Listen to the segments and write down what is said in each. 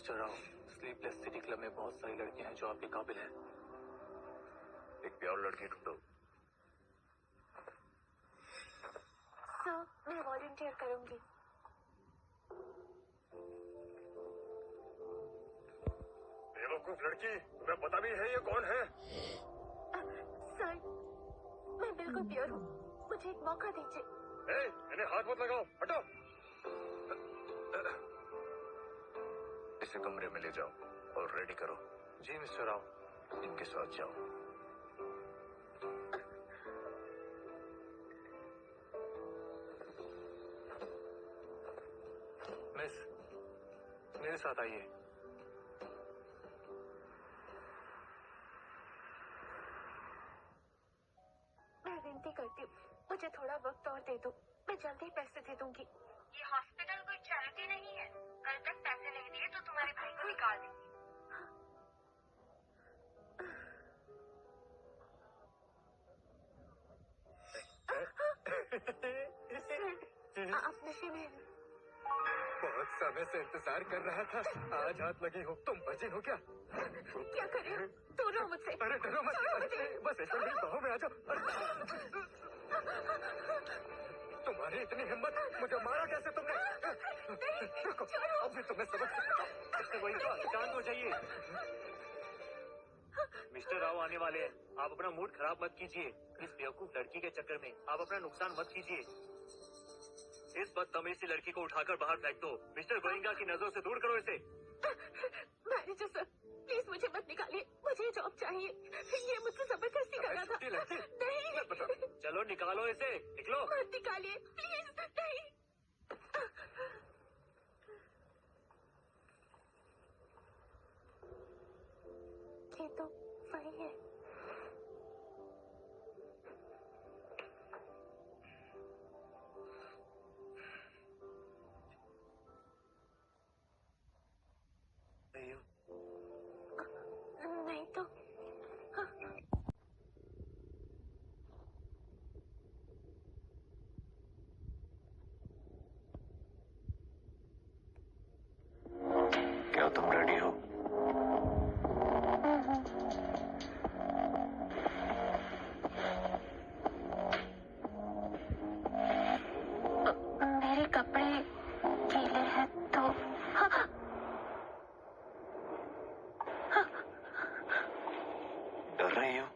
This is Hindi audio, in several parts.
Mister Rao, sleepless city club में बहुत सारी लड़कियां हैं जो आपके काबिल हैं। एक प्योर लड़की ढूंढो। सर, मैं वॉलंटियर करूंगी। बेवकूफ लड़की, तुम्हें पता भी है ये कौन है? सर, मैं बिल्कुल प्योर हूँ, मुझे एक मौका दीजिए। इन्हें हाथ मत लगाओ, हटो। इसे कमरे में ले जाओ और रेडी करो। जी मिस्टर राव। इनके साथ जाओ। मिस, मेरे साथ आइए। मैं विनती करती हूँ, मुझे थोड़ा वक्त और दे दो, मैं जल्दी पैसे दे दूंगी। ये हॉस्पिटल कोई चैरिटी नहीं है। कल तक पैसे नहीं दिए तो तुम्हारे भाई को निकाल देंगे। आप नशे में हैं। बहुत समय से इंतजार कर रहा था, आज हाथ लगी हो। तुम बची हो क्या? क्या करें? दूर रहो मुझसे। अरे डरो मत, बस एक बार मेरी बाहों में आ जाओ। तुम्हारी इतनी हिम्मत, मुझे मारा कैसे तुमने? रुको, अब मैं तुम्हें सबक सिखाता हूं। शांत हो जाइए। मिस्टर राव आने वाले हैं, आप अपना मूड खराब मत कीजिए। इस बेवकूफ लड़की के चक्कर में आप अपना नुकसान मत कीजिए। इस बदतमीज सी लड़की को उठाकर बाहर फेंक दो। मिस्टर गोइंगा की नजरों से दूर करो इसे। मैनेजर सर, प्लीज मुझे मत निकालिए, मुझे जॉब चाहिए। ये मुझसे जबरदस्ती कर रहा था। नहीं, चलो निकालो इसे, निकलो। मत निकालिए प्लीज, नहीं। ये तो वही है। नहीं तो क्या तुम रेडी हो? मेरे कपड़े गीले हैं तो डर रही हो?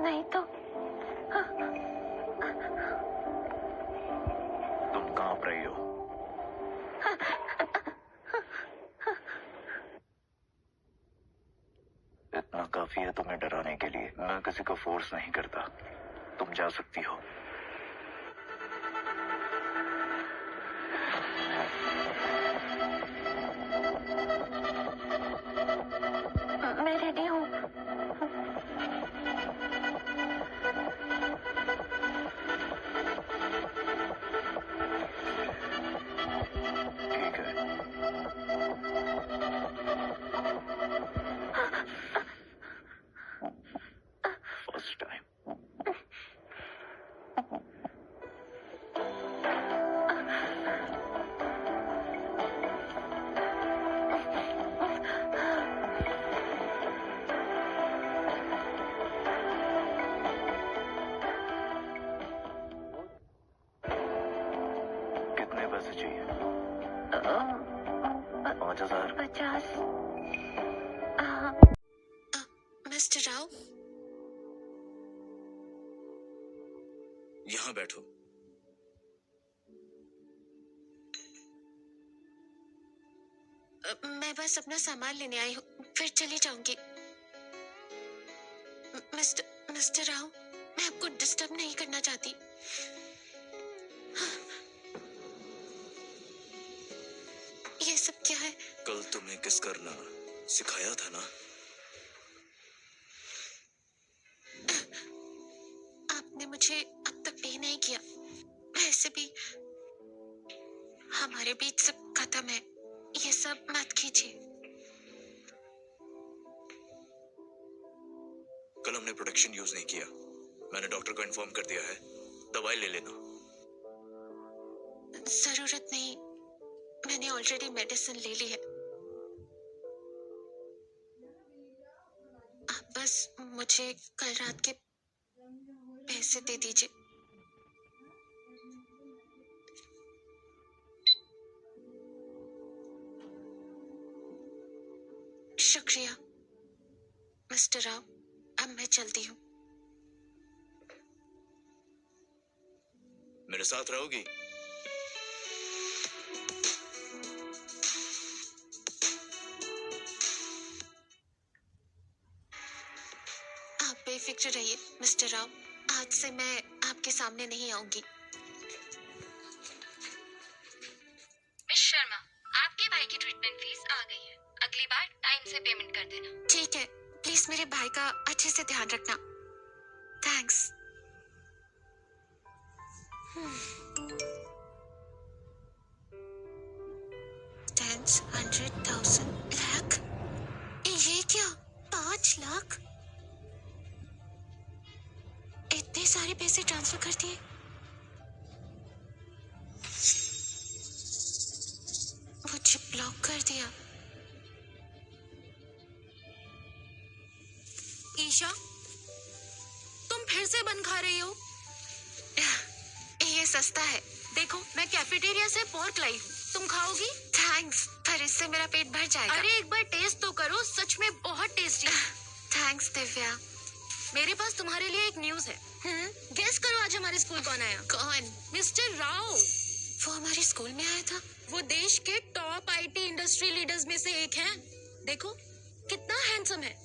नहीं तो तुम कांप रही हो। इतना काफी है तुम्हें डराने के लिए। मैं किसी को फोर्स नहीं करता, तुम जा सकती हो। मैं रेडी हूँ। ठीक है। First time. कितने पैसे चाहिए? 5,000। 50। मिस्टर राव, यहाँ बैठो। मैं बस अपना सामान लेने आई हूँ, फिर चली जाऊंगी। मिस्टर राव, मैं आपको डिस्टर्ब नहीं करना चाहती। ये सब क्या है? कल तुम्हें किस करना सिखाया था ना? आपने मुझे अब तक पे नहीं किया। वैसे भी हमारे बीच सब खत्म है, ये सब मत कीजिए। कल हमने प्रोटेक्शन यूज नहीं किया। मैंने डॉक्टर को इन्फॉर्म कर दिया है, दवाई ले लेना। जरूरत नहीं, मैंने ऑलरेडी मेडिसिन ले ली है। आप बस मुझे कल रात के पैसे दे दीजिए। शुक्रिया मिस्टर राव, अब मैं चलती हूँ। मेरे साथ रहोगी? आप बेफिक्र रहिए मिस्टर राव, आज से मैं आपके सामने नहीं आऊंगी। मिस शर्मा, आपके भाई की ट्रीटमेंट फीस आ गई है। अगली बार टाइम से पेमेंट कर देना। ठीक है, प्लीज मेरे भाई का अच्छे से ध्यान रखना। थैंक्स। टेंस 100,000 लाख, ये क्या? 5 लाख? इतने सारे पैसे ट्रांसफर कर दिए? मुझे ब्लॉक कर दिया। ईशा, तुम फिर से बन खा रही हो? ये सस्ता है। देखो, मैं कैफेटेरिया से पोर्क लाई हूँ, तुम खाओगी? थैंक्स, पर इससे मेरा पेट भर जाएगा। अरे एक बार टेस्ट तो करो, सच में बहुत टेस्टी है। थैंक्स दिव्या। मेरे पास तुम्हारे लिए एक न्यूज है। गेस करो आज हमारे स्कूल कौन आया? कौन? मिस्टर राव। वो हमारे स्कूल में आया था? वो देश के टॉप आईटी इंडस्ट्री लीडर्स में से एक हैं। देखो कितना हैंडसम है।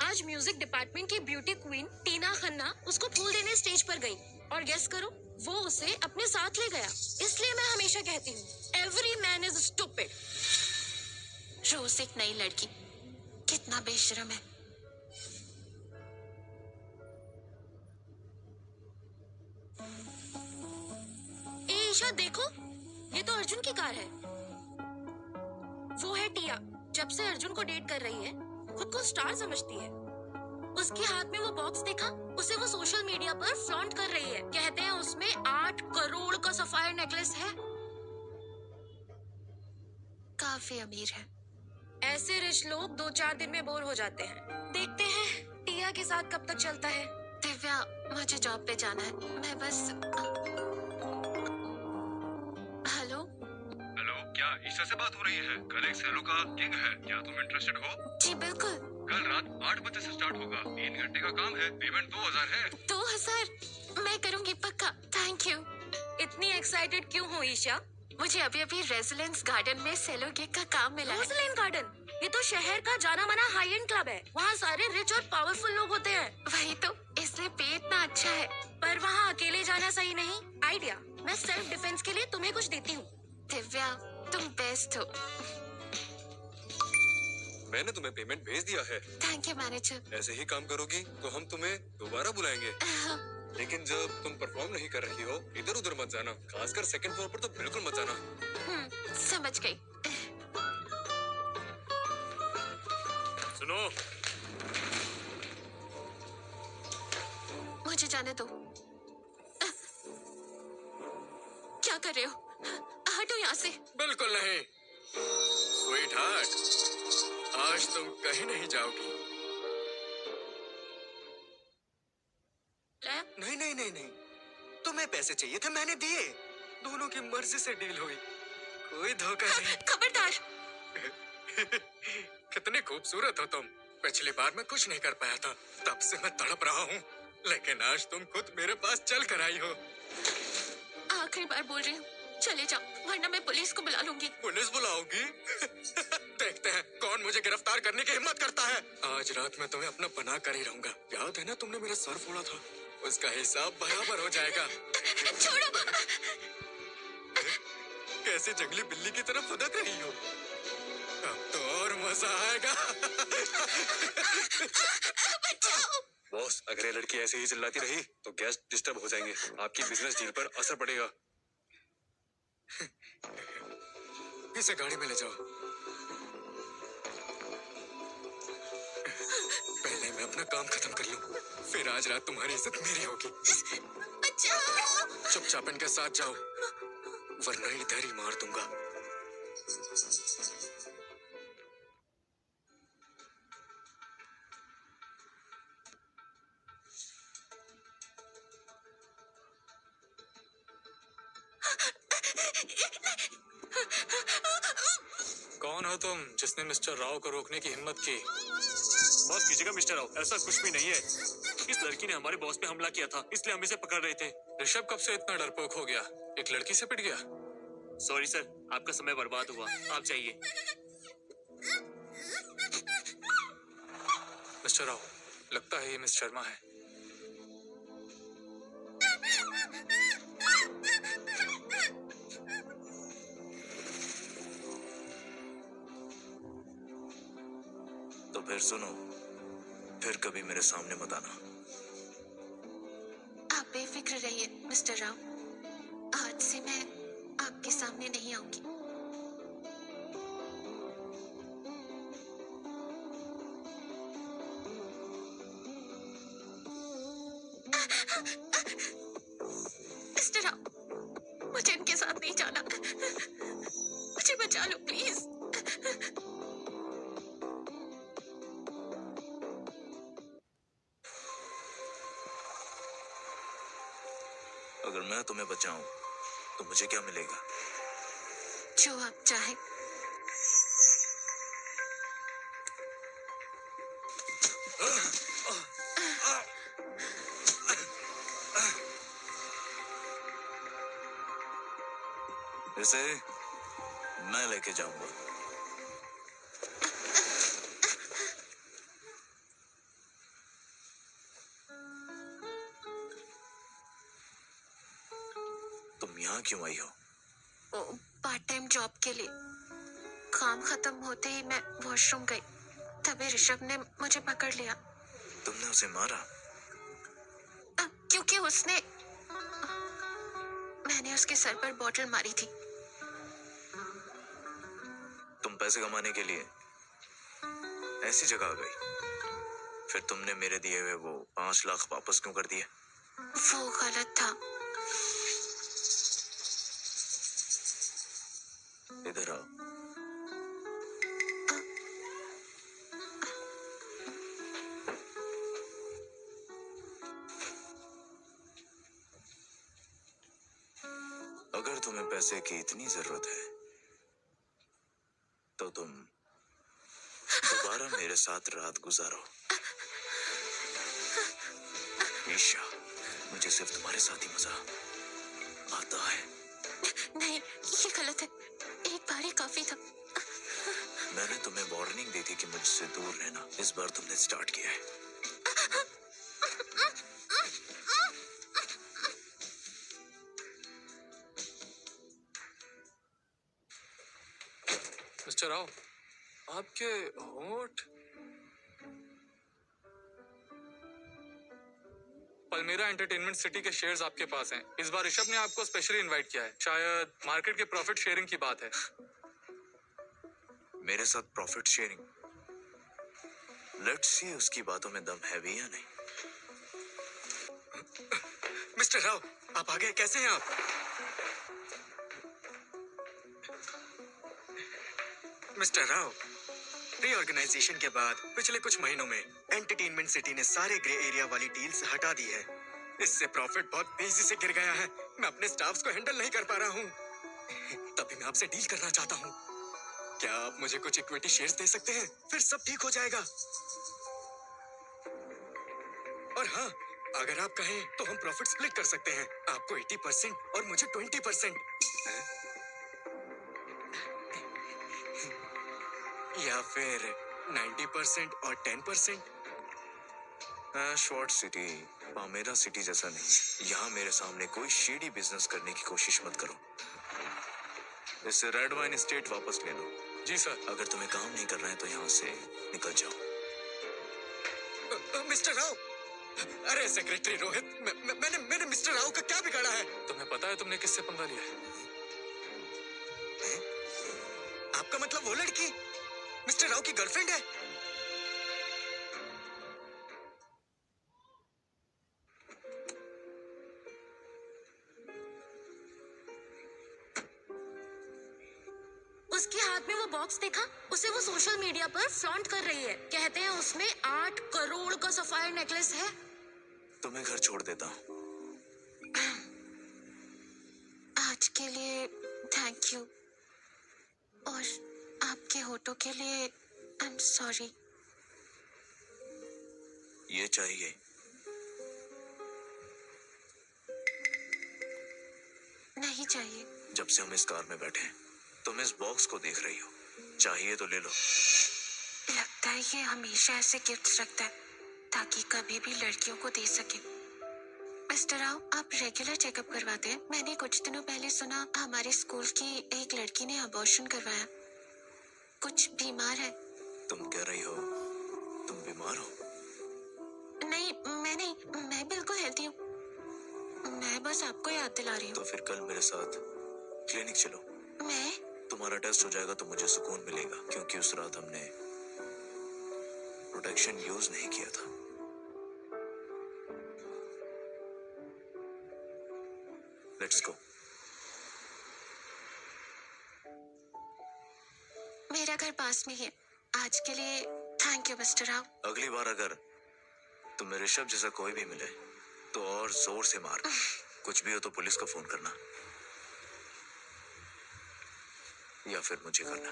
आज म्यूजिक डिपार्टमेंट की ब्यूटी क्वीन टीना खन्ना उसको फूल देने स्टेज पर गई और गेस करो वो उसे अपने साथ ले गया। इसलिए मैं हमेशा कहती हूँ, एवरी मैन इज स्टूपिड। रोज एक नई लड़की, कितना बेशरम है। ए ईशा देखो, ये तो अर्जुन की कार है। वो है टिया। जब से अर्जुन को डेट कर रही है, खुद को स्टार समझती है। उसके हाथ में वो बॉक्स देखा, उसे वो सोशल मीडिया पर फ्लॉन्ट कर रही है। कहते हैं उसमें 8 करोड़ का सफायर नेकलेस है। काफी अमीर है। ऐसे रिच लोग 2-4 दिन में बोर हो जाते हैं। देखते हैं टिया के साथ कब तक चलता है। दिव्या, मुझे जॉब पे जाना है। मैं बस हेलो। हेलो, क्या ईशा से बात हो रही है? कल एक सेलो का गिग है, क्या तुम इंटरेस्टेड हो? जी बिल्कुल। कल रात 8 बजे से स्टार्ट होगा। 3 घंटे का काम है, पेमेंट 2000 है। 2000? मैं करूंगी पक्का। Thank you. इतनी एक्साइटेड क्यों हो ईशा? मुझे अभी अभी रेजिडेंस गार्डन में सेलो गिग का काम मिला है। रोजलैंड गार्डन, ये तो शहर का जाना माना हाई एंड क्लब है। वहाँ सारे रिच और पावरफुल लोग होते हैं। वही तो, इसलिए पे इतना अच्छा है। पर वहाँ अकेले जाना सही नहीं। आइडिया, मैं सेल्फ डिफेंस के लिए तुम्हें कुछ देती हूँ। दिव्या, तुम बेस्ट हो। मैंने तुम्हें पेमेंट भेज दिया है। Thank you manager. ऐसे ही काम करोगी तो हम तुम्हें दोबारा बुलाएंगे। लेकिन जब तुम परफॉर्म नहीं कर रही हो, इधर उधर मत जाना। खासकर सेकंड फ्लोर पर तो बिल्कुल मत जाना। समझ गई। सुनो, मुझे जाने दो। क्या कर रहे हो? हटो यहाँ से। बिल्कुल नहीं स्वीट हार्ट, आज तुम कहीं नहीं जाओगी। नहीं नहीं नहीं नहीं, तुम्हें पैसे चाहिए थे, मैंने दिए। दोनों की मर्जी से डील हुई, कोई धोखा नहीं। खबरदार। कितनी खूबसूरत हो तुम। पिछली बार मैं कुछ नहीं कर पाया था, तब से मैं तड़प रहा हूँ। लेकिन आज तुम खुद मेरे पास चल कर आई हो। आखिरी बार बोल रही हूँ, चले जाओ, वरना मैं पुलिस को बुला लूंगी। पुलिस बुलाओगी? देखते हैं कौन मुझे गिरफ्तार करने की हिम्मत करता है। आज रात मैं तुम्हें अपना बना कर ही रहूंगा। याद है ना तुमने मेरा सर फोड़ा था, उसका हिसाब बराबर हो जाएगा। छोड़ो। कैसे जंगली बिल्ली की तरफ फुदक रही हो? अब तो और मजा आएगा। बचाओ। बॉस, अगर ये लड़की ऐसे ही चिल्लाती रही तो गेस्ट डिस्टर्ब हो जाएंगे। आपकी बिजनेस डील पर असर पड़ेगा। इसे गाड़ी में ले जाओ। पहले मैं अपना काम खत्म कर लूं, फिर आज रात तुम्हारी इज्जत मेरी होगी। बचाओ। चुपचाप इनके साथ जाओ, वरना इधर ही मार दूंगा। कौन हो तुम जिसने मिस्टर राव को रोकने की हिम्मत की? माफ कीजिएगा मिस्टर राव, ऐसा कुछ भी नहीं है। इस लड़की ने हमारे बॉस पे हमला किया था, इसलिए हम इसे पकड़ रहे थे। ऋषभ कब से इतना डरपोक हो गया? एक लड़की से पिट गया? सॉरी सर, आपका समय बर्बाद हुआ, आप जाइए। मिस्टर राव, लगता है ये मिस शर्मा है। तो फिर सुनो, फिर कभी मेरे सामने मत आना। आप बेफिक्र रहिए मिस्टर राव, आज से मैं आपके सामने नहीं आऊंगी। मिस्टर राव, मुझे इनके साथ नहीं जाना, मुझे बचा लो प्लीज। अगर मैं तुम्हें बचाऊं तो मुझे क्या मिलेगा? जो आप चाहे। इसे मैं लेके जाऊंगा। तुम यहाँ क्यों आई हो? पार्ट टाइम जॉब के लिए। काम खत्म होते ही मैं वॉशरूम गई, तभी ऋषभ ने मुझे पकड़ लिया। तुमने उसे मारा? क्योंकि मैंने उसके सर पर बॉटल मारी थी। तुम पैसे कमाने के लिए ऐसी जगह आ गई, फिर तुमने मेरे दिए हुए वो 5 लाख वापस क्यों कर दिए? वो गलत था। इधर आओ। अगर तुम्हें पैसे की इतनी जरूरत है तो तुम दोबारा मेरे साथ रात गुजारो। ईशा, मुझे सिर्फ तुम्हारे साथ ही मजा आता है। नहीं, ये गलत है। एक बार ही काफी था। मैंने तुम्हें वार्निंग दी थी कि मुझसे दूर रहना। इस बार तुमने स्टार्ट किया है। मिस्टर राव, आपके होंठ पलमेरा एंटरटेनमेंट सिटी के शेयर्स आपके पास हैं। इस बार ऋषभ ने आपको स्पेशली इनवाइट किया है। शायद मार्केट के प्रॉफिट शेयरिंग की बात है। मेरे साथ प्रॉफिट शेयरिंग? लेट्स सी उसकी बातों में दम है भी या नहीं। मिस्टर राव, आप आ गए। कैसे हैं आप? मिस्टर राव, रीऑर्गेनाइजेशन के बाद पिछले कुछ महीनों में एंटरटेनमेंट सिटी ने सारे ग्रे एरिया वाली डील्स हटा दी है। इससे प्रॉफिट बहुत तेजी से गिर गया है। मैं अपने स्टाफ्स को हैंडल नहीं कर पा रहा हूँ। तभी मैं आपसे डील करना चाहता हूँ। क्या आप मुझे कुछ इक्विटी शेयर्स दे सकते हैं? फिर सब ठीक हो जाएगा। और हाँ, अगर आप कहें तो हम प्रॉफिट स्प्लिट कर सकते हैं। आपको 80% और मुझे 20%। या फिर 90% और 10%। शॉर्ट सिटी, पामेरा सिटी जैसा नहीं। यहाँ मेरे सामने कोई शेडी बिजनेस करने की कोशिश मत करो। इससे रेड वाइन एस्टेट वापस ले लो। जी सर। अगर तुम्हें काम नहीं करना है तो यहाँ से निकल जाओ। मिस्टर राव, अरे सेक्रेटरी रोहित, मैंने मिस्टर राव का क्या बिगाड़ा है? तुम्हें पता है तुमने किससे पंगा लिया है? आपका मतलब वो लड़की मिस्टर राव की गर्लफ्रेंड है? उस हाथ में वो बॉक्स देखा? उसे वो सोशल मीडिया पर फ्लॉन्ट कर रही है। कहते हैं उसमें 8 करोड़ का सफायर नेकलेस है। तुम्हें घर छोड़ देता हूँ। आज के लिए थैंक यू, और आपके होठों के लिए आई एम सॉरी। ये चाहिए? नहीं चाहिए। जब से हम इस कार में बैठे हैं तुम इस बॉक्स को देख रही हो, चाहिए तो ले लो। लगता है ये हमेशा ऐसे गिफ्ट्स रखता है ताकि कभी भी लड़कियों को दे सके। मिस्टर राव, आप रेगुलर चेकअप करवाते हैं? मैंने कुछ दिनों पहले सुना हमारे स्कूल की एक लड़की ने अबॉर्शन करवाया। कुछ बीमार है? तुम कह रही हो तुम बीमार हो? नहीं, मैं नहीं, मैं बिल्कुल हेल्थी हूँ। मैं बस आपको याद दिला रही तो हूँ। फिर कल मेरे साथ क्लिनिक चलो। मैं? तुम्हारा टेस्ट हो जाएगा तो मुझे सुकून मिलेगा, क्योंकि उस रात हमने प्रोटेक्शन यूज नहीं किया था। Let's go. मेरा घर पास में ही है। आज के लिए थैंक यू मिस्टर राव। अगली बार अगर तुम्हें ऋषभ जैसा कोई भी मिले तो और जोर से मार। कुछ भी हो तो पुलिस को फोन करना या फिर मुझे करना।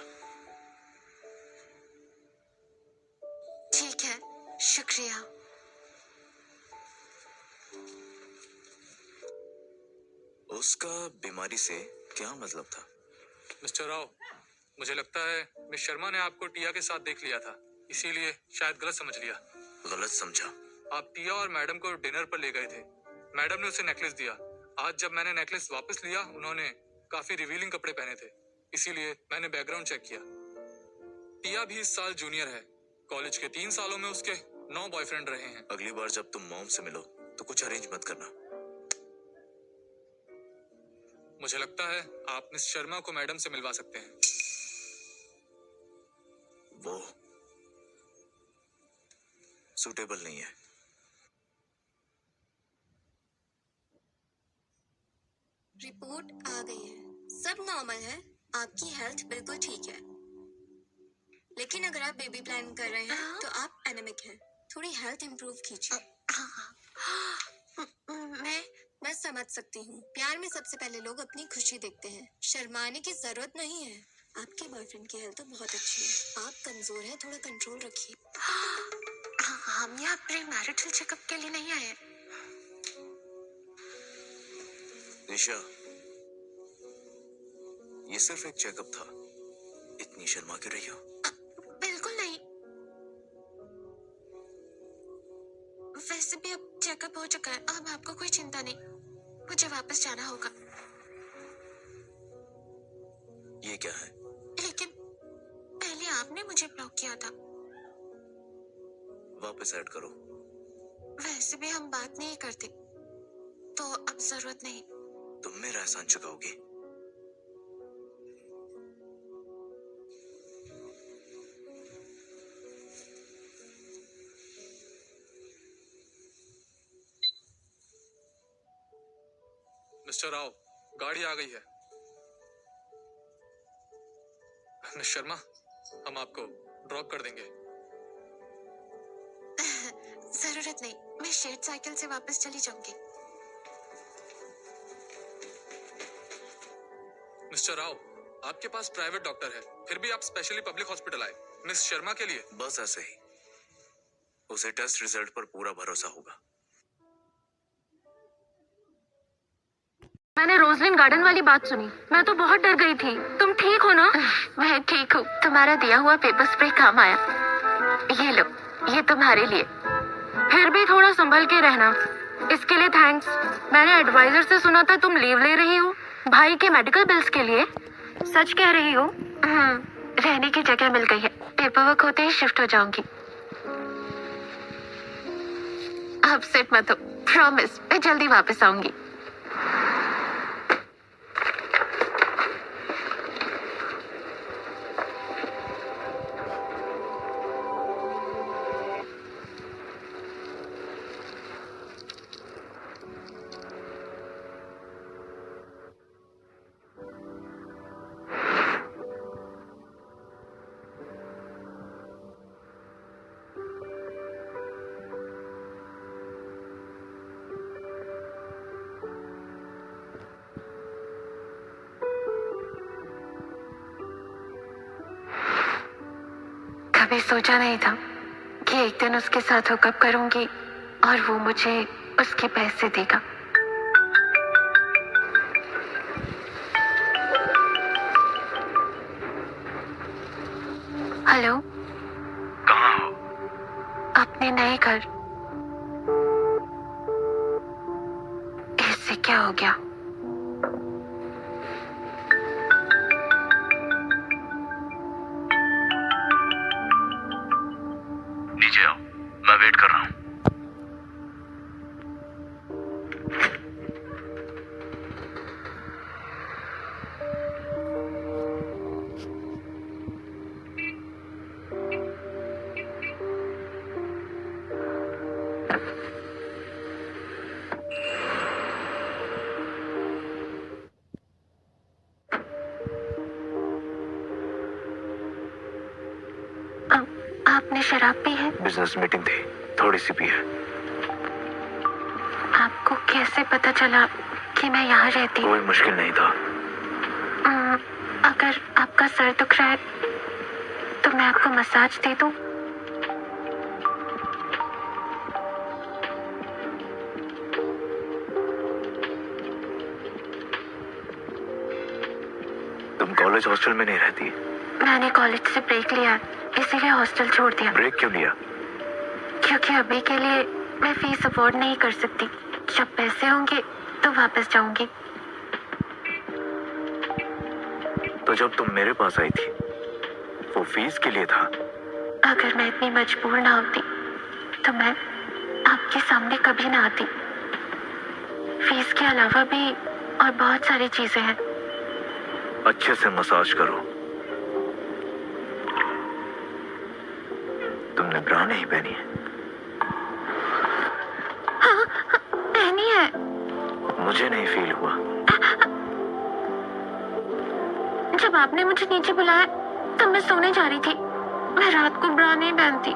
ठीक है, शुक्रिया। उसका बीमारी से क्या मतलब था? मिस्टर राव, मुझे लगता है मिस शर्मा ने आपको टिया के साथ देख लिया था, इसीलिए शायद गलत समझ लिया। गलत समझा? आप टिया और मैडम को डिनर पर ले गए थे। मैडम ने उसे नेकलेस दिया। आज जब मैंने नेकलेस वापस लिया, उन्होंने काफी रिवीलिंग कपड़े पहने थे, इसीलिए मैंने बैकग्राउंड चेक किया। टिया भी इस साल जूनियर है। कॉलेज के 3 सालों में उसके 9 बॉयफ्रेंड रहे हैं। अगली बार जब तुम मॉम से मिलो तो कुछ अरेंज मत करना। मुझे लगता है आप मिस शर्मा को मैडम से मिलवा सकते हैं। वो सूटेबल नहीं है। रिपोर्ट आ गई है, सब नॉर्मल है। आपकी हेल्थ बिल्कुल ठीक है, लेकिन अगर आप बेबी प्लान कर रहे हैं तो आप एनेमिक हैं। थोड़ी हेल्थ इंप्रूव कीजिए। मैं समझ सकती हूँ, प्यार में सबसे पहले लोग अपनी खुशी देखते हैं। शर्माने की जरूरत नहीं है। आपके बॉयफ्रेंड की हेल्थ तो बहुत अच्छी है। आप कमजोर हैं, थोड़ा कंट्रोल रखिए। हम यहाँ प्री मैरिटल चेकअप के लिए नहीं आए। दिशा, ये सिर्फ एक चेकअप था। इतनी शर्मा क्यों रही हो? बिल्कुल नहीं। वैसे भी अब चेकअप हो चुका है, अब आपको कोई चिंता नहीं। मुझे वापस जाना होगा। ये क्या है? लेकिन पहले आपने मुझे ब्लॉक किया था। वापस ऐड करो। वैसे भी हम बात नहीं करते, तो अब जरूरत नहीं। तुम मेरा एहसान चुकाओगे? मिस्टर राव, गाड़ी आ गई है। मिस शर्मा, हम आपको ड्रॉप कर देंगे। जरूरत नहीं, मैं शेड साइकिल से वापस चली जाऊंगी। मिस्टर राव, आपके पास प्राइवेट डॉक्टर है, फिर भी आप स्पेशली पब्लिक हॉस्पिटल आए मिस शर्मा के लिए? बस ऐसे ही। उसे टेस्ट रिजल्ट पर पूरा भरोसा होगा। मैंने रोजलिन गार्डन वाली बात सुनी, मैं तो बहुत डर गई थी। तुम ठीक हो ना? मैं ठीक हूँ। तुम्हारा दिया हुआ पेपर स्प्रे काम आया। ये लो, ये तुम्हारे लिए। फिर भी थोड़ा संभल के रहना। इसके लिए थैंक्स। मैंने एडवाइजर से सुना था तुम लीव ले रही हो भाई के मेडिकल बिल्स के लिए। सच कह रही हो? रहने की जगह मिल गई है, पेपर वर्क होते ही शिफ्ट हो जाऊंगी। अपसेट मत हो, प्रॉमिस मैं जल्दी वापस आऊंगी। कभी सोचा नहीं था कि एक दिन उसके साथ हुकअप करूंगी और वो मुझे उसके पैसे देगा। हेलो, कहाँ हो? अपने नए घर। इससे क्या हो गया? नीचे आओ, मैं वेट कर रहा हूँ। आपने शराब पी है? बिजनेस मीटिंग थी, थोड़ी सी पी है। आपको कैसे पता चला कि मैं यहाँ रहती हूँ? कोई मुश्किल नहीं था। अगर आपका सर दुख रहा है तो मैं आपको मसाज दे दूँ? तुम कॉलेज हॉस्टल में नहीं रहती? मैंने कॉलेज से ब्रेक लिया, इसीलिए हॉस्टल छोड़ दिया। ब्रेक क्यों लिया? क्योंकि अभी के लिए मैं फीस अफोर्ड नहीं कर सकती। जब पैसे होंगे तो वापस जाऊंगी। तो जब तुम मेरे पास आई थी वो फीस के लिए था? अगर मैं इतनी मजबूर ना होती तो मैं आपके सामने कभी ना आती। फीस के अलावा भी और बहुत सारी चीजें हैं। अच्छे से मसाज करो। तुमने ब्रा नहीं पहनी है? हाँ, पहनी है। मुझे नहीं फील हुआ। जब आपने मुझे नीचे बुलाया तब मैं सोने जा रही थी। मैं रात को ब्रा नहीं पहनती।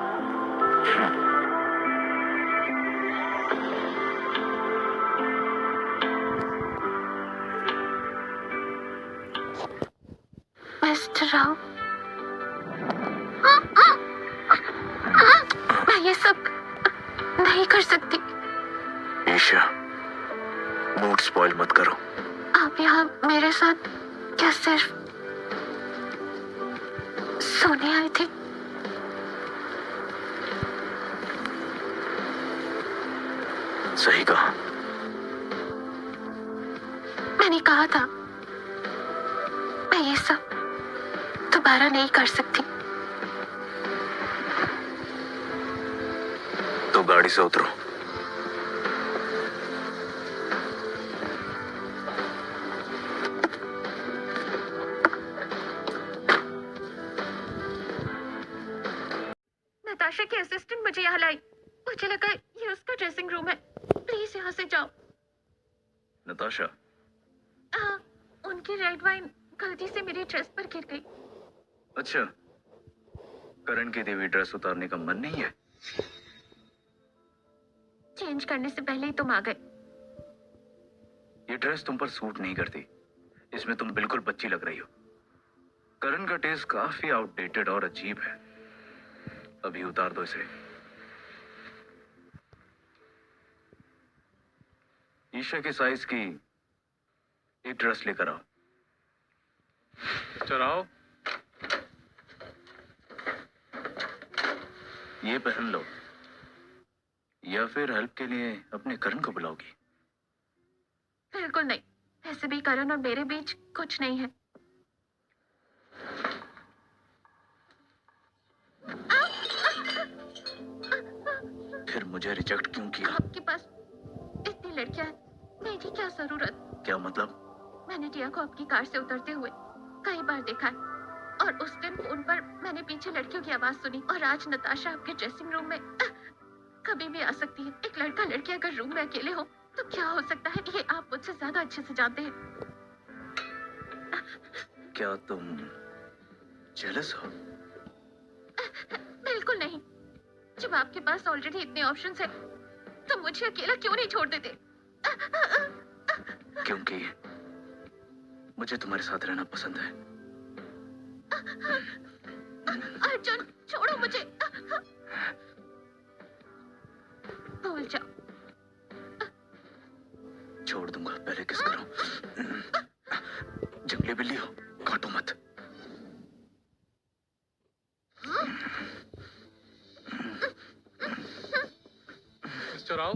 मिस्टर राव, मैं ये सब नहीं कर सकती। ईशा, मूड स्पॉइल मत करो। आप यहाँ मेरे साथ क्या सिर्फ सोने आए थे? सही कहा। मैंने कहा था मैं ये सब दोबारा नहीं कर सकती। तो गाड़ी से उतरो। नताशा की असिस्टेंट मुझे यहाँ लाई। मुझे लगा ये उसका ड्रेसिंग रूम है। प्लीज यहाँ से जाओ। नताशा, हाँ, उनकी रेड वाइन गलती से मेरी ड्रेस पर गिर गई। अच्छा, करण की देवी ड्रेस उतारने का मन नहीं है? चेंज करने से पहले ही तुम आ गए। ये ड्रेस तुम पर सूट नहीं करती। इसमें तुम बिल्कुल बच्ची लग रही हो। करण का टेस्ट काफी आउटडेटेड और अजीब है। अभी उतार दो इसे। ईशा के साइज की एक ड्रेस लेकर आओ। चलाओ। ये पहन लो, या फिर हेल्प के लिए अपने करण को बुलाओगी? बिल्कुल नहीं। वैसे भी करण और मेरे बीच कुछ नहीं है। फिर मुझे रिजेक्ट क्यों किया? आपके पास इतनी लड़कियां हैं, मेरी क्या जरूरत? क्या मतलब? मैंने टिया को आपकी कार से उतरते हुए कई बार देखा है, और उस दिन फोन पर मैंने पीछे लड़कियों की आवाज सुनी। और आज नताशा आपके ड्रेसिंग रूम में कभी भी आ सकती है। एक लड़का लड़की अगर रूम में अकेले हो तो क्या हो सकता है, ये आप मुझसे ज्यादा अच्छे से जानते हैं। क्या तुम जेलस हो? बिल्कुल नहीं। जब आपके पास ऑलरेडी इतने ऑप्शंस हैं, तो मुझे अकेला क्यों नहीं छोड़ देते? क्योंकि मुझे तुम्हारे साथ रहना पसंद है। अर्जुन छोड़ो मुझे, भूल जाओ। छोड़ दूंगा, पहले किस करूं? जंगली बिल्ली हो, काटो मत। मिस्टर राव,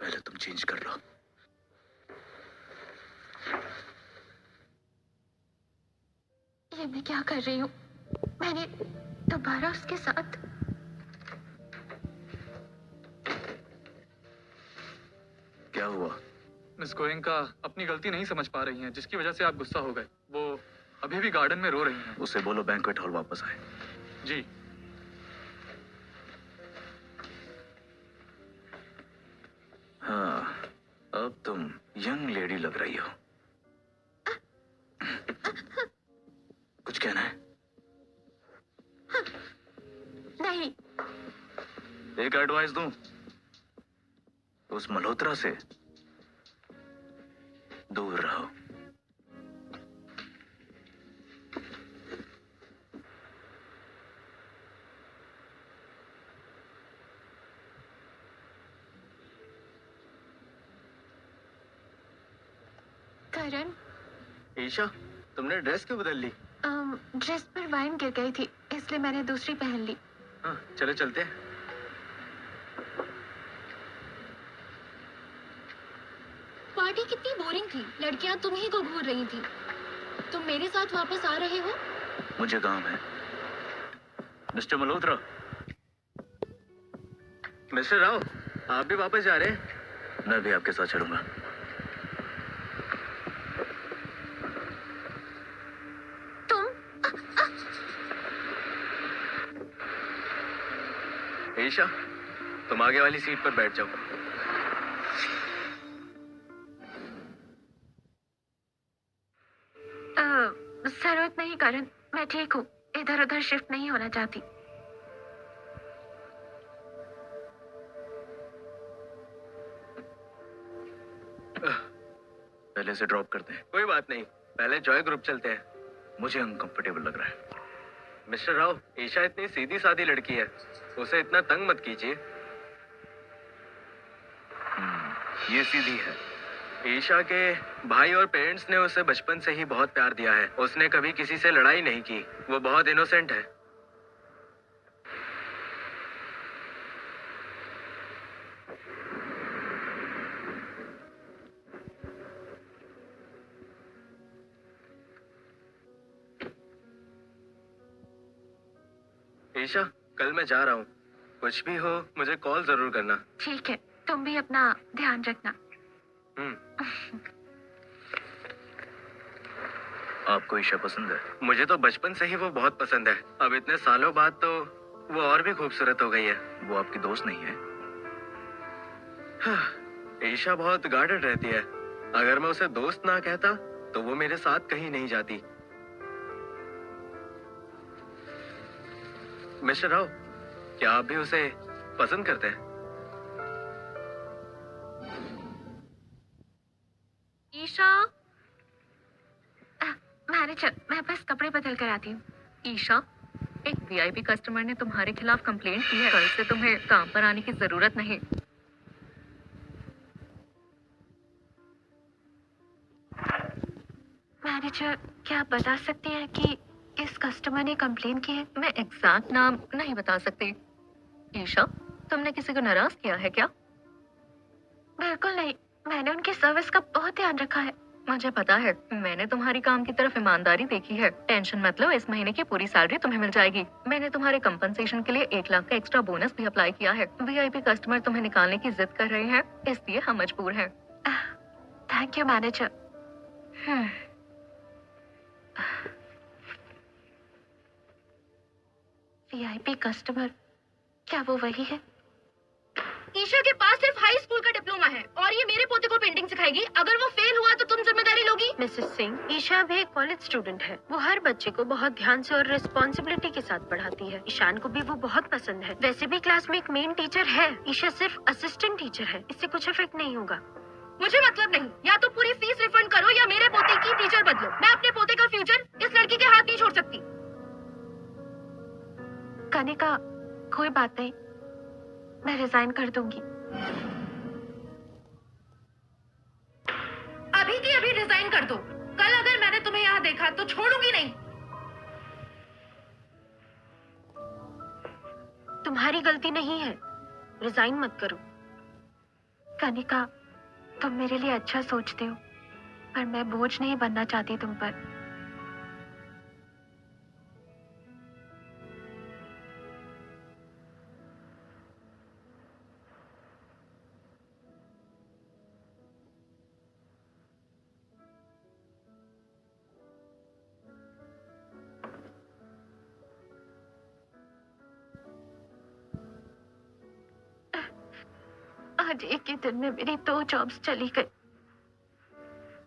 पहले तुम चेंज कर लो। ये मैं क्या कर रही हूँ? मैंने दोबारा उसके साथ। क्या हुआ? मिस गोयनका अपनी गलती नहीं समझ पा रही हैं, जिसकी वजह से आप गुस्सा हो गए। वो अभी भी गार्डन में रो रही हैं। उसे बोलो बैंक्वेट हॉल वापस आए। जी। हाँ, अब तुम यंग लेडी लग रही हो। कुछ कहना है? नहीं। एक एडवाइस दूं, उस मल्होत्रा से दूर रहो। करण, ईशा, तुमने ड्रेस क्यों बदल ली? ड्रेस पर वाइन गिर गई थी, इसलिए मैंने दूसरी पहन ली। हाँ, चलो चलते हैं। पार्टी कितनी बोरिंग थी, लड़कियां तुम ही को घूर रही थी। तुम मेरे साथ वापस आ रहे हो? मुझे काम है। मिस्टर मल्होत्रा। मिस्टर राव, आप भी वापस जा रहे हैं? मैं भी आपके साथ चलूंगा। ईशा, तुम आगे वाली सीट पर बैठ जाओ। जरूरत नहीं करण, मैं ठीक हूँ। इधर उधर शिफ्ट नहीं होना चाहती। पहले से ड्रॉप करते हैं। कोई बात नहीं, पहले जॉय ग्रुप चलते हैं। मुझे अनकंफर्टेबल लग रहा है। मिस्टर राव, ईशा इतनी सीधी सादी लड़की है, उसे इतना तंग मत कीजिए। ये सीधी है। ईशा के भाई और पेरेंट्स ने उसे बचपन से ही बहुत प्यार दिया है। उसने कभी किसी से लड़ाई नहीं की। वो बहुत इनोसेंट है। ईशा, कल मैं जा रहा हूँ। कुछ भी हो मुझे कॉल जरूर करना। ठीक है, तुम भी अपना ध्यान रखना। आपको ईशा पसंद है? मुझे तो बचपन से ही वो बहुत पसंद है। अब इतने सालों बाद तो वो और भी खूबसूरत हो गई है। वो आपकी दोस्त नहीं है? ईशा बहुत गार्डन रहती है। अगर मैं उसे दोस्त ना कहता तो वो मेरे साथ कहीं नहीं जाती। मिस्टर राव, क्या आप भी उसे पसंद करते हैं? ईशा, मैनेजर, मैं बस कपड़े बदल कर आती हूँ। ईशा, एक वीआईपी कस्टमर ने तुम्हारे खिलाफ कंप्लेंट की है। कल से तुम्हें काम पर आने की जरूरत नहीं। मैनेजर, क्या आप बता सकते हैं कि इस कस्टमर ने कंप्लेन की है? मैं एग्जैक्ट नाम नहीं बता सकती। ईशा, तुमने किसी को नाराज किया है क्या? बिल्कुल नहीं, मैंने उनकी सर्विस का बहुत ध्यान रखा है। मुझे पता है, मैंने तुम्हारी काम की तरफ ईमानदारी देखी है। टेंशन मत लो, इस महीने की पूरी सैलरी तुम्हें मिल जाएगी। मैंने तुम्हारे कंपनसेशन के लिए 1 लाख का एक्स्ट्रा बोनस भी अप्लाई किया है। वीआईपी कस्टमर तुम्हें निकालने की जिद कर रहे हैं, इसलिए हम मजबूर हैं। Thank you manager. VIP customer, क्या वो वही है? ईशा के पास सिर्फ हाई स्कूल का डिप्लोमा है और ये मेरे पोते को पेंटिंग सिखाएगी। अगर वो फेल हुआ तो तुम जिम्मेदारी लोगी? मिसेस सिंह, ईशा भी एक कॉलेज स्टूडेंट है। वो हर बच्चे को बहुत ध्यान से और रिस्पॉन्सिबिलिटी के साथ पढ़ाती है। ईशान को भी वो बहुत पसंद है। वैसे भी क्लास में एक मेन टीचर है, ईशा सिर्फ असिस्टेंट टीचर है। इससे कुछ इफेक्ट नहीं होगा। मुझे मतलब नहीं, या तो पूरी फीस रिफंड करो या मेरे पोते की टीचर बदलो। मैं अपने पोते का फ्यूचर इस लड़की के हाथ नहीं छोड़ सकती। कनिका, कोई बात नहीं, मैं रिजाइन कर दूंगी। अभी की अभी रिजाइन कर दो। कल अगर मैंने तुम्हें यहाँ देखा तो छोड़ूंगी नहीं। तुम्हारी गलती नहीं है, रिजाइन मत करो। कनिका, तुम मेरे लिए अच्छा सोचते हो, पर मैं बोझ नहीं बनना चाहती तुम पर। आज एक ही दिन में मेरी 2 जॉब्स चली गई।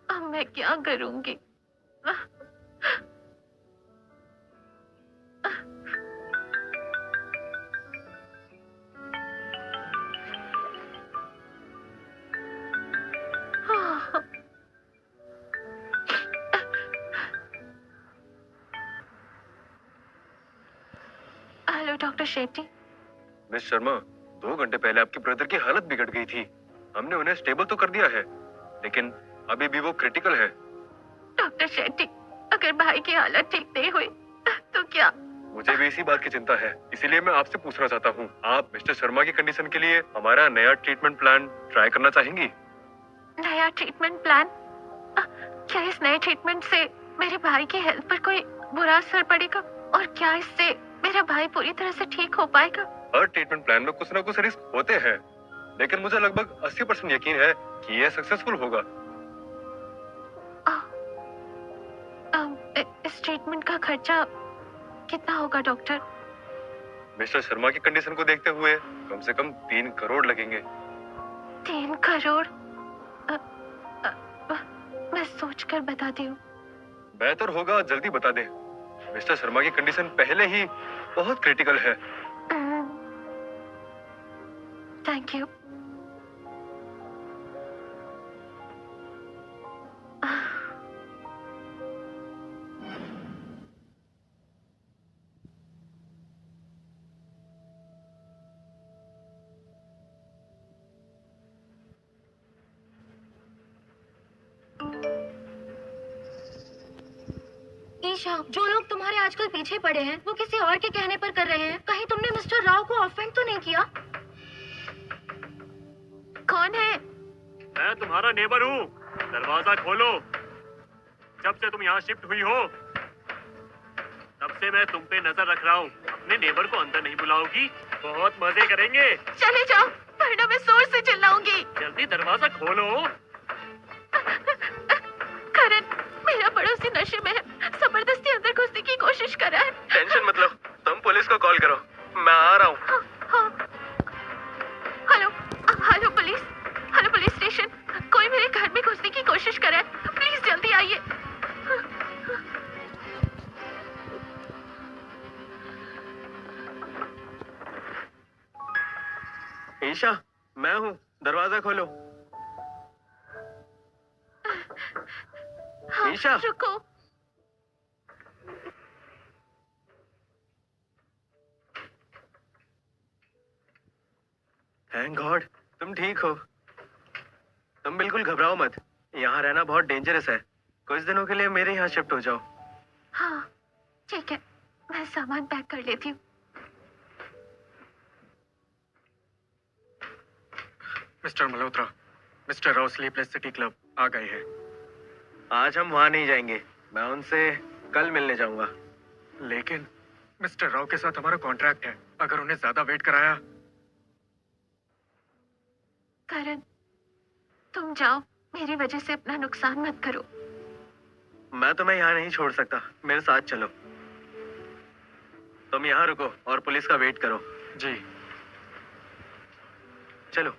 अब मैं क्या करूंगी? Hello doctor Shetty. Miss Sharma, 2 घंटे पहले आपके ब्रदर की हालत बिगड़ गई थी। हमने उन्हें स्टेबल तो कर दिया है, लेकिन अभी भी वो क्रिटिकल है। डॉक्टर शेट्टी, अगर भाई की हालत ठीक नहीं हुई तो क्या? मुझे भी इसी बात की चिंता है, इसीलिए मैं आपसे पूछना चाहता हूँ, आप मिस्टर शर्मा की कंडीशन के लिए हमारा नया ट्रीटमेंट प्लान ट्राई करना चाहेंगी? नया ट्रीटमेंट प्लान? क्या इस नए ट्रीटमेंट से मेरे भाई की हेल्थ पर कोई बुरा असर पड़ेगा? और क्या इससे मेरा भाई पूरी तरह से ठीक हो पाएगा? हर ट्रीटमेंट प्लान में कुछ ना कुछ रिस्क होते हैं, लेकिन मुझे लगभग 80% यकीन है कि यह सक्सेसफुल होगा। इस ट्रीटमेंट का खर्चा कितना होगा डॉक्टर? मिस्टर शर्मा की कंडीशन को देखते हुए कम से कम 3 करोड़ लगेंगे। 3 करोड़? मैं सोचकर बताती हूँ। बेहतर होगा जल्दी बता दे। मिस्टर शर्मा की कंडीशन पहले ही बहुत क्रिटिकल है। Thank you. ईशा, जो लोग तुम्हारे आजकल पीछे पड़े हैं वो किसी और के कहने पर कर रहे हैं। कहीं तुमने मिस्टर राव को ऑफेंड तो नहीं किया? कौन है? मैं तुम्हारा नेबर हूँ। दरवाजा खोलो। जब से तुम यहाँ शिफ्ट हुई हो तब से मैं तुम पे नजर रख रहा हूँ। अपने नेबर को अंदर नहीं बुलाओगी? बहुत मजे करेंगे। चले जाओ, वरना मैं जोर से चिल्लाऊंगी। जल्दी दरवाजा खोलो। करण, मेरा पड़ोसी नशे में है, जबरदस्ती अंदर घुसने की कोशिश कर रहा है। टेंशन मत लो, तुम पुलिस को कॉल करो, मैं आ रहा हूँ। Hello, hello police, hello police station. कोई मेरे घर में घुसने की कोशिश कर रहा है, प्लीज जल्दी आइए। ईशा, मैं हूँ, दरवाजा खोलो। ईशा, रुको। थैंक गॉड तुम ठीक हो। तुम बिल्कुल घबराओ मत, यहाँ रहना बहुत डेंजरस है। कुछ दिनों के लिए मेरे यहाँ शिफ्ट हो जाओ। हाँ ठीक है, मैं सामान पैक कर लेती हूँ। Mister Malhotra, mister Rao sleepless city club आ गए हैं। आज हम वहाँ नहीं जाएंगे, मैं उनसे कल मिलने जाऊंगा। लेकिन मिस्टर राव के साथ हमारा कॉन्ट्रैक्ट है, अगर उन्हें ज्यादा वेट कराया। करण, तुम जाओ, मेरी वजह से अपना नुकसान मत करो। मैं तुम्हें यहाँ नहीं छोड़ सकता, मेरे साथ चलो। तुम यहाँ रुको और पुलिस का वेट करो। जी। चलो।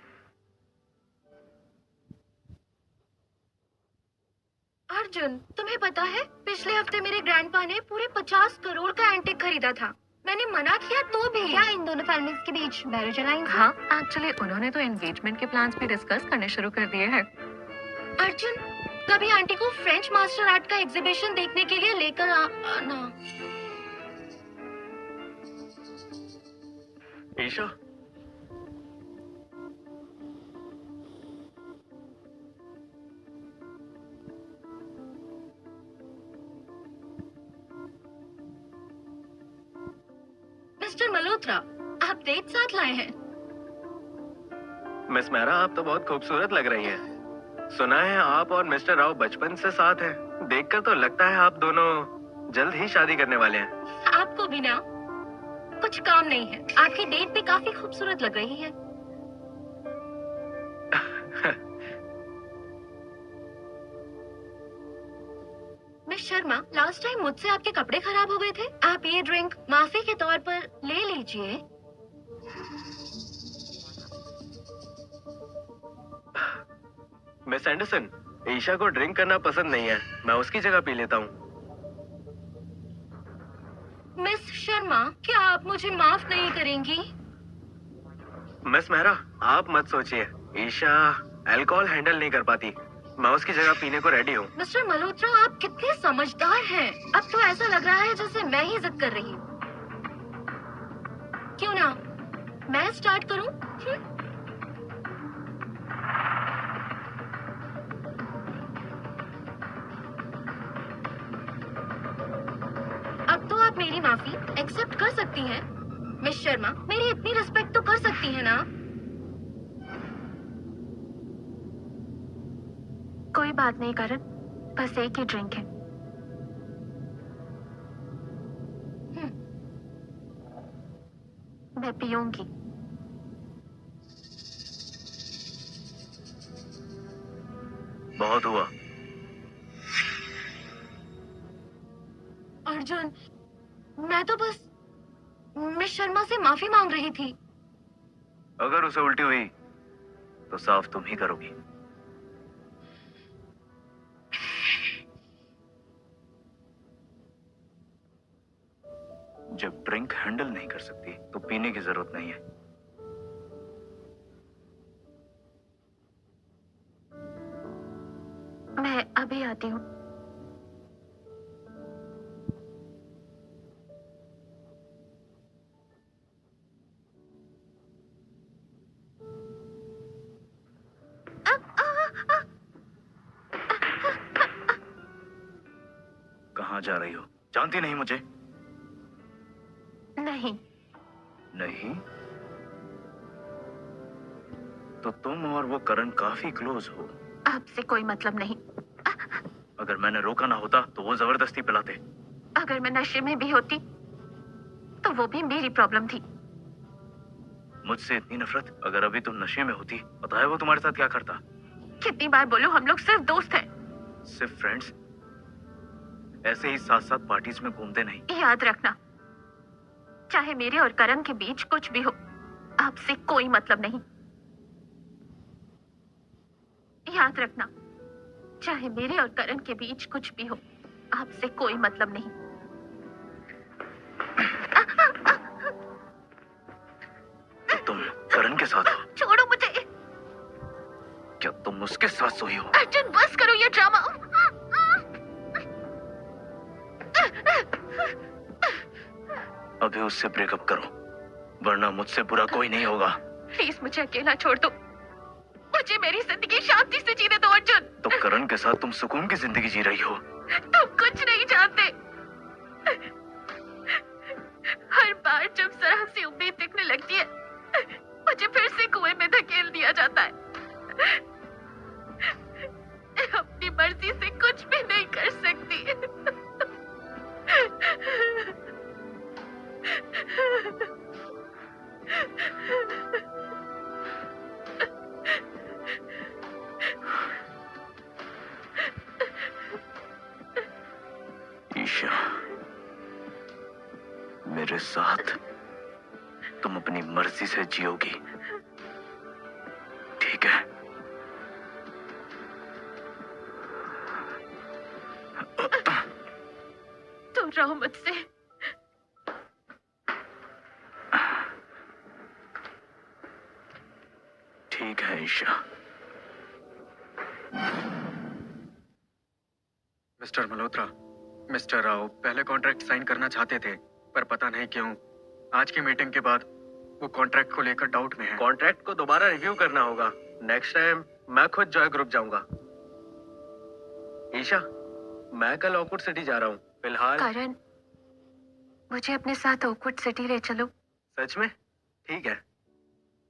अर्जुन, तुम्हें पता है पिछले हफ्ते मेरे ग्रैंडपा ने पूरे 50 करोड़ का एंटीक खरीदा था। मैंने मना किया तो भी। क्या इन दोनों फैमिलीज के बीच मैरिज अलायंस? हाँ, एक्चुअली उन्होंने तो एंगेजमेंट के प्लान्स भी डिस्कस करने शुरू कर दिए हैं। अर्जुन, कभी आंटी को फ्रेंच मार्शल आर्ट का एग्जीबिशन देखने के लिए लेकर आना। ईशा, मिस्टर मल्होत्रा, आप डेट साथ लाए हैं। मिस मेहरा, आप तो बहुत खूबसूरत लग रही हैं। सुना है आप और मिस्टर राव बचपन से साथ हैं। देखकर तो लगता है आप दोनों जल्द ही शादी करने वाले हैं। आपको भी ना कुछ काम नहीं है। आपकी डेट भी काफी खूबसूरत लग रही है। मिस शर्मा, लास्ट टाइम मुझसे आपके कपड़े खराब हो गए थे। आप ये ड्रिंक माफी के तौर पर ले लीजिए। मिस एंडरसन, ईशा को ड्रिंक करना पसंद नहीं है। मैं उसकी जगह पी लेता हूँ। मिस शर्मा, क्या आप मुझे माफ नहीं करेंगी? मिस मेहरा, आप मत सोचिए। ईशा अल्कोहल हैंडल नहीं कर पाती। मैं उसकी जगह पीने को रेडी हूँ। मिस्टर मल्होत्रा, आप कितने समझदार हैं। अब तो ऐसा लग रहा है जैसे मैं ही जिद कर रही हूँ। क्यों ना मैं स्टार्ट करूँ? अब तो आप मेरी माफी एक्सेप्ट कर सकती हैं। मिस शर्मा, मेरी इतनी रिस्पेक्ट तो कर सकती हैं ना? कोई बात नहीं करण, बस एक ही ड्रिंक है। मैं पीऊंगी। बहुत हुआ। अर्जुन, मैं तो बस मिस शर्मा से माफी मांग रही थी। अगर उसे उल्टी हुई तो साफ तुम ही करोगी। जब ड्रिंक हैंडल नहीं कर सकती तो पीने की जरूरत नहीं है। मैं अभी आती हूँ। कहाँ जा रही हो? जानती नहीं मुझे? नहीं। नहीं? तो तुम और वो करण काफी क्लोज हो। आपसे कोई मतलब नहीं। अगर मैंने रोका ना होता तो वो जबरदस्ती पिलाते। अगर मैं नशे में भी होती तो वो भी मेरी प्रॉब्लम थी। मुझसे इतनी नफरत? अगर अभी तुम नशे में होती, पता है वो तुम्हारे साथ क्या करता? कितनी बार बोलूं, हम लोग सिर्फ दोस्त हैं। सिर्फ फ्रेंड्स? ऐसे ही साथ साथ पार्टीज में घूमते नहीं? याद रखना, चाहे मेरे और करण के बीच कुछ भी हो, आपसे कोई मतलब नहीं। याद रखना, चाहे मेरे और करण के बीच कुछ भी हो, आपसे कोई मतलब नहीं। तो तुम करण के साथ हो? छोड़ो मुझे। क्या तुम उसके साथ सोई हो? अर्जुन, बस करो ये ड्रामा। अभी उससे ब्रेकअप करो, वरना मुझसे बुरा कोई नहीं होगा। प्लीज मुझे अकेला छोड़ दो। मुझे मेरी जिंदगी शांति से जीने दो अर्जुन। तो करण के साथ तुम सुकून की जिंदगी जी रही हो। तुम कुछ नहीं जानते। हर बार जब जरा सी उम्मीद दिखने लगती है, मुझे फिर से कुएं में धकेल दिया जाता है। अपनी मर्जी से कुछ भी नहीं कर सकती। ईशा, मेरे साथ तुम अपनी मर्जी से जियोगी, दूर रहो मुझसे। ठीक है ईशा। मिस्टर मल्होत्रा, मिस्टर राव पहले कॉन्ट्रैक्ट साइन करना चाहते थे, पर पता नहीं क्यों आज की मीटिंग के बाद वो कॉन्ट्रैक्ट को लेकर डाउट में है। कॉन्ट्रैक्ट को दोबारा रिव्यू करना होगा। नेक्स्ट टाइम मैं खुद जॉय ग्रुप जाऊंगा। ईशा, मैं कल ओकवुड सिटी जा रहा हूँ। फिलहाल करण, मुझे अपने साथ ओकवुड सिटी ले चलो। सच में? ठीक है।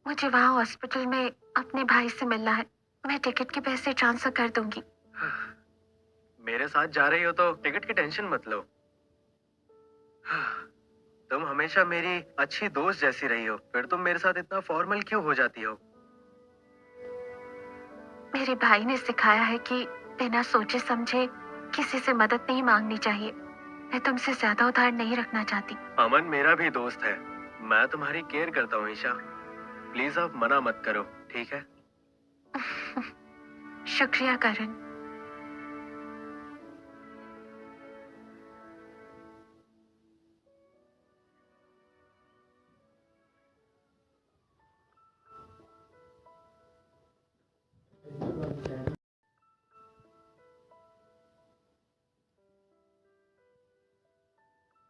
मुझे वहाँ हॉस्पिटल में अपने भाई से मिलना है। मैं टिकट के पैसे ट्रांसफर कर दूंगी। मेरे साथ जा रही हो तो टिकट की टेंशन मत लो। तुम हमेशा मेरी अच्छी दोस्त जैसी रही हो, फिर तुम मेरे साथ इतना फॉर्मल क्यों हो जाती हो? मेरे भाई ने सिखाया है कि बिना सोचे समझे किसी से मदद नहीं मांगनी चाहिए। मैं तुमसे ज्यादा उधार नहीं रखना चाहती। अमन मेरा भी दोस्त है, मैं तुम्हारी केयर करता हूँ ईशा। प्लीज आप मना मत करो, ठीक है? शुक्रिया करण।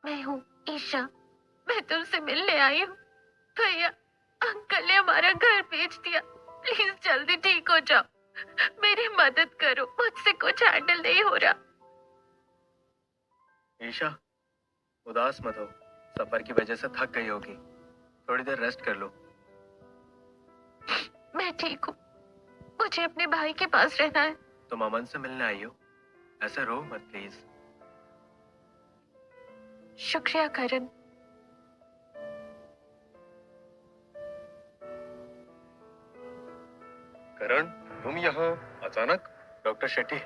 मैं हूँ ईशा। मैं तुमसे मिलने आई हूँ। भैया, अंकल ने हमारा घर बेच दिया। प्लीज जल्दी ठीक हो जाओ। मेरी मदद करो, मुझसे कुछ हैंडल नहीं हो रहा। ईशा, उदास मत हो। सफर की वजह से थक गई होगी, थोड़ी देर रेस्ट कर लो। मैं ठीक हूँ। मुझे अपने भाई के पास रहना है। तुम अमन से मिलने आई हो, ऐसे रो मत प्लीज। शुक्रिया करण। करण, तुम यहाँ अचानक? डॉक्टर शेट्टी,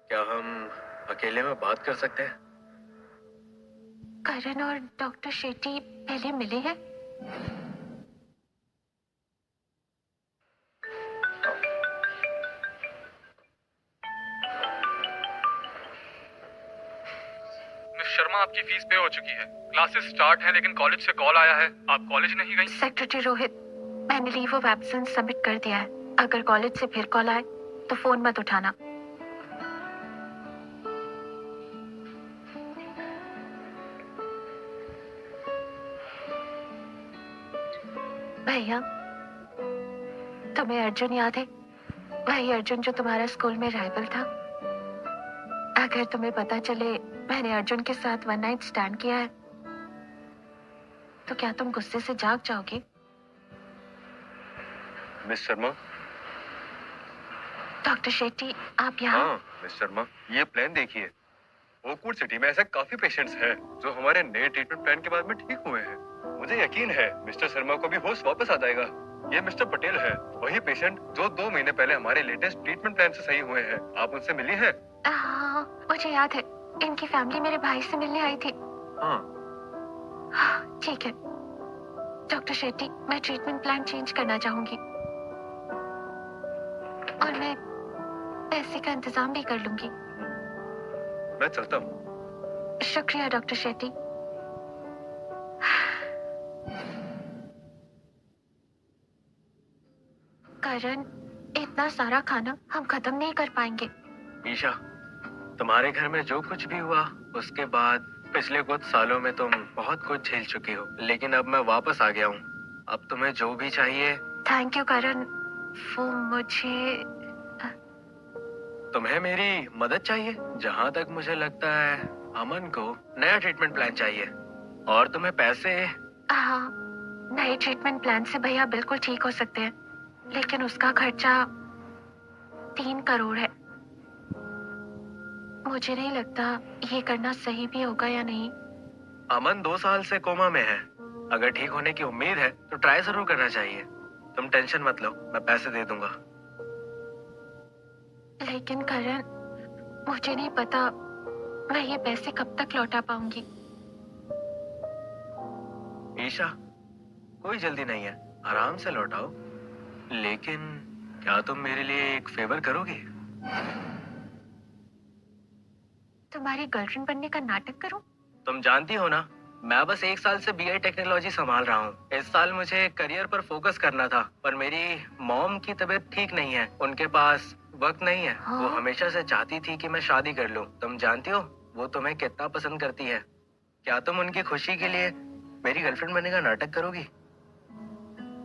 क्या हम अकेले में बात कर सकते हैं? करण और डॉक्टर शेट्टी पहले मिले हैं? मिस शर्मा, आपकी फीस पे हो चुकी है। क्लासेस स्टार्ट है, लेकिन कॉलेज से कॉल आया है, आप कॉलेज नहीं गई। सेक्रेटरी रोहित, मैंने लीव ऑफ एब्सेंस सबमिट कर दिया है। अगर कॉलेज से फिर कॉल आए तो फोन मत उठाना। भैया, तुम्हें अर्जुन याद है? वही अर्जुन जो तुम्हारा स्कूल में राइवल था। अगर तुम्हें पता चले मैंने अर्जुन के साथ वन नाइट स्टैंड किया है तो क्या तुम गुस्से से जाग जाओगे? मिस शर्मा। डॉक्टर शेट्टी, आप यहाँ? हाँ मिस शर्मा, ये प्लान देखिए। ओकवुड सिटी में ऐसे काफी पेशेंट्स हैं जो हमारे नए ट्रीटमेंट प्लान के बाद में ठीक हुए हैं। मुझे यकीन है मिस्टर शर्मा को भी होश वापस आ जाएगा। ये मिस्टर पटेल है, वही पेशेंट जो 2 महीने पहले हमारे लेटेस्ट ट्रीटमेंट प्लान से सही हुए हैं। आप उनसे मिली हैं? हाँ, मुझे याद है। इनकी फैमिली मेरे भाई से मिलने आई थी। हाँ। ठीक है डॉक्टर शेट्टी, मैं ट्रीटमेंट प्लान चेंज करना चाहूंगी और मैं पैसे का इंतजाम भी कर लूंगी। मैं चलता हूँ। शुक्रिया डॉक्टर शेट्टी। करण, इतना सारा खाना हम खत्म नहीं कर पाएंगे। ईशा, तुम्हारे घर में जो कुछ भी हुआ उसके बाद पिछले कुछ सालों में तुम बहुत कुछ झेल चुकी हो, लेकिन अब मैं वापस आ गया हूँ। अब तुम्हें जो भी चाहिए। थैंक यू करण। वो मुझे तुम्हें मेरी मदद चाहिए? जहाँ तक मुझे लगता है अमन को नया ट्रीटमेंट प्लान चाहिए और तुम्हें पैसे। हाँ, नए ट्रीटमेंट प्लान से भैया बिल्कुल ठीक हो सकते हैं, लेकिन उसका खर्चा 3 करोड़ है। मुझे नहीं लगता ये करना सही भी होगा या नहीं। अमन 2 साल से कोमा में है। अगर ठीक होने की उम्मीद है तो ट्राई जरूर करना चाहिए। तुम टेंशन मत लो, मैं पैसे दे दूंगा। लेकिन करण, मुझे नहीं पता मैं ये पैसे कब तक लौटा पाऊंगी। ईशा, कोई जल्दी नहीं है, आराम से लौटाओ। लेकिन क्या तुम मेरे लिए एक फेवर करोगे? तुम्हारी गर्लफ्रेंड बनने का नाटक करूं? तुम जानती हो ना, मैं बस 1 साल से BI टेक्नोलॉजी संभाल रहा हूँ। इस साल मुझे करियर पर फोकस करना था, पर मेरी मॉम की तबीयत ठीक नहीं है। उनके पास वक्त नहीं है। वो हमेशा से चाहती थी कि मैं शादी कर लूँ। तुम जानती हो वो तुम्हें कितना पसंद करती है। क्या तुम उनकी खुशी के लिए मेरी गर्लफ्रेंड बनने का नाटक करोगी?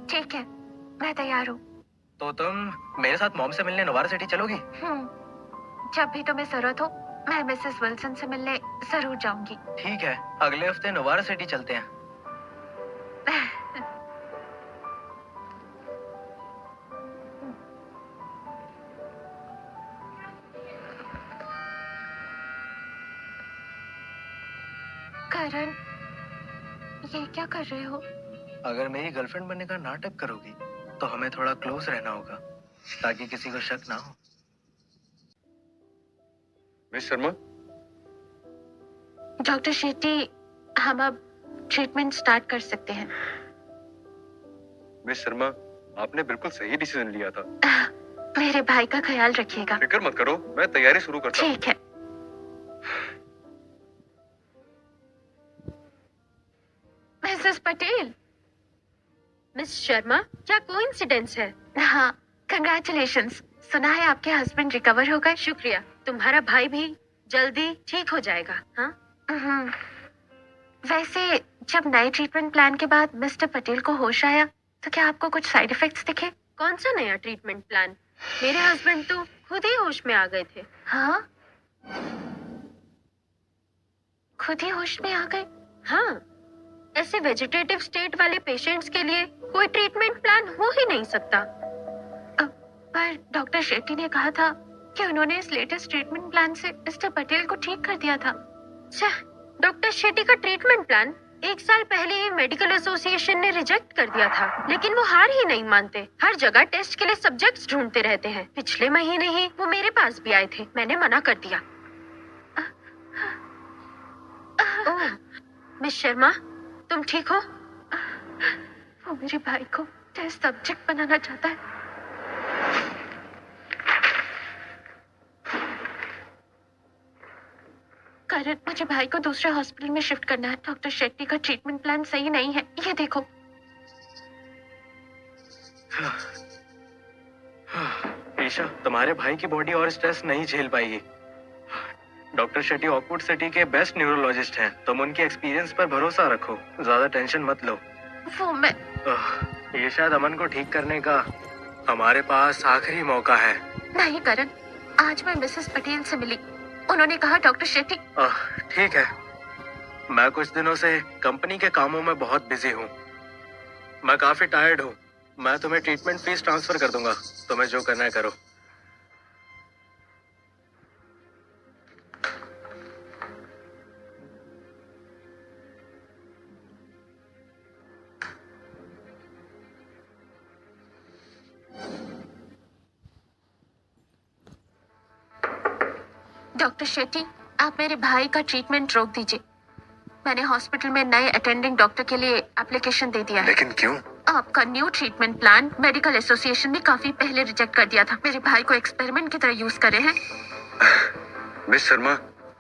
ठीक है, मैं तैयार हूँ। तो तुम मेरे साथ मॉम से मिलने नोवारा सिटी चलोगी? जब भी तुम्हें जरूरत हो, मैं मिसेस विल्सन से मिलने जरूर जाऊंगी। ठीक है, अगले हफ्ते नोवारा सिटी चलते हैं। करण, ये क्या कर रहे हो? अगर मेरी गर्लफ्रेंड बनने का नाटक करोगी तो हमें थोड़ा क्लोज रहना होगा, ताकि किसी को शक ना हो। मिस शर्मा, डॉक्टर शेट्टी, हम अब ट्रीटमेंट स्टार्ट कर सकते हैं। मिस शर्मा, आपने बिल्कुल सही डिसीजन लिया था। मेरे भाई का ख्याल रखिएगा। फिक्र मत करो, मैं तैयारी शुरू करता हूँ। ठीक है। मिसेस पटेल। मिस शर्मा, क्या कोइंसिडेंस है? हाँ, कंग्रेचुलेशंस। सुना है आपके हस्बैंड रिकवर हो गए। शुक्रिया, तुम्हारा भाई भी जल्दी ठीक हो जाएगा। हाँ? वैसे जब नए ट्रीटमेंट प्लान के बाद मिस्टर पटेल को होश आया, तो क्या आपको कुछ साइड इफेक्ट्स दिखे? कौन सा नया ट्रीटमेंट प्लान? मेरे हस्बैंड तो खुद ही होश में आ गए थे। हाँ? खुद ही होश में आ गए? हाँ, ऐसे वेजिटेटिव स्टेट वाले पेशेंट्स के लिए कोई ट्रीटमेंट प्लान हो ही नहीं सकता। पर डॉक्टर शेट्टी ने कहा था कि उन्होंने इस लेटेस्ट ट्रीटमेंट प्लान से मिस्टर पटेल को ठीक कर दिया था। डॉक्टर शेट्टी का ट्रीटमेंट प्लान 1 साल पहले ही मेडिकल एसोसिएशन ने रिजेक्ट कर दिया था, लेकिन वो हार ही नहीं मानते। हर जगह टेस्ट के लिए सब्जेक्ट्स ढूंढते रहते हैं। पिछले महीने ही वो मेरे पास भी आए थे, मैंने मना कर दिया। ओह, मिस शर्मा, तुम ठीक हो? वो मेरे भाई को टेस्ट सब्जेक्ट बनाना चाहता है। करण, मुझे भाई को दूसरे हॉस्पिटल में शिफ्ट करना है। डॉक्टर शेट्टी का ट्रीटमेंट प्लान सही नहीं है, ये देखो। ईशा, तुम्हारे भाई की बॉडी और स्ट्रेस नहीं झेल पाएगी। डॉक्टर शेट्टी ऑकवुड सिटी के बेस्ट न्यूरोलॉजिस्ट हैं। तुम उनके एक्सपीरियंस पर भरोसा रखो, ज्यादा टेंशन मत लो। वो मैं ये शायद अमन को ठीक करने का हमारे पास आखिरी मौका है। नहीं करण, आज मैं मिसेस पटेल से मिली। उन्होंने कहा डॉक्टर शेट्टी। ठीक है, मैं कुछ दिनों से कंपनी के कामों में बहुत बिजी हूँ। मैं काफी टायर्ड हूँ। मैं तुम्हें ट्रीटमेंट फीस ट्रांसफर कर दूंगा। तुम्हें जो करना है करो। डॉक्टर शेट्टी, आप मेरे भाई का ट्रीटमेंट रोक दीजिए। मैंने हॉस्पिटल में नए अटेंडिंग डॉक्टर के लिए एप्लीकेशन दे दिया है। लेकिन क्यों? आपका new treatment plan medical association ने काफी पहले रिजेक्ट कर दिया था। मेरे भाई को एक्सपेरिमेंट की तरह यूज कर रहे हैं। मिस शर्मा,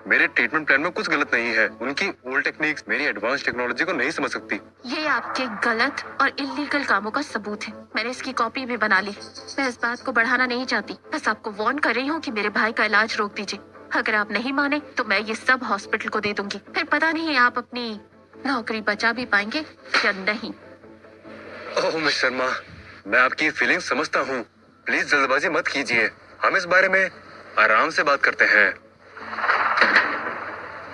मेरे ट्रीटमेंट प्लान में कुछ गलत नहीं है। उनकी ओल्ड टेक्निक्स मेरी एडवांस टेक्नोलॉजी को नहीं समझ सकती। ये आपके गलत और इलीगल कामों का सबूत है। मैंने इसकी कॉपी भी बना ली। मैं इस बात को बढ़ाना नहीं चाहती, बस आपको वार्न कर रही हूँ कि मेरे भाई का इलाज रोक दीजिए। अगर आप नहीं माने तो मैं ये सब हॉस्पिटल को दे दूंगी। फिर पता नहीं आप अपनी नौकरी बचा भी पाएंगे या नहीं। ओह मिस शर्मा, मैं आपकी फीलिंग समझता हूँ। प्लीज जल्दबाजी मत कीजिए। हम इस बारे में आराम से बात करते हैं।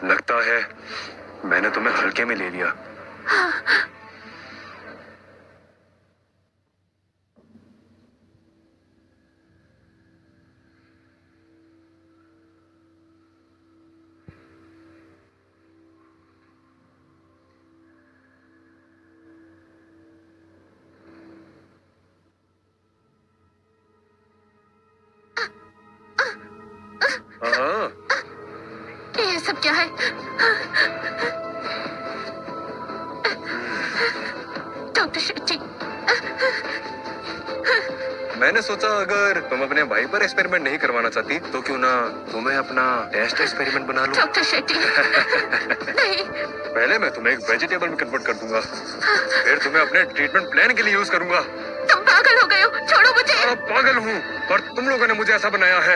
लगता है मैंने तुम्हें हल्के में ले लिया। ये सब क्या है? डॉक्टर शेट्टी, मैंने सोचा अगर तुम अपने भाई पर एक्सपेरिमेंट नहीं करवाना चाहती तो क्यों ना तुम्हें अपना टेस्ट एक्सपेरिमेंट बना लो। डॉक्टर शेट्टी नहीं। पहले मैं तुम्हें एक वेजिटेबल में कन्वर्ट कर दूंगा, फिर तुम्हें अपने ट्रीटमेंट प्लान के लिए यूज करूंगा। तुम पागल हो गए हो, छोड़ो मुझे। पागल हूँ, पर तुम लोगों ने मुझे ऐसा बनाया है।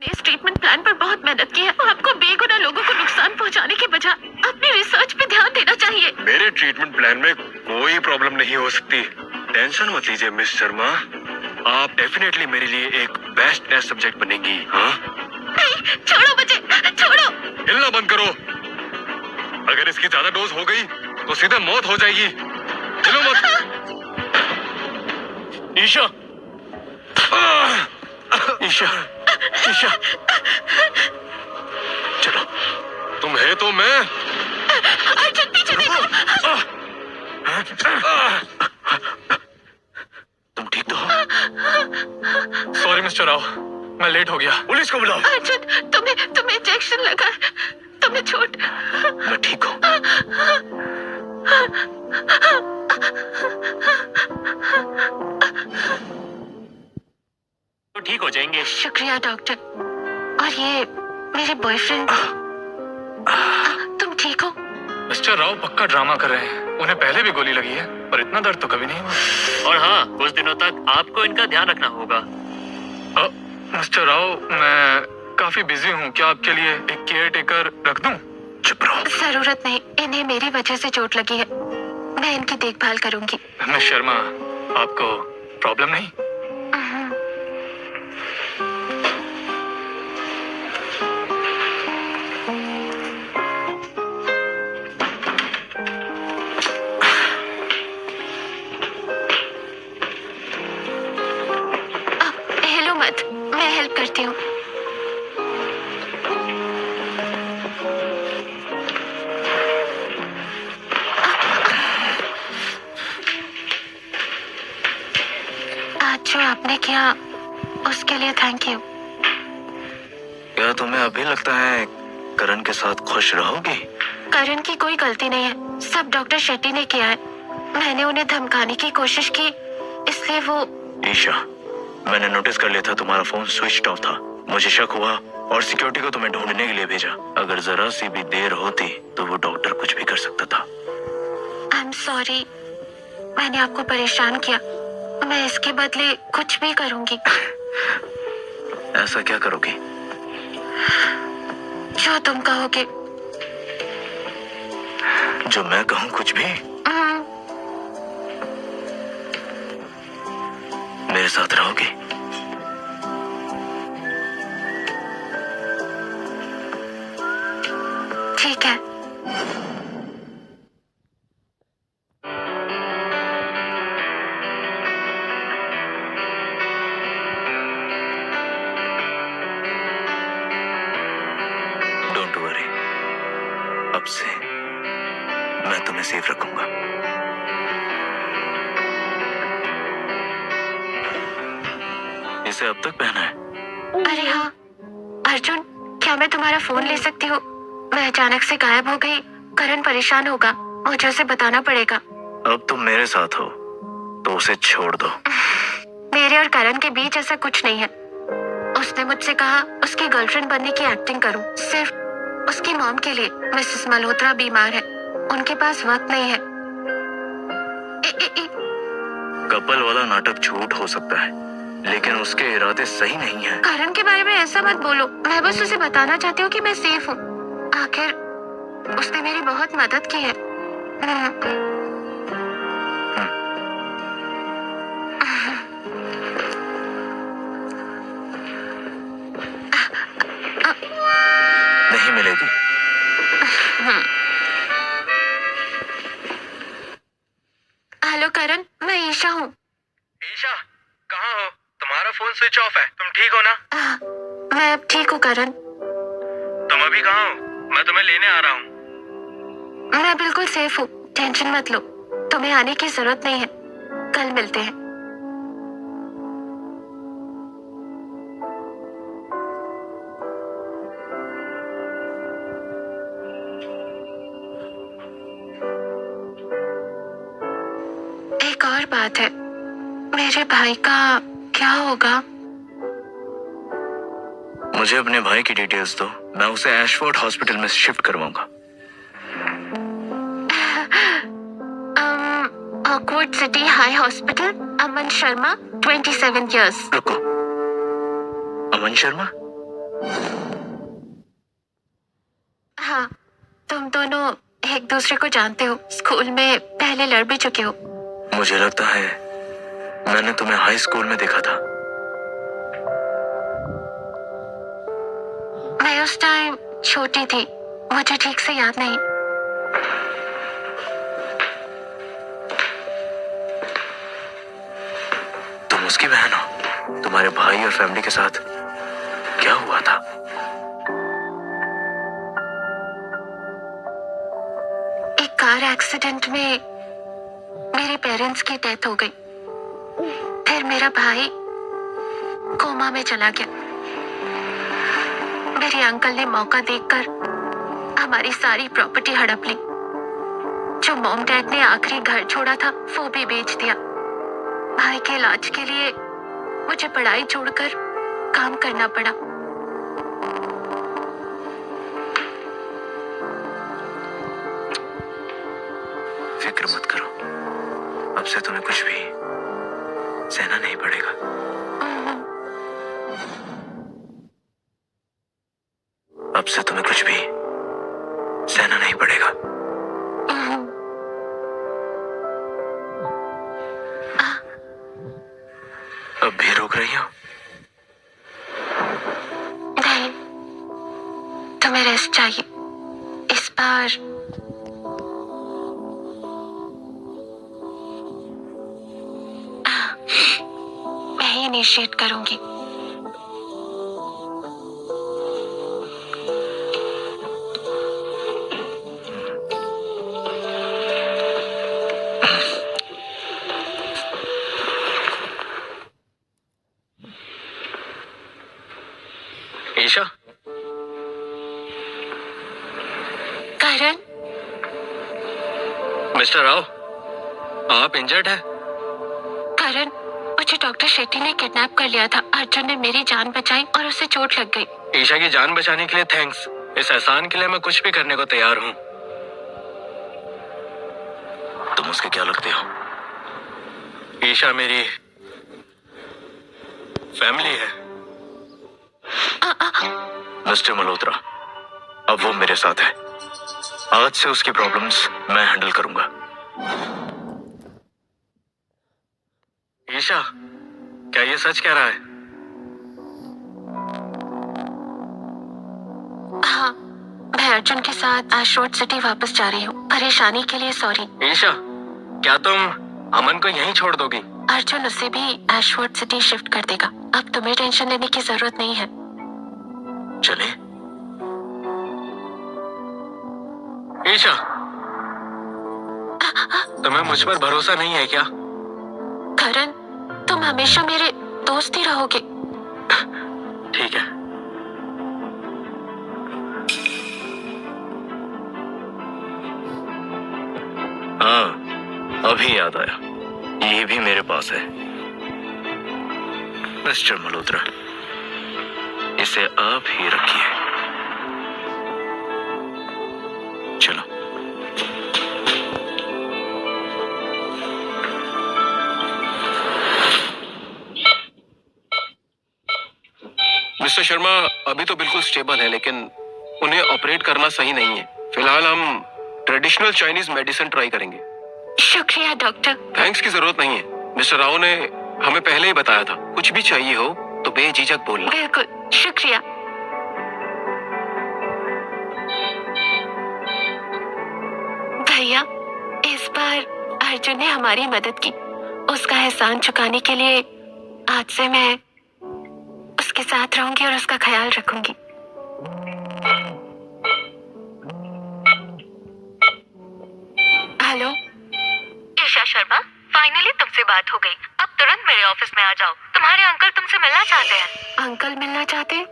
इस ट्रीटमेंट प्लान पर बहुत मेहनत की है। आपको बेगुनाह लोगों को नुकसान पहुंचाने के बजाय अपनी रिसर्च पे ध्यान देना चाहिए। मेरे ट्रीटमेंट प्लान में कोई प्रॉब्लम नहीं हो सकती। टेंशन मत लीजिए मिस शर्मा, आप डेफिनेटली मेरे लिए एक बेस्ट टेस्ट सब्जेक्ट बनेंगी। हाँ नहीं, छोड़ो मुझे, छोड़ो। हिलना बंद करो, अगर इसकी ज्यादा डोज हो गई तो सीधे मौत हो जाएगी। चलो मत। ईशा, ईशा, ईशा, चलो, तुम है तो मैं। अर्जुन पीछे देखो। तुम ठीक तो हो? सॉरी मिस्टर राव, मैं लेट हो गया। पुलिस को बुलाओ। अर्जुन, तुम्हें इंजेक्शन लगा है, तुम्हें चोट। मैं ठीक हूँ। तो ठीक हो जाएंगे। शुक्रिया डॉक्टर। और ये मेरे बॉयफ्रेंड, तुम ठीक हो? मिस्टर राव पक्का ड्रामा कर रहे हैं। उन्हें पहले भी गोली लगी है, पर इतना दर्द तो कभी नहीं हुआ। और हाँ, कुछ दिनों तक आपको इनका ध्यान रखना होगा। मिस्टर राव, मैं काफी बिजी हूँ, क्या आपके लिए एक केयर टेकर रख दूं? चुप रहो। जरूरत नहीं, इन्हें मेरी वजह से चोट लगी है, मैं इनकी देखभाल करूंगी। मिस शर्मा, आपको प्रॉब्लम नहीं? हेलो मत, मैं हेल्प करती हूँ। आज जो आपने किया उसके लिए थैंक यू। क्या तुम्हें अभी लगता है करण के साथ खुश रहोगी? करण की कोई गलती नहीं है, सब डॉक्टर शेट्टी ने किया है। मैंने उन्हें धमकाने की कोशिश की, इसलिए वो। ईशा, मैंने नोटिस कर लिया था तुम्हारा फोन स्विच ऑफ था। मुझे शक हुआ और सिक्योरिटी को तुम्हें ढूंढने के लिए भेजा। अगर जरा सी भी देर होती तो वो डॉक्टर कुछ भी कर सकता था। आई एम सॉरी, मैंने आपको परेशान किया। मैं इसके बदले कुछ भी करूंगी। ऐसा क्या करोगी? जो तुम कहोगे। जो मैं कहूँ कुछ भी? मेरे साथ रहोगी? ठीक है। डोंट वरी, अब से मैं तुम्हें सेफ रखूंगा। इसे अब तक पहना है? अरे हाँ अर्जुन, क्या मैं तुम्हारा फोन ले सकती हूँ? मैं अचानक से गायब हो गई, करण परेशान होगा, मुझे उसे बताना पड़ेगा। अब तुम मेरे साथ हो तो उसे छोड़ दो। मेरे और करण के बीच ऐसा कुछ नहीं है। उसने मुझसे कहा उसकी गर्लफ्रेंड बनने की एक्टिंग करूं, सिर्फ उसकी मॉम के लिए। मिसेस मल्होत्रा बीमार है, उनके पास वक्त नहीं है। कपल वाला नाटक झूठ हो सकता है, लेकिन उसके इरादे सही नहीं हैं। करण के बारे में ऐसा मत बोलो, मैं बस उसे बताना चाहती हूँ कि मैं सेफ हूँ। आखिर उसने मेरी बहुत मदद की है। नहीं मिलेगी। हेलो करण, मैं ईशा हूँ। ईशा, कहाँ हो? तुम्हारा फोन स्विच ऑफ है, तुम ठीक हो ना? मैं अब ठीक हूँ करण। तुम अभी कहाँ हो? मैं तुम्हें लेने आ रहा हूँ। मैं बिल्कुल सेफ हूँ, टेंशन मत लो। तुम्हें आने की जरूरत नहीं है, कल मिलते हैं। एक और बात है, मेरे भाई का क्या होगा? मुझे अपने भाई की डिटेल्स दो, मैं उसे एशफोर्ड हॉस्पिटल में शिफ्ट करवाऊंगा। ऑकवर्ड सिटी हाई हॉस्पिटल, अमन शर्मा, 27 years। रुको, अमन शर्मा? हाँ, तुम दोनों एक दूसरे को जानते हो, स्कूल में पहले लड़ भी चुके हो। मुझे लगता है मैंने तुम्हें हाई स्कूल में देखा था। मैं उस टाइम छोटी थी, मुझे ठीक से याद नहीं। तुम उसकी बहन हो? तुम्हारे भाई और फैमिली के साथ क्या हुआ था? एक कार एक्सीडेंट में मेरे पेरेंट्स की डेथ हो गई। फिर मेरा भाई कोमा में चला गया। मेरे अंकल ने मौका देखकर हमारी सारी प्रॉपर्टी हड़प ली। जो मॉम डैड ने आखिरी घर छोड़ा था वो भी बेच दिया। भाई के इलाज के लिए मुझे पढ़ाई छोड़कर काम करना पड़ा। फिक्र मत करो, अब से तुम्हें कुछ भी सहना नहीं पड़ेगा। अब से तुम्हें कुछ भी सहना नहीं पड़ेगा। अब भी रोक रही हो? नहीं, तुम्हें रेस्ट चाहिए। इस बार मैं ही इनिशिएट करूंगी। ईशा, करण, मिस्टर राव, आप इंजर्ड है? करण, मुझे डॉक्टर शेट्टी ने किडनैप कर लिया था। अर्जुन ने मेरी जान बचाई और उसे चोट लग गई। ईशा की जान बचाने के लिए थैंक्स। इस एहसान के लिए मैं कुछ भी करने को तैयार हूँ। तुम उसके क्या लगते हो? ईशा मेरी फैमिली है। मिस्टर मल्होत्रा, अब वो मेरे साथ है। आज से उसकी प्रॉब्लम्स मैं हैंडल करूंगा। ईशा, क्या ये सच कह रहा है? हाँ, मैं अर्जुन के साथ एशफोर्ड सिटी वापस जा रही हूँ। परेशानी के लिए सॉरी। ईशा, क्या तुम अमन को यहीं छोड़ दोगी? अर्जुन उसे भी एशफोर्ड सिटी शिफ्ट कर देगा। अब तुम्हें टेंशन लेने की जरूरत नहीं है। चले? ईशा, तुम्हें मुझ पर भरोसा नहीं है क्या? करण, तुम हमेशा मेरे दोस्त ही रहोगे। ठीक है। हाँ, अभी याद आया, ये भी मेरे पास है। मिस्टर मल्होत्रा, इसे आप ही रखिए। चलो। मिस्टर शर्मा अभी तो बिल्कुल स्टेबल है, लेकिन उन्हें ऑपरेट करना सही नहीं है। फिलहाल हम ट्रेडिशनल चाइनीज मेडिसिन ट्राई करेंगे। शुक्रिया डॉक्टर। थैंक्स की जरूरत नहीं है। मिस्टर राव ने हमें पहले ही बताया था, कुछ भी चाहिए हो तो बेझिझक बोलना। बिल्कुल, शुक्रिया। भैया, इस बार अर्जुन ने हमारी मदद की। उसका एहसान चुकाने के लिए आज से मैं उसके साथ रहूंगी और उसका ख्याल रखूंगी। हेलो ईशा शर्मा, फाइनली तुमसे बात हो गई। अब तुरंत मेरे ऑफिस में आ जाओ, तुम्हारे अंकल तुमसे मिलना चाहते हैं। अंकल मिलना चाहते हैं?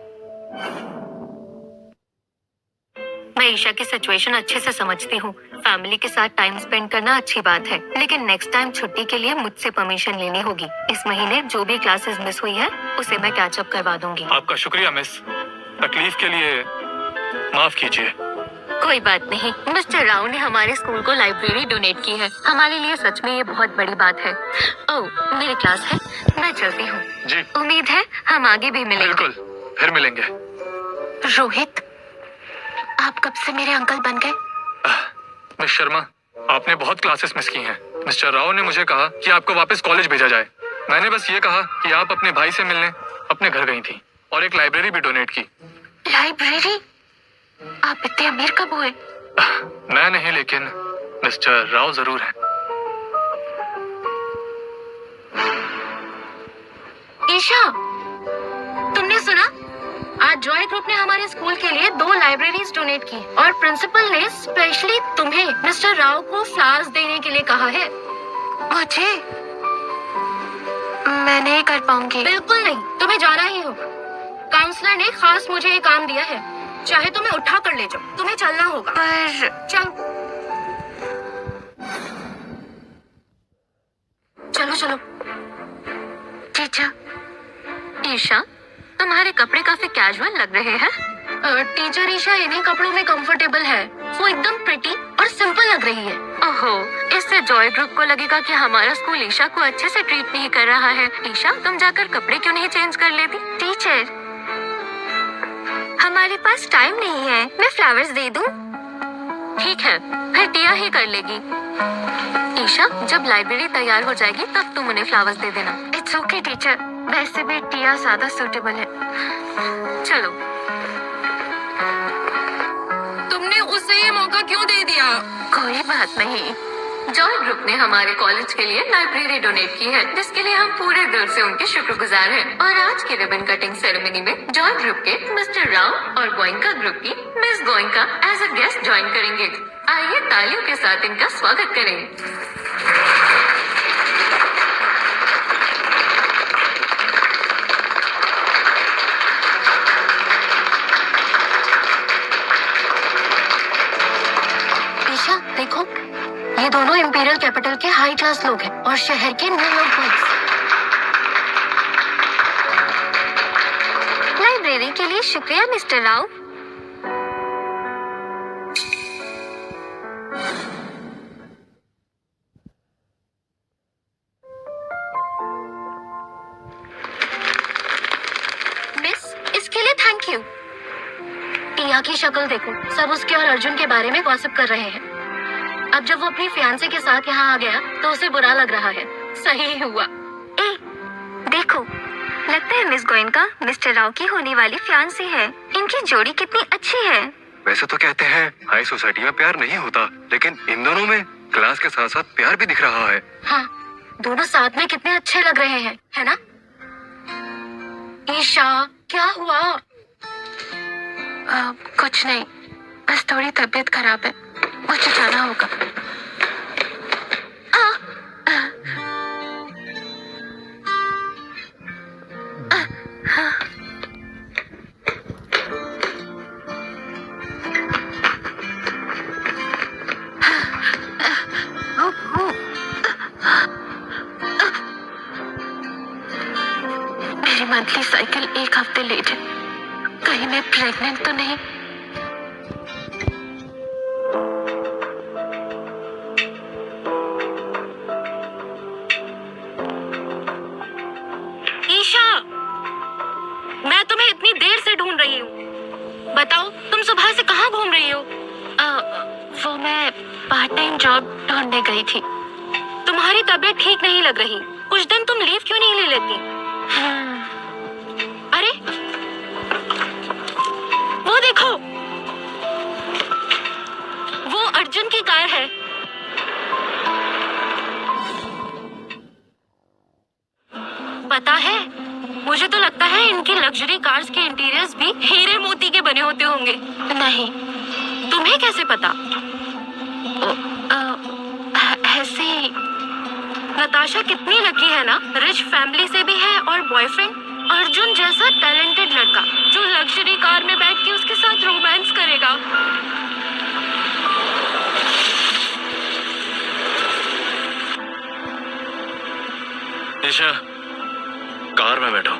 मैं ईशा की सिचुएशन अच्छे से समझती हूँ। फैमिली के साथ टाइम स्पेंड करना अच्छी बात है, लेकिन नेक्स्ट टाइम छुट्टी के लिए मुझसे परमिशन लेनी होगी। इस महीने जो भी क्लासेस मिस हुई है उसे मैं कैचअप करवा दूंगी। आपका शुक्रिया मिस, तकलीफ के लिए माफ कीजिए। कोई बात नहीं। मिस्टर राव ने हमारे स्कूल को लाइब्रेरी डोनेट की है, हमारे लिए सच में ये बहुत बड़ी बात है। ओह, मेरी क्लास है, मैं चलती हूँ। जी। उम्मीद है हम आगे भी मिलेंगे। बिल्कुल, फिर मिलेंगे। रोहित, आप कब से मेरे अंकल बन गए? मिस शर्मा, आपने बहुत क्लासेस मिस की हैं। मिस्टर राव ने मुझे कहा कि आपको वापस कॉलेज भेजा जाए। मैंने बस ये कहा कि आप अपने भाई से मिलने अपने घर गई थी और एक लाइब्रेरी भी डोनेट की। लाइब्रेरी? आप इतने अमीर कब हुए? मैं नहीं, लेकिन मिस्टर राव जरूर है। ईशा, तुमने सुना? आज जॉय ग्रुप ने हमारे स्कूल के लिए 2 लाइब्रेरीज डोनेट की और प्रिंसिपल ने स्पेशली तुम्हें मिस्टर राव को फ्लावर्स देने के लिए कहा है। मुझे? मैं नहीं कर पाऊंगी। बिल्कुल नहीं, तुम्हें जाना ही होगा। काउंसलर ने खास मुझे ये काम दिया है, चाहे तुम्हें उठा कर ले जाओ, तुम्हें चलना होगा। पर चलो चलो। टीचर। ईशा, तुम्हारे कपड़े काफी कैजुअल लग रहे हैं। टीचर, ईशा इन्हीं कपड़ों में कंफर्टेबल है, वो एकदम प्रिटी और सिंपल लग रही है। ओहो, इससे जॉय ग्रुप को लगेगा कि हमारा स्कूल ईशा को अच्छे से ट्रीट नहीं कर रहा है। ईशा, तुम जाकर कपड़े क्यों नहीं चेंज कर लेती? टीचर, हमारे पास टाइम नहीं है, मैं फ्लावर्स दे दूं? ठीक है, फिर टिया ही कर लेगी। ईशा, जब लाइब्रेरी तैयार हो जाएगी तब तुम उन्हें फ्लावर्स दे देना। इट्स ओके टीचर, वैसे भी टिया ज्यादा सूटेबल है। चलो। तुमने उसे ये मौका क्यों दे दिया? कोई बात नहीं, जॉय ग्रुप ने हमारे कॉलेज के लिए लाइब्रेरी डोनेट की है, जिसके लिए हम पूरे दिल से उनके शुक्रगुजार हैं। और आज की रिबन कटिंग सेरेमनी में जॉय ग्रुप के मिस्टर राव और गोइंका ग्रुप की miss Goenka as a guest join करेंगे। आइए तालियों के साथ इनका स्वागत करें। देखो, ये दोनों इंपीरियल कैपिटल के हाई क्लास लोग हैं और शहर के न्यूयॉर्क बॉयज। लाइब्रेरी के लिए शुक्रिया मिस्टर राव। मिस, इसके लिए थैंक यू। टिया की शक्ल देखो, सब उसके और अर्जुन के बारे में गॉसिप कर रहे हैं। अब जब वो अपनी फियांसे के साथ यहाँ आ गया तो उसे बुरा लग रहा है। सही हुआ। ए, देखो, लगता है मिस गोयनका मिस्टर राव की होने वाली फियांसे है। इनकी जोड़ी कितनी अच्छी है। वैसे तो कहते हैं हाई सोसाइटी में प्यार नहीं होता, लेकिन इन दोनों में क्लास के साथ साथ प्यार भी दिख रहा है। हाँ, दोनों साथ में कितने अच्छे लग रहे हैं, है ना? ईशा, क्या हुआ? कुछ नहीं, बस थोड़ी तबीयत खराब है, मुझे जाना होगा। मेरी मंथली साइकिल 1 हफ्ते लेट है। कहीं मैं प्रेग्नेंट तो नहीं? मैं तुम्हें इतनी देर से ढूंढ रही हूँ। बताओ, तुम सुबह से कहाँ घूम रही हो? वो मैं पार्ट टाइम जॉब ढूंढने गई थी। तुम्हारी तबीयत ठीक नहीं लग रही, कुछ दिन तुम लीव क्यों नहीं ले लेती? अरे, वो देखो, वो अर्जुन की कार है। पता है, मुझे तो लगता है इनकी लग्जरी कार्स के इंटीरियर्स भी हीरे मोती के बने होते होंगे। नहीं, तुम्हें कैसे पता? ऐसे ही। नताशा कितनी लकी है ना, रिच फैमिली से भी है और बॉयफ्रेंड अर्जुन जैसा टैलेंटेड लड़का जो लग्जरी कार में बैठ के उसके साथ रोमांस करेगा। ईशा, कार में बैठो।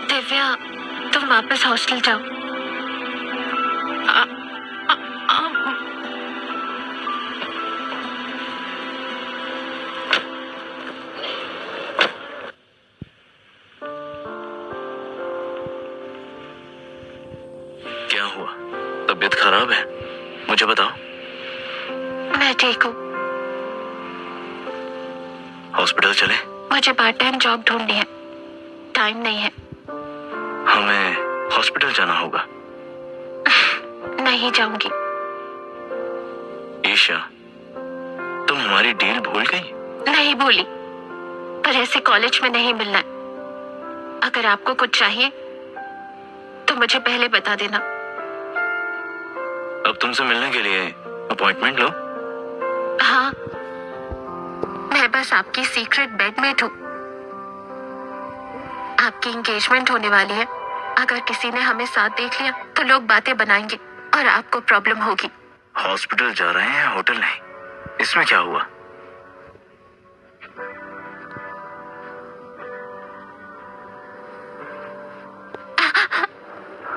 दिव्या, तुम वापस हॉस्टल जाओ। क्या हुआ? तबीयत खराब है? मुझे बताओ। मैं ठीक हूँ। हॉस्पिटल चले? मुझे पार्ट टाइम जॉब ढूंढनी है, टाइम नहीं है। हमें हॉस्पिटल जाना होगा। नहीं जाऊंगी। ईशा, तुम हमारी डील भूल गई? नहीं भूली, पर ऐसे कॉलेज में नहीं मिलना है। अगर आपको कुछ चाहिए तो मुझे पहले बता देना। अब तुमसे मिलने के लिए अपॉइंटमेंट लो। हाँ, मैं बस आपकी सीक्रेट बेडमेट हूँ। आपकी एंगेजमेंट होने वाली है। अगर किसी ने हमें साथ देख लिया तो लोग बातें बनाएंगे और आपको प्रॉब्लम होगी। हॉस्पिटल जा रहे हैं, होटल नहीं। इसमें क्या हुआ?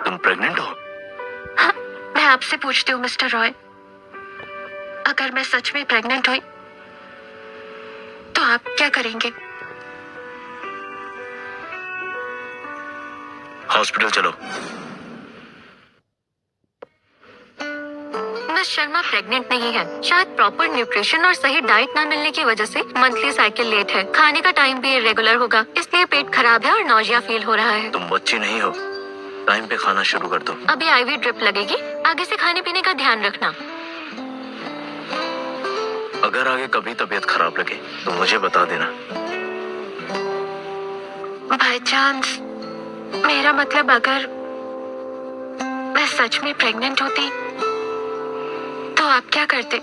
तुम प्रेग्नेंट हो? मैं आपसे पूछती हूँ मिस्टर रॉय, अगर मैं सच में प्रेग्नेंट हुई तो आप क्या करेंगे? हॉस्पिटल चलो। मिस शर्मा प्रेग्नेंट नहीं है। शायद प्रॉपर न्यूट्रिशन और सही डाइट ना मिलने की वजह से मंथली साइकिल लेट है। खाने का टाइम भी इरेगुलर होगा, इसलिए पेट खराब है और नौजिया फील हो रहा है। तुम बच्ची नहीं हो, टाइम पे खाना शुरू कर दो। अभी आईवी ड्रिप लगेगी, आगे से खाने पीने का ध्यान रखना। अगर आगे कभी तबीयत खराब लगे तो मुझे बता देना। बाय चांस, मेरा मतलब अगर मैं सच में प्रेग्नेंट होती तो आप क्या करते?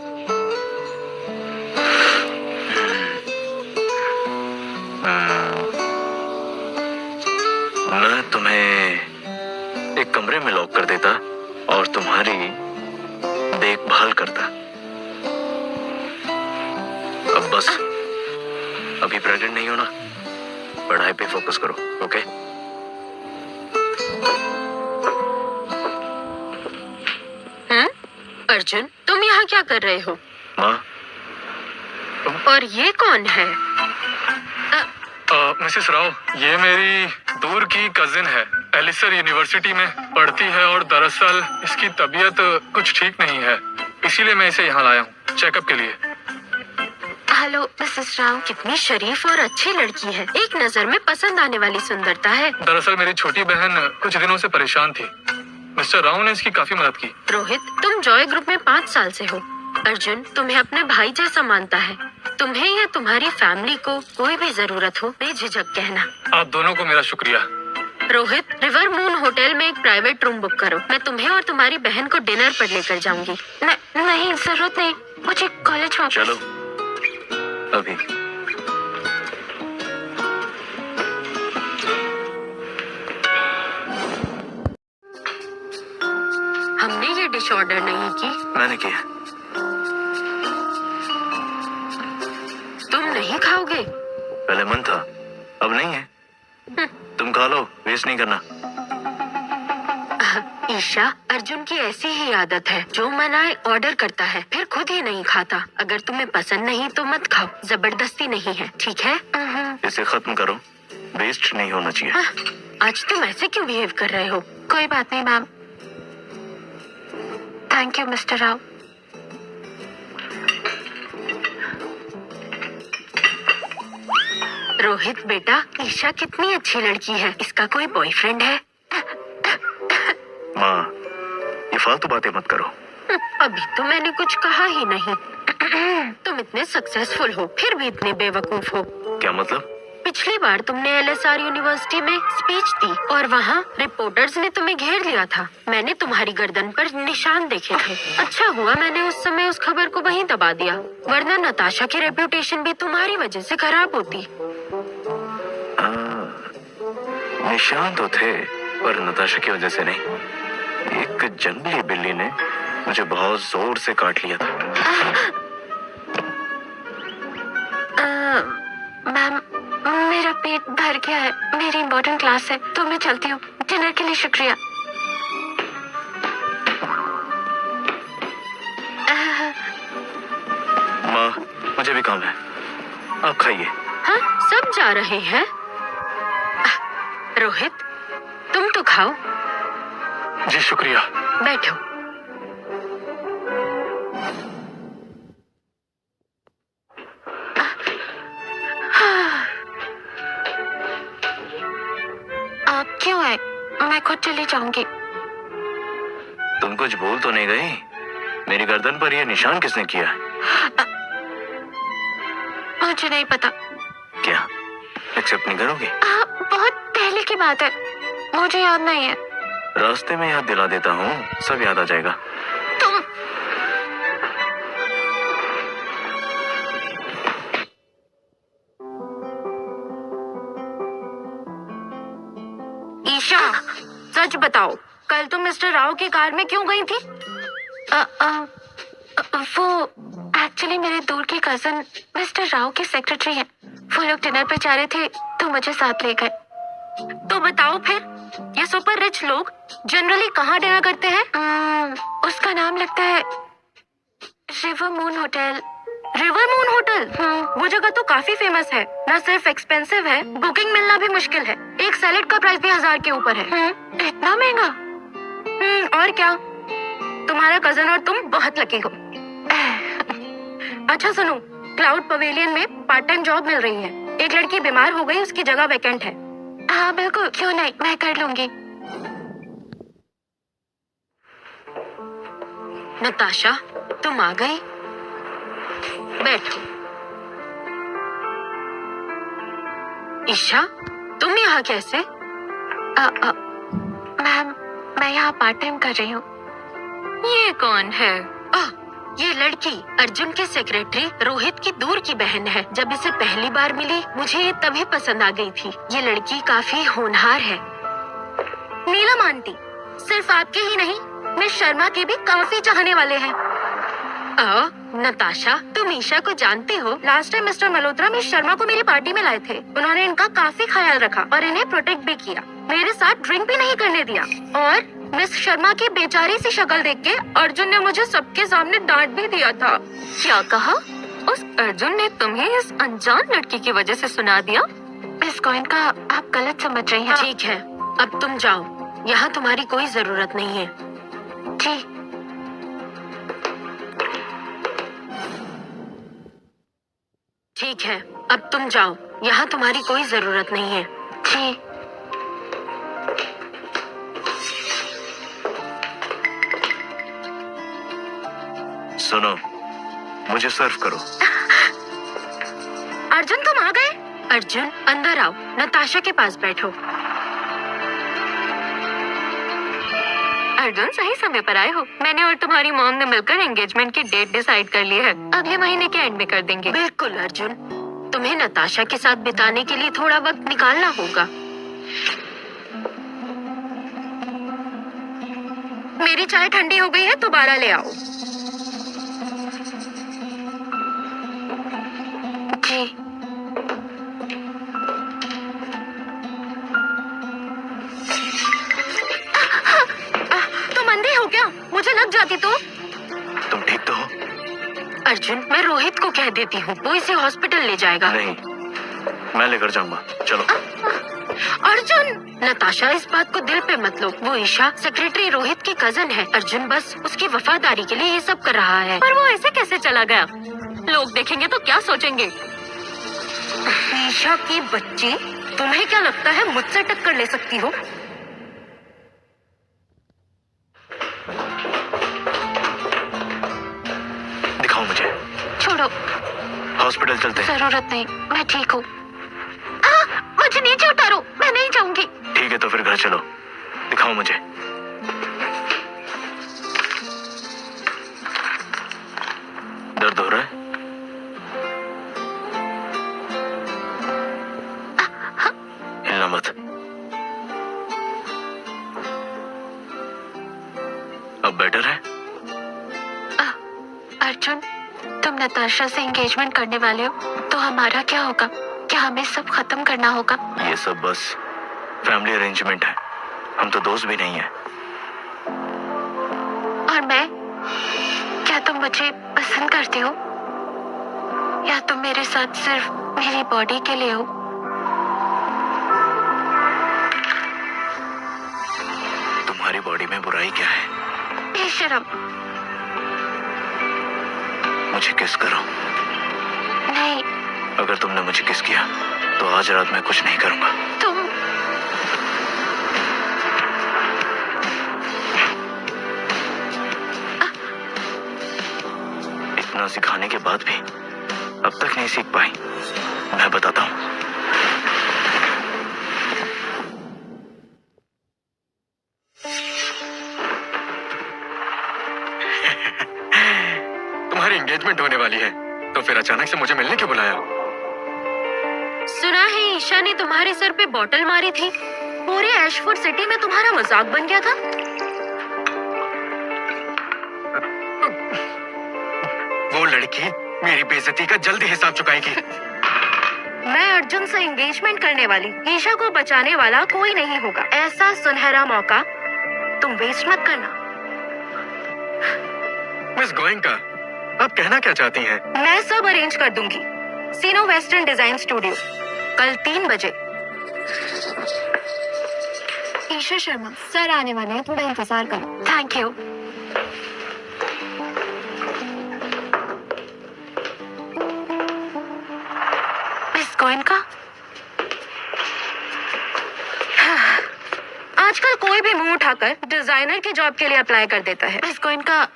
मैं तुम्हें एक कमरे में लॉक कर देता और तुम्हारी देखभाल करता। अब बस, अभी प्रेग्नेंट नहीं होना, पढ़ाई पे फोकस करो, ओके? अर्जुन, तुम यहाँ क्या कर रहे हो? माँ, और ये कौन है? मिसेस राव, ये मेरी दूर की कजिन है। एलिसर यूनिवर्सिटी में पढ़ती है और दरअसल इसकी तबीयत कुछ ठीक नहीं है, इसीलिए मैं इसे यहाँ लाया हूँ चेकअप के लिए। हेलो मिसेस राव, कितनी शरीफ और अच्छी लड़की है। एक नजर में पसंद आने वाली सुंदरता है। दरअसल मेरी छोटी बहन कुछ दिनों से परेशान थी, मिस्टर राव ने इसकी काफी मदद की। रोहित, तुम जॉय ग्रुप में 5 साल से हो। अर्जुन तुम्हें अपने भाई जैसा मानता है। तुम्हें या तुम्हारी फैमिली को कोई भी जरूरत हो बेझिझक कहना। आप दोनों को मेरा शुक्रिया। रोहित, रिवर मून होटल में एक प्राइवेट रूम बुक करो। मैं तुम्हें और तुम्हारी बहन को डिनर पर लेकर जाऊंगी। नहीं, जरूरत नहीं, मुझे कॉलेज वापस। चलो अभी। हमने ये डिश ऑर्डर नहीं की। मैंने किया। तुम नहीं खाओगे? पहले मन था, अब नहीं है। तुम खा लो, वेस्ट नहीं करना। ईशा, अर्जुन की ऐसी ही आदत है, जो मनाए ऑर्डर करता है, फिर खुद ही नहीं खाता। अगर तुम्हें पसंद नहीं तो मत खाओ, जबरदस्ती नहीं है, ठीक है? इसे खत्म करो, वेस्ट नहीं होना चाहिए। आज तुम ऐसे क्यों बिहेव कर रहे हो? कोई बात नहीं ma'am. Thank you mister Rao. Rohit बेटा, ईशा कितनी अच्छी लड़की है। इसका कोई बॉयफ्रेंड है? माँ, ये फालतू बातें मत करो। अभी तो मैंने कुछ कहा ही नहीं। तुम इतने सक्सेसफुल हो, फिर भी इतने बेवकूफ हो। क्या मतलब? पिछली बार तुमने एलएसआर यूनिवर्सिटी में स्पीच दी और वहाँ रिपोर्टर्स ने तुम्हें घेर लिया था। मैंने तुम्हारी गर्दन पर निशान देखे थे। अच्छा हुआ मैंने उस समय उस खबर को वहीं दबा दिया, वरना नताशा की रेप्यूटेशन भी तुम्हारी वजह से खराब होती। निशान तो थे, पर नताशा की वजह से नहीं। एक जंगली बिल्ली ने मुझे बहुत जोर से काट लिया था। मैम, मेरा पेट भर गया है, मेरी इम्पोर्टेंट क्लास है, तो मैं चलती हूँ। डिनर के लिए शुक्रिया। माँ, मुझे भी काम है, आप खाइए। हाँ, सब जा रहे हैं। रोहित, तुम तो खाओ। जी शुक्रिया। बैठो। आप क्यों आए? मैं खुद चली जाऊंगी। तुम कुछ बोल तो नहीं गई? मेरी गर्दन पर यह निशान किसने किया? मुझे नहीं पता। क्या एक्सेप्ट नहीं करोगे? बहुत पहले की बात है, मुझे याद नहीं है। रास्ते में याद दिला देता हूँ, सब याद आ जाएगा। तुम ईशा, सच बताओ, कल तुम मिस्टर राव की कार में क्यों गई थी? वो एक्चुअली मेरे दूर के कजन मिस्टर राव के सेक्रेटरी हैं। वो लोग डिनर पे जा रहे थे तो मुझे साथ ले गए। तो बताओ फिर, ये सुपर रिच लोग जनरली कहाँ डिनर करते हैं? उसका नाम लगता है river moon hotel. River moon hotel? वो जगह तो काफी फेमस है। न सिर्फ एक्सपेंसिव है, बुकिंग मिलना भी मुश्किल है। एक सैलेड का प्राइस भी 1000 के ऊपर है। इतना महंगा? और क्या, तुम्हारा कजन और तुम बहुत लकी हो। अच्छा सुनो, क्लाउड पवेलियन में पार्ट टाइम जॉब मिल रही है। एक लड़की बीमार हो गई, उसकी जगह वैकेंट है। हाँ बिल्कुल, क्यों नहीं, मैं कर लूंगी। नताशा, तुम आ गई? बैठो। ईशा, तुम यहाँ कैसे? मैम, मैं यहाँ पार्ट टाइम कर रही हूँ। ये कौन है? ये लड़की अर्जुन के सेक्रेटरी रोहित की दूर की बहन है। जब इसे पहली बार मिली, मुझे ये तभी पसंद आ गई थी। ये लड़की काफी होनहार है। नीलम आंटी, सिर्फ आपके ही नहीं, मिस शर्मा के भी काफी चाहने वाले हैं। नताशा, तुम ईशा को जानते हो? Last time mister Malhotra miss Sharma को मेरी पार्टी में लाए थे। उन्होंने इनका काफी ख्याल रखा और इन्हें प्रोटेक्ट भी किया। मेरे साथ ड्रिंक भी नहीं करने दिया। और मिस शर्मा की बेचारी सी शक्ल देख के अर्जुन ने मुझे सबके सामने डांट भी दिया था। क्या कहा? उस अर्जुन ने तुम्हें इस अनजान लड़की की वजह से सुना दिया? मिस गोयनका, आप गलत समझ रही हैं। ठीक है, अब तुम जाओ, यहाँ तुम्हारी कोई जरूरत नहीं है। जी। ठीक है, अब तुम जाओ, यहाँ तुम्हारी कोई जरूरत नहीं है। जी। सुनो, मुझे सर्व करो। अर्जुन, तुम आ गए? अर्जुन, अंदर आओ, नताशा के पास बैठो। अर्जुन, सही समय पर आए हो। मैंने और तुम्हारी मॉम ने मिलकर एंगेजमेंट की डेट डिसाइड कर ली है। अगले महीने के एंड में कर देंगे। बिल्कुल अर्जुन, तुम्हें नताशा के साथ बिताने के लिए थोड़ा वक्त निकालना होगा। मेरी चाय ठंडी हो गई है, दोबारा ले आओ। जी। तुम अंधे हो क्या? मुझे लग जाती तो। तुम ठीक तो हो? अर्जुन, मैं रोहित को कह देती हूँ, वो इसे हॉस्पिटल ले जाएगा। नहीं, मैं लेकर जाऊंगा, चलो। अर्जुन, नताशा, इस बात को दिल पे मत लो। वो ईशा सेक्रेटरी रोहित की कजन है। अर्जुन बस उसकी वफादारी के लिए ये सब कर रहा है। पर वो ऐसे कैसे चला गया? लोग देखेंगे तो क्या सोचेंगे? ईशा की बच्ची, तुम्हें क्या लगता है मुझसे टक्कर ले सकती हो? दिखाओ मुझे। छोड़ो। हॉस्पिटल चलते हैं। जरूरत नहीं, मैं ठीक हूँ। मुझे नीचे उतारो, मैं नहीं जाऊंगी। ठीक है, तो फिर घर चलो। दिखाओ मुझे। दर्द हो रहा है? हिलना मत। अब बेटर है? अर्जुन, तुम नताशा से एंगेजमेंट करने वाले हो तो हमारा क्या होगा? क्या हमें सब खत्म करना होगा? ये सब बस फैमिली अरेंजमेंट है, हम तो दोस्त भी नहीं है। और मैं, क्या तुम मुझे पसंद करते हो या तुम मेरे साथ सिर्फ मेरी बॉडी के लिए हो? तुम्हारी बॉडी में बुराई क्या है? बेशरम। मुझे किस करो। नहीं। अगर तुमने मुझे किस किया तो आज रात मैं कुछ नहीं करूंगा। तुम इतना सिखाने के बाद भी अब तक नहीं सीख पाई। मैं बताता हूँ। तुम्हारी एंगेजमेंट होने वाली है, तो फिर अचानक से मुझे मिलने क्यों बुलाया? सुना है ईशा ने तुम्हारे सर पे बॉटल मारी थी। पूरे एशफोर्ड सिटी में तुम्हारा मजाक बन गया था। वो लड़की मेरी बेइज्जती का जल्दी हिसाब चुकाएगी। मैं अर्जुन से एंगेजमेंट करने वाली ईशा को बचाने वाला कोई नहीं होगा। ऐसा सुनहरा मौका तुम वेस्ट मत करना। मिस गोयंका, आप कहना क्या चाहती हैं? मैं सब अरेंज कर दूंगी। सीनो वेस्टर्न डिजाइन स्टूडियो, कल 3 बजे। ईशा शर्मा सर आने वाले हैं, थोड़ा इंतजार करो। Thank you. मिस गोयनका, आजकल कोई भी मुंह उठाकर डिजाइनर की जॉब के लिए अप्लाई कर देता है। मिस गोयनका,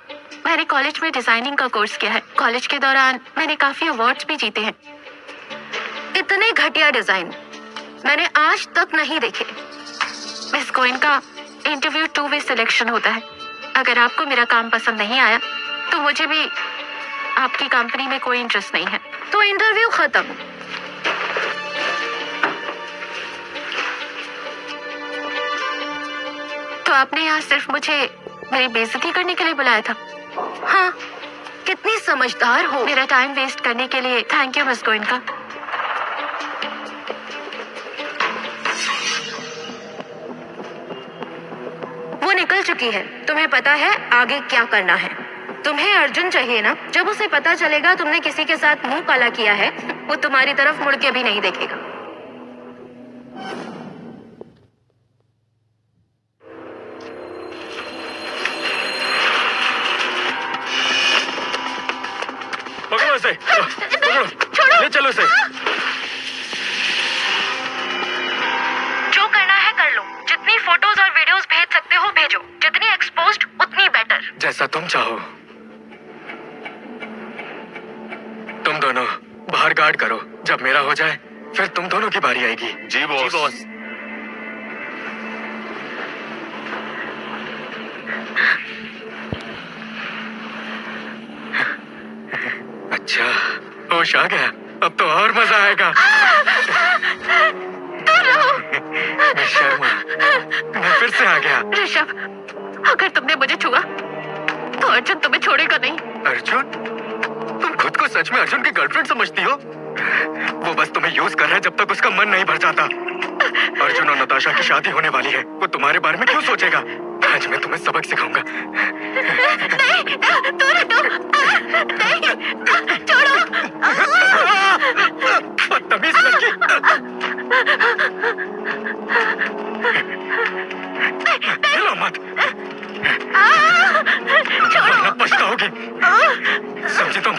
मैंने कॉलेज में डिजाइनिंग का कोर्स किया है। कॉलेज के दौरान मैंने काफी अवार्ड्स भी जीते हैं। इतने घटिया डिजाइन मैंने आज तक नहीं देखे। मिस गोयनका, इंटरव्यू 2 वे सिलेक्शन होता है। अगर आपको मेरा काम पसंद नहीं आया तो मुझे भी आपकी कंपनी में कोई इंटरेस्ट नहीं है। तो इंटरव्यू खत्म। तो आपने यहाँ सिर्फ मुझे मेरी बेइज्जती करने के लिए बुलाया था? हाँ, कितनी समझदार हो। मेरा टाइम वेस्ट करने के लिए थैंक यू मिस गोयनका। वो निकल चुकी है। तुम्हें पता है आगे क्या करना है। तुम्हें अर्जुन चाहिए ना? जब उसे पता चलेगा तुमने किसी के साथ मुंह काला किया है, वो तुम्हारी तरफ मुड़ के भी नहीं देखेगा। पकड़ो इसे। पकड़ो। छोड़ो। ले चलो इसे। जो करना है कर लो। जितनी फोटोज और वीडियोस भेज सकते हो भेजो। जितनी एक्सपोज्ड उतनी बेटर। जैसा तुम चाहो। तुम दोनों बाहर गार्ड करो। जब मेरा हो जाए फिर तुम दोनों की बारी आएगी। जी बॉस। जी बॉस। अच्छा, होश आ गया। अब तो और मजा आएगा। मैं शर्मा, मैं फिर से आ गया। ऋषभ, अगर तुमने मुझे छुआ तो अर्जुन तुम्हें छोड़ेगा नहीं। अर्जुन? तुम खुद को सच में अर्जुन की गर्लफ्रेंड समझती हो? वो बस तुम्हें यूज कर रहा है जब तक उसका मन नहीं भर जाता। अर्जुन और नताशा की शादी होने वाली है। वो तुम्हारे बारे में क्यों सोचेगा? आज मैं तुम्हें सबक सिखाऊंगा। नहीं, दूर हटो। नहीं, छोड़ो। बदतमीज लड़की। हिलो मत। वरना पछताओगी। समझे तुम?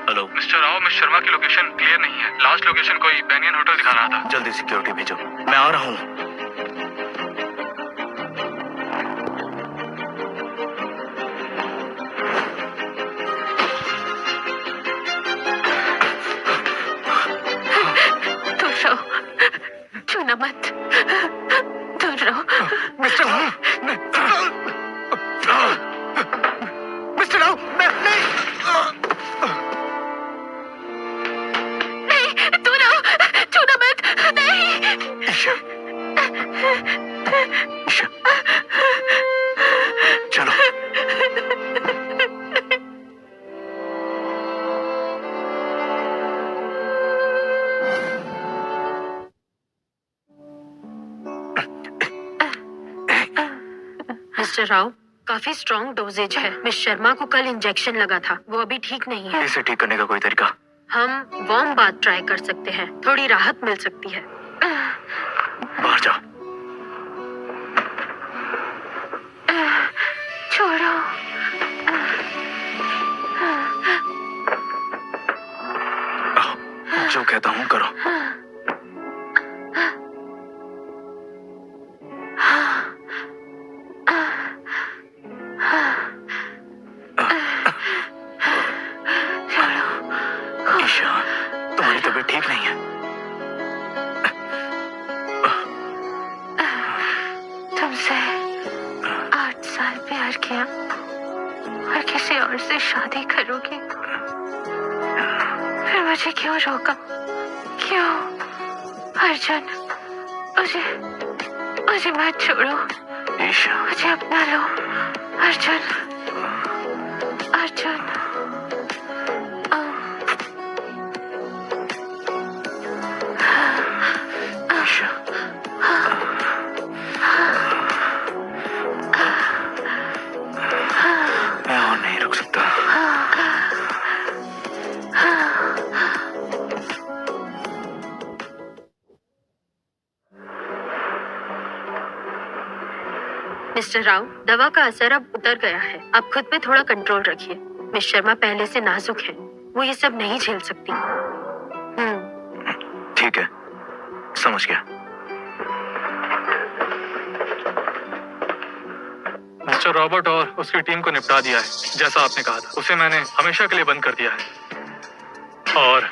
Hello mister Rao, miss Sharma की लोकेशन क्लियर नहीं है। लास्ट लोकेशन कोई बैनियन होटल दिखा रहा था। जल्दी सिक्योरिटी भेजो, मैं आ रहा हूँ। दूर रहो, छूना मत। दूर रहो। मिस्टर राव, नहीं। नहीं, दूर रहो, छूना मत। नहीं। मिस्टर राव, काफी स्ट्रॉन्ग डोजेज है। मिस शर्मा को कल इंजेक्शन लगा था, वो अभी ठीक नहीं है। इसे ठीक करने का कोई तरीका? हम वार्म बाथ ट्राई कर सकते हैं, थोड़ी राहत मिल सकती है। बाहर जाओ। छोड़ो। जो कहता हूँ करो। ईशा, तुम्हारी तबीयत ठीक नहीं है। तुमसे 8 साल प्यार किया और किसी और से शादी करोगी, फिर मुझे क्यों रोका? क्यों? अर्जुन, मुझे मत छोड़ो। ईशा, मुझे अपना लो। अर्जुन, अर्जुन। ईशा, मैं और नहीं रुक सकता। मिस्टर राव, दवा का असर अब उतर गया है। आप खुद पे थोड़ा कंट्रोल रखिए। मिस शर्मा पहले से नाजुक है, वो ये सब नहीं झेल सकती। ठीक है, समझ गया। मिस्टर रॉबर्ट और उसकी टीम को निपटा दिया है, जैसा आपने कहा था। उसे मैंने हमेशा के लिए बंद कर दिया है और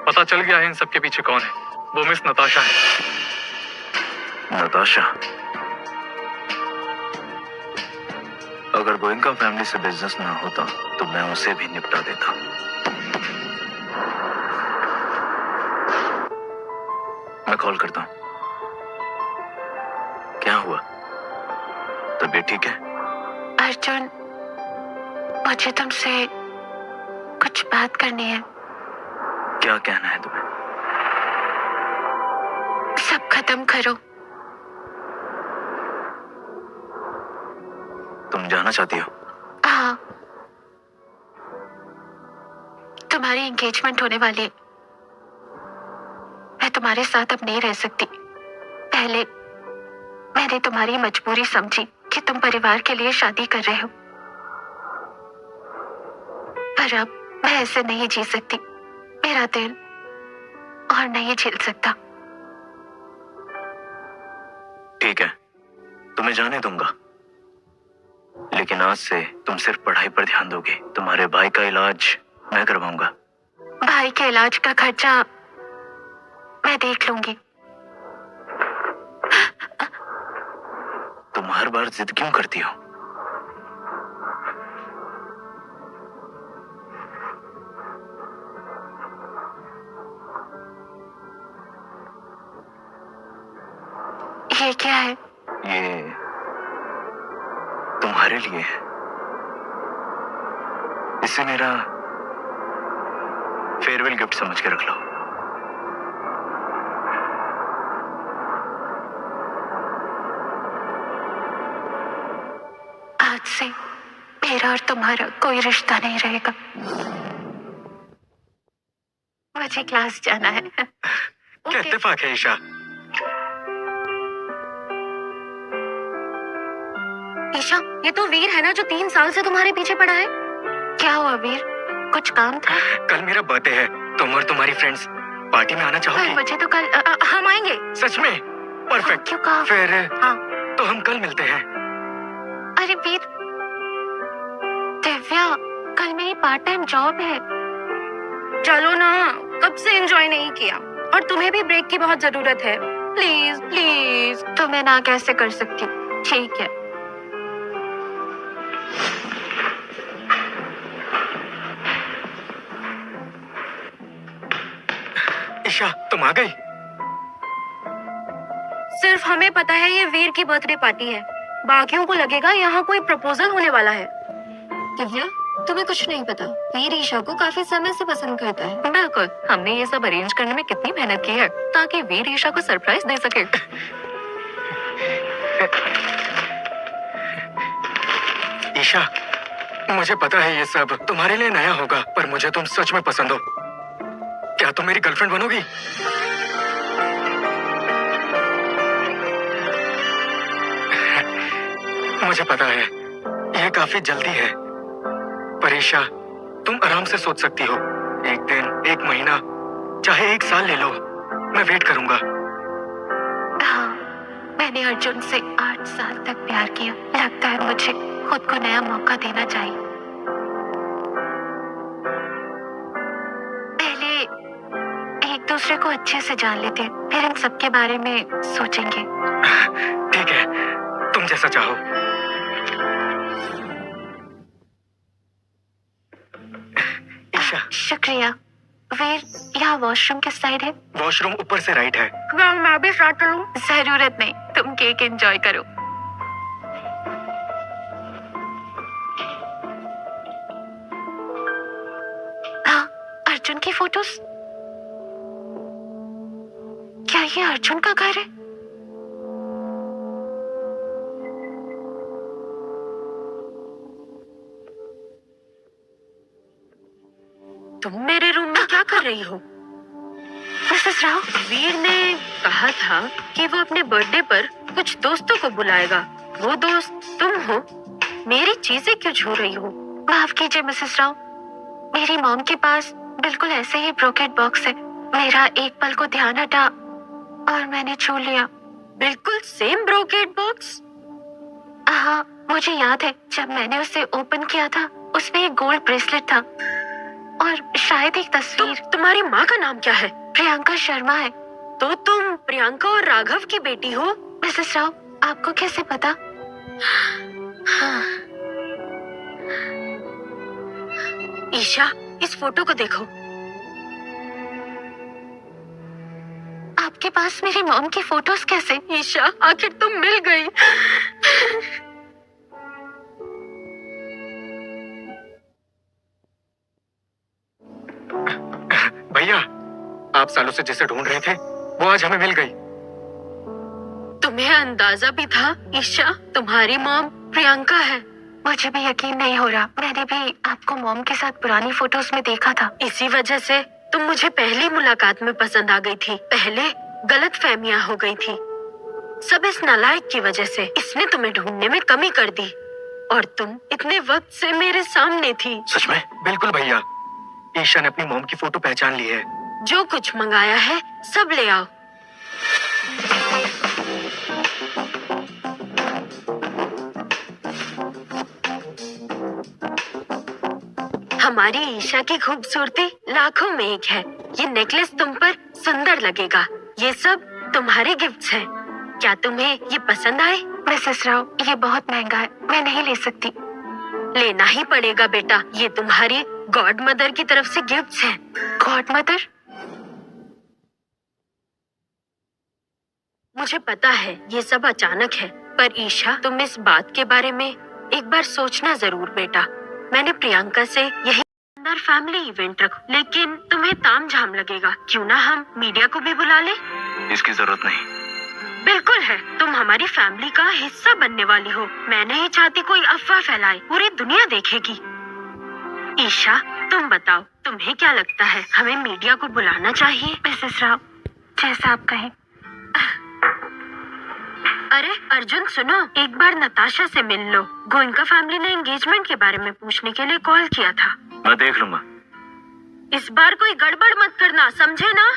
पता चल गया है इन सबके पीछे कौन है। वो मिस नताशा है। नताशा? अगर गोयनका फैमिली से बिजनेस ना होता तो मैं उसे भी निपटा देता। मैं कॉल करता हूँ। क्या हुआ? तबीयत ठीक है? अर्जुन, मुझे तुमसे कुछ बात करनी है। क्या कहना है तुम्हें? सब खत्म करो। तुम जाना चाहती हो? हाँ, तुम्हारी एंगेजमेंट होने वाली है। मैं तुम्हारे साथ अब नहीं रह सकती। पहले मैंने तुम्हारी मजबूरी समझी कि तुम परिवार के लिए शादी कर रहे हो, पर अब मैं ऐसे नहीं जी सकती। मेरा दिल और नहीं झेल सकता। ठीक है, तुम्हें जाने दूंगा, लेकिन आज से तुम सिर्फ पढ़ाई पर ध्यान दोगे। तुम्हारे भाई का इलाज मैं करवाऊंगा। भाई के इलाज का खर्चा मैं देख लूंगी। तुम हर बार जिद क्यों करती हो? ये क्या है? ये तुम्हारे लिए है। इसे मेरा फेयरवेल गिफ्ट समझ के रख लो। आज से मेरा और तुम्हारा कोई रिश्ता नहीं रहेगा। मुझे क्लास जाना है। क्या इत्तेफाक है ईशा। ईशा, ये तो वीर है ना जो 3 साल से तुम्हारे पीछे पड़ा है। क्या हुआ वीर? कुछ काम था? कल मेरा बर्थडे है। तुम और तुम्हारी फ्रेंड्स पार्टी में आना चाहोगी? मुझे तो कल हम आएंगे। सच में? परफेक्ट। क्यों कहा? फिर हाँ। तो हम कल मिलते हैं। अरे वीर, दिव्या, कल मेरी पार्ट टाइम जॉब है। चलो ना, कब से एंजॉय नहीं किया और तुम्हें भी ब्रेक की बहुत जरूरत है। Please please. तो मैं ना कैसे कर सकती? ठीक है। ईशा, तुम आ गई? सिर्फ हमें पता है ये वीर की बर्थडे पार्टी है, बाकियों को लगेगा यहाँ कोई प्रपोजल होने वाला है। दिव्या, तुम्हें कुछ नहीं पता। वीर ईशा को काफी समय से पसंद करता है। बिल्कुल, हमने ये सब अरेंज करने में कितनी मेहनत की है ताकि वीर ईशा को सरप्राइज दे सके। ईशा, मुझे पता है ये सब तुम्हारे लिए नया होगा, पर मुझे तुम सच में पसंद हो। क्या तुम मेरी गर्लफ्रेंड बनोगी? मुझे पता है ये काफी जल्दी है, पर ईशा तुम आराम से सोच सकती हो। एक दिन, एक महीना, चाहे 1 साल ले लो, मैं वेट करूंगा। हाँ, मैंने अर्जुन से 8 साल तक प्यार किया। लगता है मुझे खुद को नया मौका देना चाहिए। पहले एक दूसरे को अच्छे से जान लेते हैं, फिर इन सब के बारे में सोचेंगे। ठीक है, तुम जैसा चाहो। ईशा, शुक्रिया। वीर, यहाँ वॉशरूम किस साइड है? वॉशरूम ऊपर से राइट है। मैं भी साथ चलूं? जरूरत नहीं, तुम केक एंजॉय करो। हाँ, अर्जुन की फोटोज। क्या ये अर्जुन का घर है? तुम मेरे रूम में क्या कर रही हो? मिसेस राव, वीर ने कहा था कि वो अपने बर्थडे पर कुछ दोस्तों को बुलाएगा। वो दोस्त तुम हो। मेरी चीजें क्यों छू रही हो? माफ कीजिए मिसेस राव, मेरी मॉम के पास बिल्कुल ऐसे ही ब्रोकेट बॉक्स है। मेरा एक पल को ध्यान हटा और मैंने छू लिया। बिल्कुल सेम ब्रोकेट बॉक्स? हाँ, मुझे याद है जब मैंने उसे ओपन किया था, उसमें एक गोल्ड ब्रेसलेट था और शायद एक तस्वीर। तुम्हारी माँ का नाम क्या है? प्रियंका शर्मा है। तो तुम प्रियंका और राघव की बेटी हो? मिसेस राव, आपको कैसे पता? हाँ। ईशा, इस फोटो को देखो। आपके पास मेरी मॉम की फोटोज कैसे? ईशा, आखिर तुम मिल गई। भैया, आप सालों से जिसे ढूंढ रहे थे वो आज हमें मिल गई। तुम्हें अंदाजा भी था ईशा, तुम्हारी मॉम प्रियंका है। मुझे भी यकीन नहीं हो रहा। मैंने भी आपको मॉम के साथ पुरानी फोटोज में देखा था। इसी वजह से तुम मुझे पहली मुलाकात में पसंद आ गई थी। पहले गलतफहमियां हो गई थी, सब इस नालायक की वजह से। इसने तुम्हें ढूंढने में कमी कर दी और तुम इतने वक्त से मेरे सामने थी। सच में? बिल्कुल भैया, ईशा ने अपनी मॉम की फोटो पहचान ली है। जो कुछ मंगाया है सब ले आओ। हमारी ईशा की खूबसूरती लाखों में एक है। ये नेकलेस तुम पर सुंदर लगेगा। ये सब तुम्हारे गिफ्ट्स हैं। क्या तुम्हें ये पसंद आए? मिसेस राव, ये बहुत महंगा है, मैं नहीं ले सकती। लेना ही पड़ेगा बेटा, ये तुम्हारी गॉड मदर की तरफ से गिफ्ट्स हैं। God mother? मुझे पता है ये सब अचानक है, पर ईशा तुम इस बात के बारे में एक बार सोचना जरूर बेटा। मैंने प्रियंका से यही अंदर फैमिली इवेंट रखो, लेकिन तुम्हें तामझाम लगेगा। क्यों ना हम मीडिया को भी बुला ले? इसकी जरूरत नहीं। बिल्कुल है, तुम हमारी फैमिली का हिस्सा बनने वाली हो। मैं नहीं चाहती कोई अफवाह फैलाए, पूरी दुनिया देखेगी। ईशा, तुम बताओ, तुम्हें क्या लगता है, हमें मीडिया को बुलाना चाहिए? मिसेस राव, जैसा आप कहें। अरे अर्जुन सुनो, एक बार नताशा से मिल लो। गोइंका फैमिली ने एंगेजमेंट के बारे में पूछने के लिए कॉल किया था। मैं देख लूंगा। इस बार कोई गड़बड़ मत करना, समझे ना?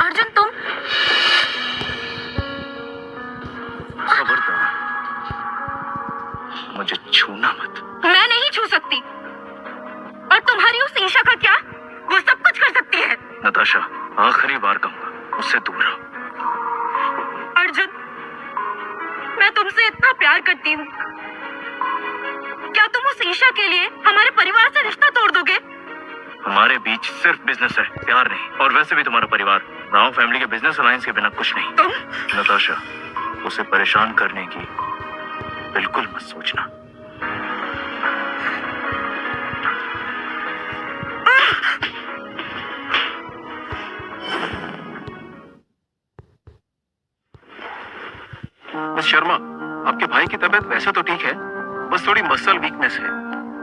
अर्जुन, तुम? खबरदार, मुझे छूना मत। मैं नहीं छू सकती। और तुम्हारी उस ईशा का क्या? वो सब कुछ कर सकती है। नताशा, आखिरी बार कहूंगा, उससे दूर रहो। अर्जुन, मैं तुमसे इतना प्यार करती हूँ। क्या तुम उस ईशा के लिए हमारे परिवार से रिश्ता तोड़ दोगे? हमारे बीच सिर्फ बिजनेस है, प्यार नहीं। और वैसे भी तुम्हारा परिवार राव फैमिली के बिजनेस अलायंस के बिना कुछ नहीं। तुम? नताशा, उसे परेशान करने की बिल्कुल मत सोचना। की तबीयत वैसे तो ठीक है, बस थोड़ी मसल वीकनेस है।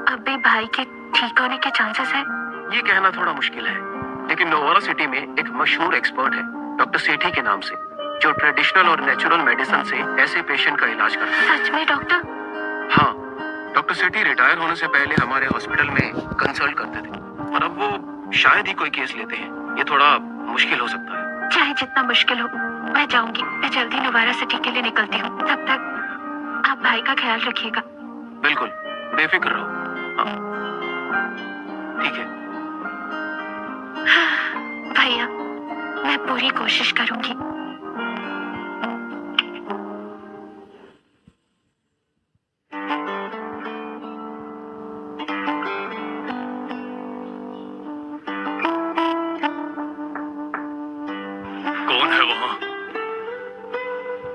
अब भी भाई के ठीक होने के चांसेस है? ये कहना थोड़ा मुश्किल है, लेकिन नोवारा सिटी में एक मशहूर एक्सपर्ट है डॉक्टर सेठी के नाम से, जो ट्रेडिशनल और नेचुरल मेडिसिन से ऐसे पेशेंट का इलाज करता है। सच में डॉक्टर? हाँ, डॉक्टर सेठी रिटायर होने से पहले हमारे हॉस्पिटल में कंसल्ट करते थे, और अब वो शायद ही कोई केस लेते हैं। ये थोड़ा मुश्किल हो सकता है। चाहे जितना मुश्किल हो, मैं जाऊंगी। मैं जल्दी नोवारा सिटी के लिए निकलती हूँ। तब तक आप भाई का ख्याल रखिएगा। बिल्कुल, बेफिक्र रहो। हाँ, ठीक है भैया, मैं पूरी कोशिश करूंगी। कौन है वहाँ?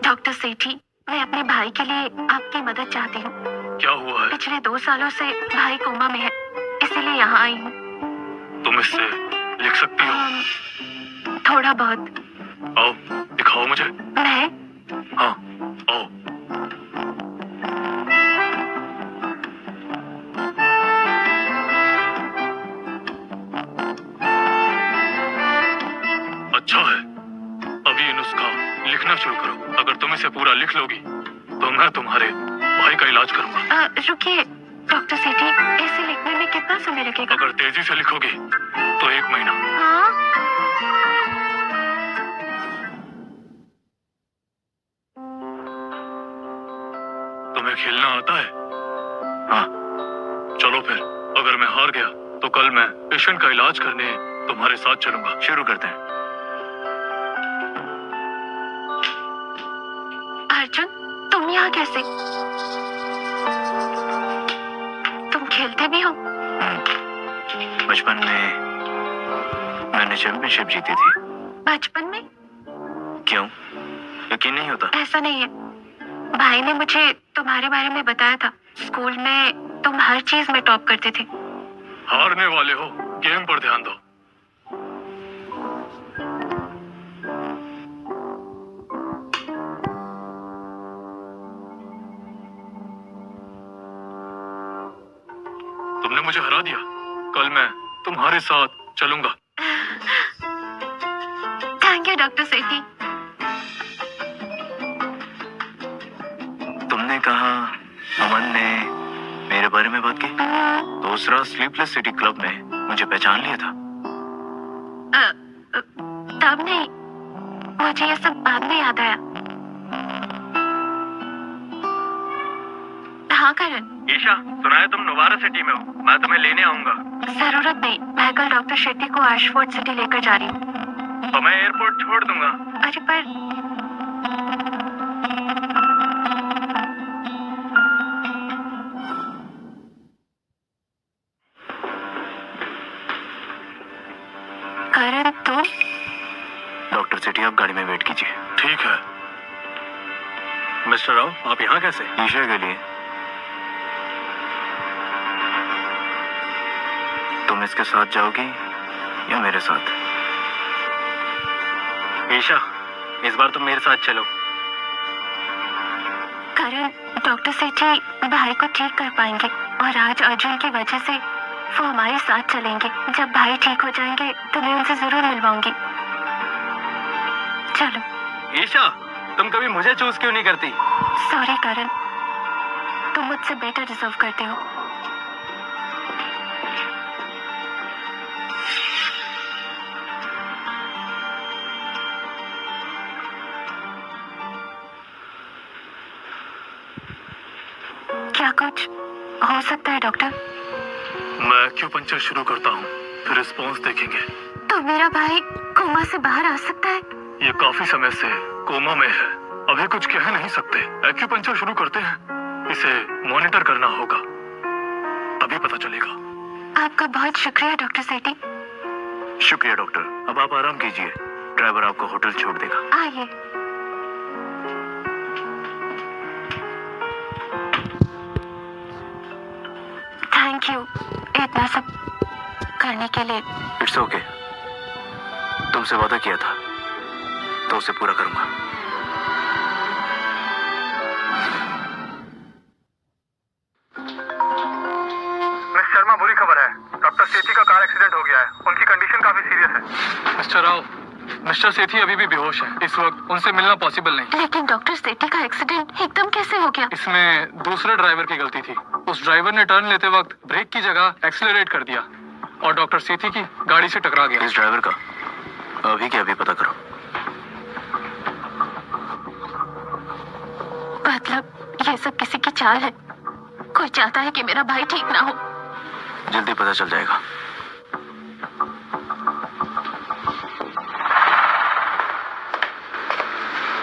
डॉक्टर सेठी, मैं अपने भाई के लिए आपकी मदद चाहती हूँ। क्या हुआ है? पिछले 2 सालों से भाई कोमा में है, इसीलिए यहाँ आई हूँ। तुम इससे लिख सकती हो? थोड़ा बहुत। आओ, दिखाओ मुझे। मैं? हाँ, आओ। अच्छा है, अब ये नुस्खा लिखना शुरू करो। अगर तुम इसे पूरा लिख लोगी तो मैं तुम्हारे भाई का इलाज करूंगा। रुकिए डॉक्टर सेठी, इसे लिखने में कितना समय लगेगा? अगर तेजी से लिखोगी तो 1 महीना। हाँ? तुम्हें खेलना आता है? हाँ। चलो फिर, अगर मैं हार गया तो कल मैं पेशेंट का इलाज करने तुम्हारे साथ चलूंगा। शुरू करते हैं। अर्जुन, तुम यहाँ कैसे? तुम खेलते भी हो? बचपन में मैंने चैंपियनशिप जीती थी। बचपन में? क्यों, यकीन नहीं होता? ऐसा नहीं है, भाई ने मुझे तुम्हारे बारे में बताया था। स्कूल में तुम हर चीज में टॉप करते थे। हारने वाले हो, गेम पर ध्यान दो। तुमने मुझे हरा दिया, कल मैं तुम्हारे साथ चलूंगा। थैंक यू डॉक्टर सेठी। तुमने कहा अमन ने मेरे बारे में बात की? दूसरा स्लीपलेस सिटी क्लब में मुझे पहचान लिया था? तब नहीं, मुझे ये सब बाद में याद आया। हाँ करण। ईशा, सुना है तुम नोवारा सिटी में हो? मैं तुम्हें लेने आऊंगा। जरूरत नहीं, मैं कल डॉक्टर शेट्टी को एशफोर्ड सिटी लेकर जा रही हूँ। तो मैं एयरपोर्ट छोड़ दूंगा। अरे पर करण, तो डॉक्टर सेठी, आप गाड़ी में वेट कीजिए। ठीक है। मिस्टर राव, आप यहाँ कैसे? ईशा के लिए। तुम इसके साथ जाओगी या मेरे साथ? ईशा, इस बार तुम मेरे साथ चलो। करण, डॉक्टर सेठी भाई को ठीक कर पाएंगे, और आज अर्जुन की वजह से वो हमारे साथ चलेंगे। जब भाई ठीक हो जाएंगे तो मैं उनसे जरूर मिलवाऊंगी। चलो। ईशा, तुम कभी मुझे चूज क्यों नहीं करती? सॉरी करण, तुम मुझसे बेटर डिजर्व करते हो। क्या कुछ हो सकता है डॉक्टर? मैं एक्यूपंक्चर शुरू करता हूँ, फिर रिस्पॉन्स देखेंगे। तो मेरा भाई कोमा से बाहर आ सकता है? ये काफी समय से कोमा में है, अभी कुछ कह नहीं सकते। एक्यूपंक्चर शुरू करते हैं, इसे मॉनिटर करना होगा, तभी पता चलेगा। आपका बहुत शुक्रिया डॉक्टर सेठी। शुक्रिया डॉक्टर, अब आप आराम कीजिए, ड्राइवर आपको होटल छोड़ देगा। आइए। थैंक यू इतना सब करने के लिए। इट्स ओके, तुमसे वादा किया था तो उसे पूरा करूंगा। मिस शर्मा, बुरी खबर है। डॉक्टर सेठी का कार एक्सीडेंट हो गया है। उनकी कंडीशन काफी सीरियस है। मिस्टर राव, मिस्टर सेठी अभी भी बेहोश है। इस वक्त उनसे मिलना पॉसिबल नहीं। लेकिन डॉक्टर सेठी का एक्सीडेंट एकदम कैसे हो गया? इसमें दूसरे ड्राइवर की गलती थी। उस ड्राइवर ने टर्न लेते वक्त ब्रेक की जगह एक्सीलरेट कर दिया और डॉक्टर सेठी की गाड़ी से टकरा गया। इस ड्राइवर का अभी के अभी पता करो। मतलब ये सब किसी की चाल है? कोई चाहता है कि मेरा भाई ठीक ना हो। जल्दी पता चल जाएगा।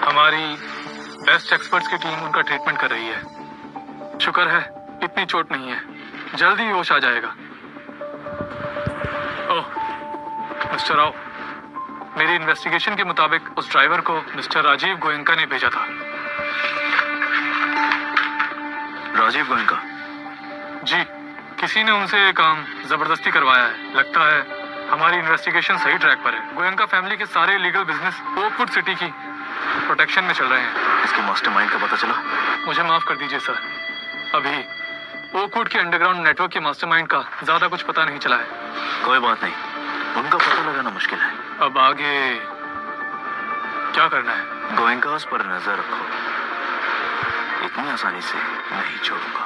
हमारी बेस्ट एक्सपर्ट्स की टीम उनका ट्रीटमेंट कर रही है। शुक्र है इतनी चोट नहीं है, जल्दी ही होश आ जाएगा। ओह मिस्टर राव, मेरी इन्वेस्टिगेशन के मुताबिक उस ड्राइवर को मिस्टर राजीव गोयंका ने भेजा था। राजीव गोयंका? जी, किसी ने उनसे ये काम जबरदस्ती करवाया है। लगता है हमारी इन्वेस्टिगेशन सही ट्रैक पर है। गोयंका फैमिली के सारे लीगल बिजनेस ओकवुड सिटी की प्रोटेक्शन में चल रहे हैं। इसके मास्टरमाइंड का पता चला? मुझे माफ कर दीजिए सर, अभी ओकवुड के अंडरग्राउंड नेटवर्क के मास्टरमाइंड का ज्यादा कुछ पता नहीं चला है। कोई बात नहीं, उनका पता लगाना मुश्किल है। अब आगे क्या करना है? गोयंकास पर नजर रखो, इतनी आसानी से नहीं छोड़ूंगा।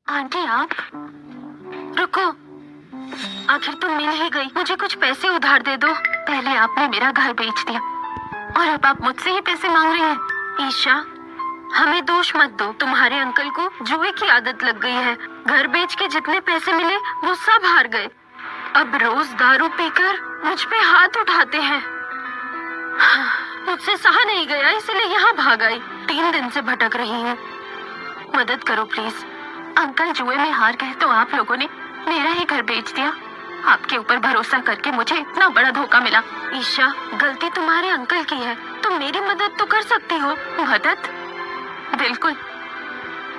आंटी आप रुको, आखिर तुम मिल ही गई। मुझे कुछ पैसे उधार दे दो। पहले आपने मेरा घर बेच दिया और अब आप मुझसे ही पैसे मांग रही हैं। ईशा, हमें दोष मत दो। तुम्हारे अंकल को जुए की आदत लग गई है। घर बेच के जितने पैसे मिले वो सब हार गए। अब रोज दारू पीकर मुझ पे हाथ उठाते हैं। मुझसे सहा नहीं गया, इसलिए यहाँ भाग आई। 3 दिन से भटक रही हूँ, मदद करो प्लीज। अंकल जुए में हार गए तो आप लोगों ने मेरा ही घर बेच दिया। आपके ऊपर भरोसा करके मुझे इतना बड़ा धोखा मिला। ईशा, गलती तुम्हारे अंकल की है। तुम मेरी मदद तो कर सकती हो। मदद? बिल्कुल,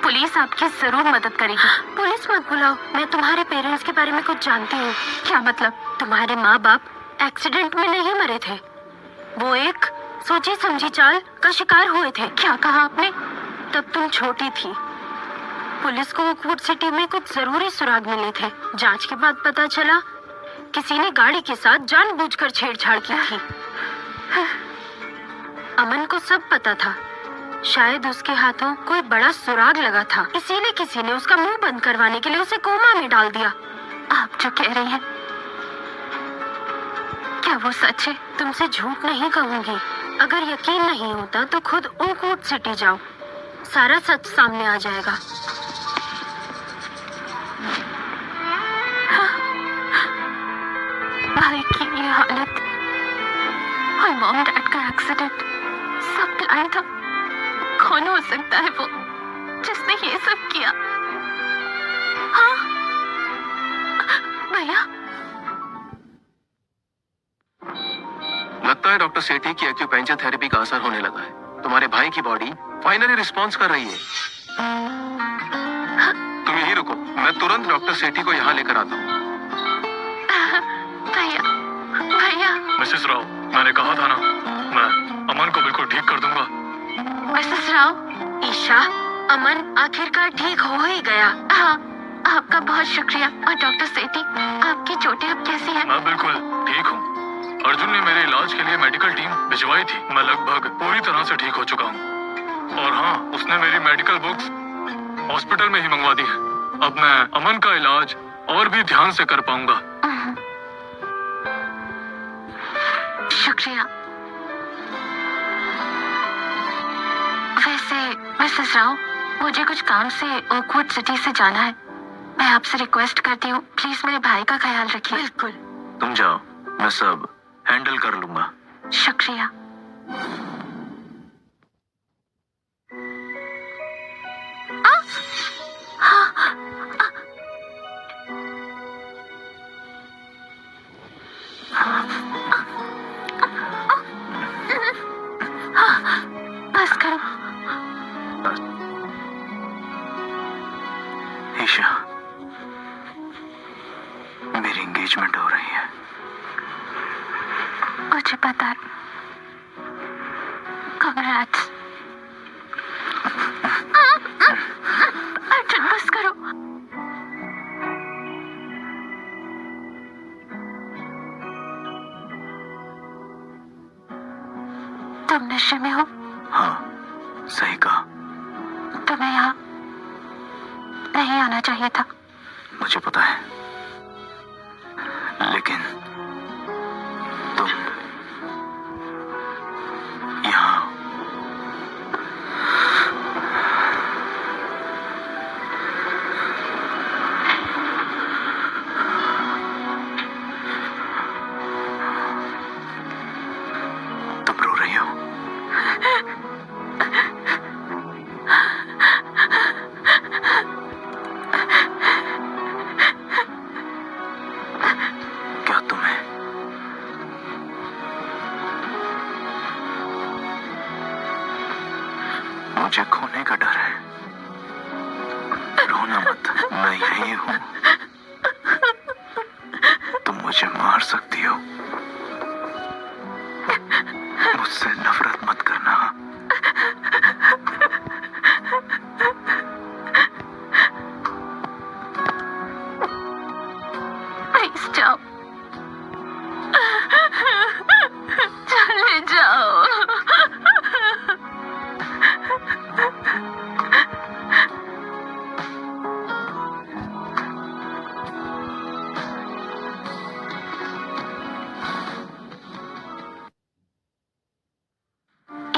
पुलिस आपकी जरूर मदद करेगी। पुलिस मत बुलाओ, मैं तुम्हारे पेरेंट्स के बारे में कुछ जानती हूँ। क्या मतलब? तुम्हारे माँ बाप एक्सीडेंट में नहीं मरे थे, वो एक सोची समझी चाल का शिकार हुए थे। क्या कहा आपने? तब तुम छोटी थी। पुलिस को ओकवुड सिटी में कुछ जरूरी सुराग मिले थे। जांच के बाद पता चला किसी ने गाड़ी के साथ जानबूझकर छेड़छाड़ की थी। अमन को सब पता था। शायद उसके हाथों कोई बड़ा सुराग लगा था, इसीलिए किसी ने उसका मुंह बंद करवाने के लिए उसे कोमा में डाल दिया। आप जो कह रही हैं, क्या वो सच है? तुमसे झूठ नहीं कहूंगी। अगर यकीन नहीं होता तो खुद ओकवुड सिटी जाओ, सारा सच सामने आ जाएगा। भाई की ये हालत और मॉम डैड का एक्सीडेंट, सब प्लान था। कौन हो सकता है वो जिसने ये सब किया? हाँ भैया, लगता है डॉक्टर सेठी की एक्यूपेंचर थेरेपी का असर होने लगा है। तुम्हारे भाई की बॉडी फाइनली रिस्पॉन्स कर रही है। तुम यहीं रुको, मैं तुरंत डॉक्टर सेठी को यहाँ लेकर आता हूँ। भैया, भैया। मिसेस राव, मैंने कहा था ना, मैं अमन को बिल्कुल ठीक कर दूंगा। मिसेस राव। ईशा, अमन आखिरकार ठीक हो ही गया। हाँ, आपका बहुत शुक्रिया। और डॉक्टर सेठी, आपकी चोटें अब कैसी हैं? मैं बिल्कुल ठीक हूँ। अर्जुन ने मेरे इलाज के लिए मेडिकल टीम भिजवाई थी। मैं लगभग पूरी तरह से ठीक हो चुका हूँ। और हाँ, उसने मेरी मेडिकल बुक्स हॉस्पिटल में ही मंगवा दी है। अब मैं अमन का इलाज और भी ध्यान से कर पाऊंगा। शुक्रिया। वैसे मिसेस राव, मुझे कुछ काम से ओकवुड सिटी से जाना है। मैं आपसे रिक्वेस्ट करती हूँ, प्लीज मेरे भाई का ख्याल रखिए। बिल्कुल। तुम जाओ, मैं सब हैंडल कर लूंगा। शुक्रिया। बस करो। ईशा, मेरी एंगेजमेंट हो रही है। मुझे पता है। Congrats। अर्जुन, बस करो। नशे में हो? हाँ, सही कहा। तुम्हें यहाँ नहीं आना चाहिए था। मुझे पता है, लेकिन तुम यहाँ तुम रो रही हो। क्या तुम्हें मुझे खोने का डर है? रोना मत, मैं यही हूं। तुम मुझे मार सकती हो, मुझसे नफरत मत करना। प्लीज जाओ, चले जाओ।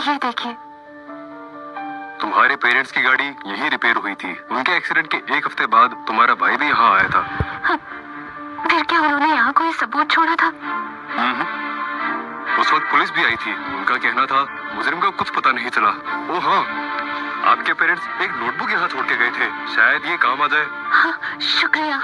ये देखिए, तुम्हारे पेरेंट्स की गाड़ी यही रिपेयर हुई थी। उनके एक्सीडेंट के एक हफ्ते बाद तुम्हारा भाई भी यहाँ आया था। फिर क्या उन्होंने यहाँ कोई सबूत छोड़ा था? उस वक्त पुलिस भी आई थी। उनका कहना था मुजरिम का कुछ पता नहीं चला। ओ हाँ, आपके पेरेंट्स एक नोटबुक यहाँ छोड़ के गए थे, शायद ये काम आ जाए। हाँ, शुक्रिया।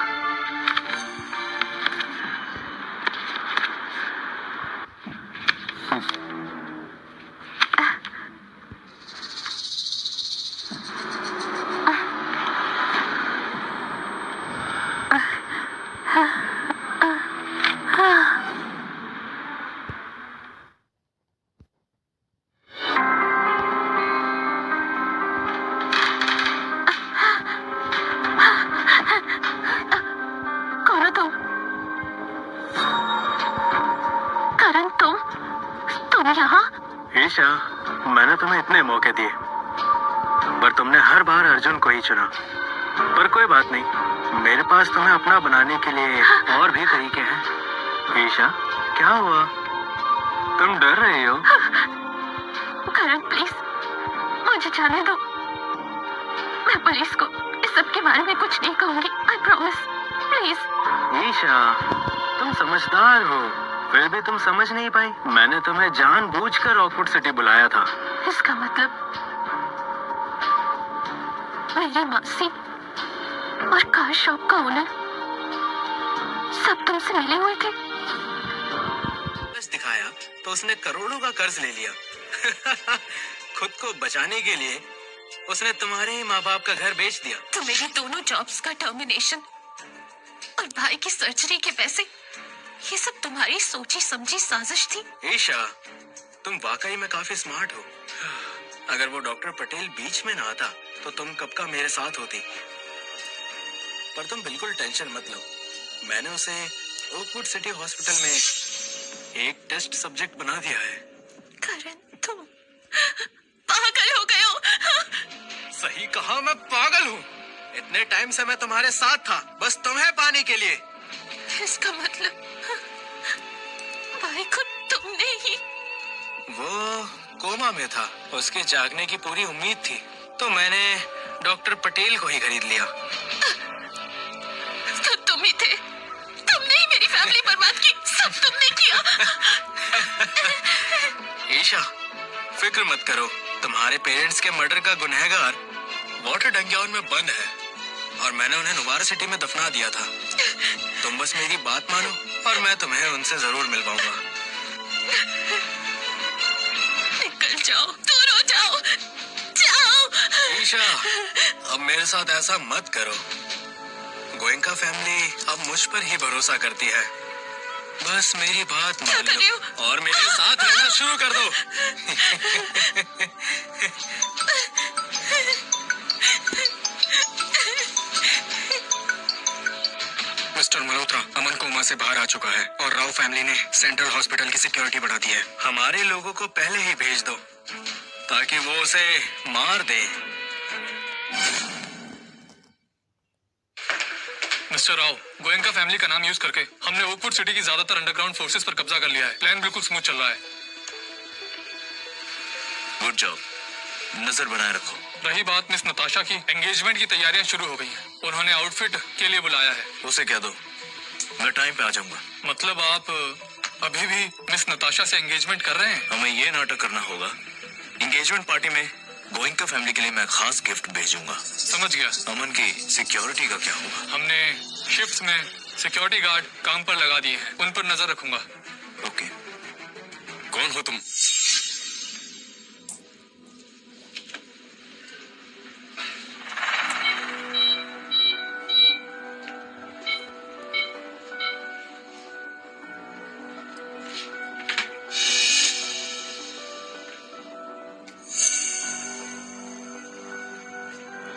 कौन हो तुम? करण, तुम यहाँ? ईशा, मैंने तुम्हें इतने मौके दिए, पर तुमने हर बार अर्जुन को ही चुना। पर कोई बात नहीं, मेरे पास तुम्हें अपना बनाने के लिए और भी तरीके हैं। ईशा, क्या हुआ? तुम डर रही हो? करण, प्लीज मुझे जाने दो। मैं पुलिस को इस सब के बारे में कुछ नहीं कहूंगी। I promise, please. ईशा, तुम समझदार हो, फिर भी तुम समझ नहीं पाई। मैंने तुम्हें जानबूझकर रॉकवुड सिटी बुलाया था। इसका मतलब मेरी मासी और कार शॉप का ओनर सब तुमसे मिले हुए थे? बस दिखाया तो उसने करोड़ों का कर्ज ले लिया। खुद को बचाने के लिए उसने तुम्हारे ही माँ बाप का घर बेच दिया। तो मेरी दोनों जॉब्स का टर्मिनेशन और भाई की सर्जरी के पैसे, ये सब तुम्हारी सोची समझी साजिश थी? ईशा, तुम वाकई में काफी स्मार्ट हो। अगर वो डॉक्टर पटेल बीच में ना आता तो तुम कब का मेरे साथ होती। पर तुम बिल्कुल टेंशन मत लो, मैंने उसे ओकवुड सिटी हॉस्पिटल में एक टेस्ट सब्जेक्ट बना दिया है। करण, तुम पागल हो गए हो। सही कहा, मैं पागल हूँ। इतने टाइम से मैं तुम्हारे साथ था, बस तुम्हें पाने के लिए। इसका मतलब भाई को तुमने ही? वो कोमा में था, उसके जागने की पूरी उम्मीद थी, तो मैंने डॉक्टर पटेल को ही खरीद लिया। तो तुम ही थे, तुमने ही मेरी फैमिली बर्बाद की, सब तुमने किया। ईशा, फिक्र मत करो, तुम्हारे पेरेंट्स के मर्डर का गुनहगार वाटर डंग्याउन में बंद है और मैंने उन्हें नुवारा सिटी में दफना दिया था। तुम बस मेरी बात मानो और मैं तुम्हें उनसे जरूर मिलवाऊंगा। निकल जाओ, दूर हो जाओ, जाओ। ईशा, अब मेरे साथ ऐसा मत करो। गोयनका फैमिली अब मुझ पर ही भरोसा करती है। बस मेरी बात मान लो और मेरे साथ रहना शुरू कर दो। मिस्टर मल्होत्रा, अमन कोमा से बाहर आ चुका है और राव फैमिली ने सेंट्रल हॉस्पिटल की सिक्योरिटी बढ़ा दी है। हमारे लोगों को पहले ही भेज दो, ताकि वो उसे मार दे। मिस्टर राव, गोयनका फैमिली का नाम यूज करके हमने ओकवुड सिटी की ज्यादातर अंडरग्राउंड फोर्सेस पर कब्जा कर लिया है। प्लान बिल्कुल स्मूथ चल रहा है। गुड जॉब, नजर बनाए रखो। रही बात मिस नताशा की, एंगेजमेंट की तैयारियां शुरू हो गई हैं। उन्होंने आउटफिट के लिए बुलाया है। उसे कह दो मैं टाइम पे आ जाऊंगा। मतलब आप अभी भी मिस नताशा से एंगेजमेंट कर रहे हैं? हमें ये नाटक करना होगा। एंगेजमेंट पार्टी में गोयनका फैमिली के लिए मैं खास गिफ्ट भेजूंगा। समझ गया। अमन की सिक्योरिटी का क्या होगा? हमने शिफ्ट्स में सिक्योरिटी गार्ड काम पर लगा दिए हैं, उन पर नजर रखूंगा। ओके। कौन हो तुम?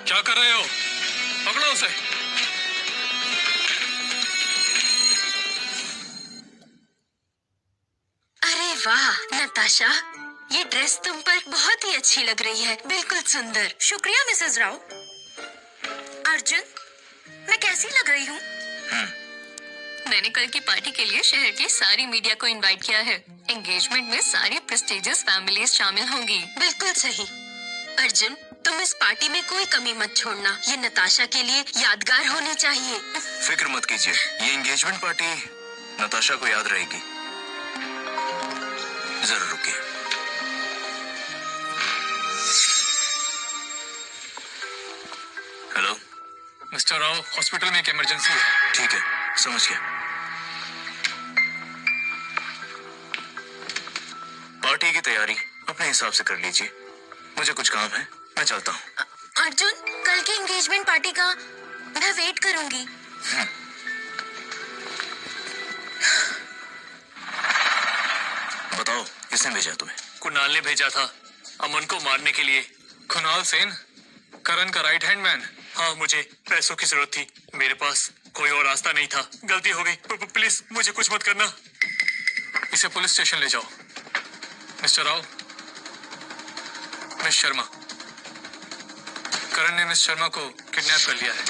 क्या कर रहे हो? पकड़ो उसे। अरे वाह नताशा, ये ड्रेस तुम पर बहुत ही अच्छी लग रही है, बिल्कुल सुंदर। शुक्रिया मिसेस राव। अर्जुन, मैं कैसी लग रही हूँ? मैंने कल की पार्टी के लिए शहर की सारी मीडिया को इनवाइट किया है। एंगेजमेंट में सारी प्रेस्टिजियस फैमिलीज शामिल होंगी। बिल्कुल सही। अर्जुन, तुम इस पार्टी में कोई कमी मत छोड़ना। ये नताशा के लिए यादगार होनी चाहिए। फिक्र मत कीजिए, ये एंगेजमेंट पार्टी नताशा को याद रहेगी। जरा रुकिए। हेलो मिस्टर राव, हॉस्पिटल में एक इमरजेंसी है। ठीक है, समझ गया। पार्टी की तैयारी अपने हिसाब से कर लीजिए। मुझे कुछ काम है, मैं चलता हूँ। अर्जुन, कल की एंगेजमेंट पार्टी का मैं वेट करूंगी। बताओ, किसने भेजा तुम्हें? कुणाल ने भेजा था, अमन को मारने के लिए। कुणाल सेन, करण का राइट हैंड मैन। हाँ, मुझे पैसों की जरूरत थी, मेरे पास कोई और रास्ता नहीं था। गलती हो गई, प्लीज मुझे कुछ मत करना। इसे पुलिस स्टेशन ले जाओ। मिस्टर राव, मिस शर्मा, करण ने मिस शर्मा को किडनैप कर लिया है।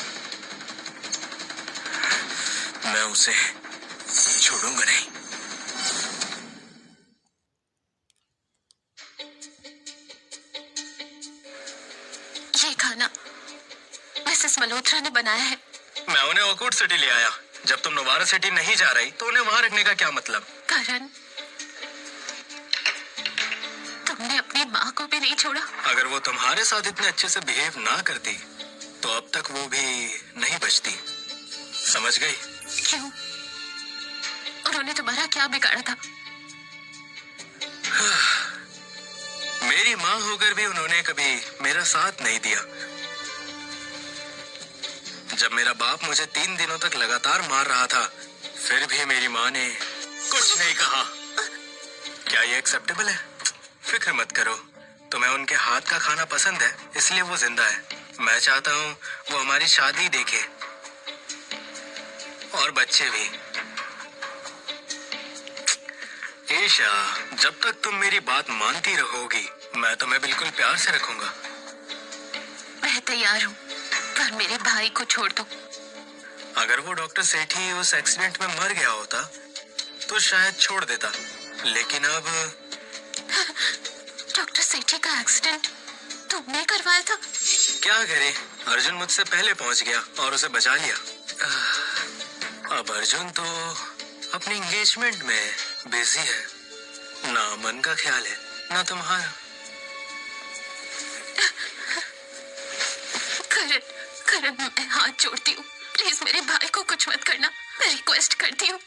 मैं उसे छोड़ूंगा नहीं। ये खाना मिसेस मल्होत्रा ने बनाया है। मैं उन्हें ओकवुड सिटी ले आया। जब तुम नोवारा सिटी नहीं जा रही तो उन्हें वहां रखने का क्या मतलब? करण, तुमने अपनी माँ को भी नहीं छोड़ा। अगर वो तुम्हारे साथ इतने अच्छे से बिहेव ना करती तो अब तक वो भी नहीं बचती। समझ गई? क्यों? उन्होंने तुम्हारा क्या बिगाड़ा था? मेरी माँ होकर भी उन्होंने कभी मेरा साथ नहीं दिया। जब मेरा बाप मुझे 3 दिनों तक लगातार मार रहा था, फिर भी मेरी माँ ने कुछ नहीं कहा। क्या ये एक्सेप्टेबल है? फिक्र मत करो, तुम्हें उनके हाथ का खाना पसंद है, इसलिए वो जिंदा है। मैं चाहता हूँ वो हमारी शादी देखे और बच्चे भी। ईशा, जब तक तुम मेरी बात मानती रहोगी, मैं तुम्हें बिल्कुल प्यार से रखूंगा। मैं तैयार हूँ, पर मेरे भाई को छोड़ दो। अगर वो डॉक्टर सेठी उस एक्सीडेंट में मर गया होता तो शायद छोड़ देता, लेकिन अब डॉक्टर सेठी का एक्सीडेंट तुमने करवाया था? क्या करे, अर्जुन मुझसे पहले पहुंच गया और उसे बचा लिया। अब अर्जुन तो अपनी एंगेजमेंट में बिजी है। ना मन का ख्याल है ना तुम्हारा। करण, करण, मैं हाथ जोड़ती हूँ, प्लीज मेरे भाई को कुछ मत करना, मैं रिक्वेस्ट करती हूँ।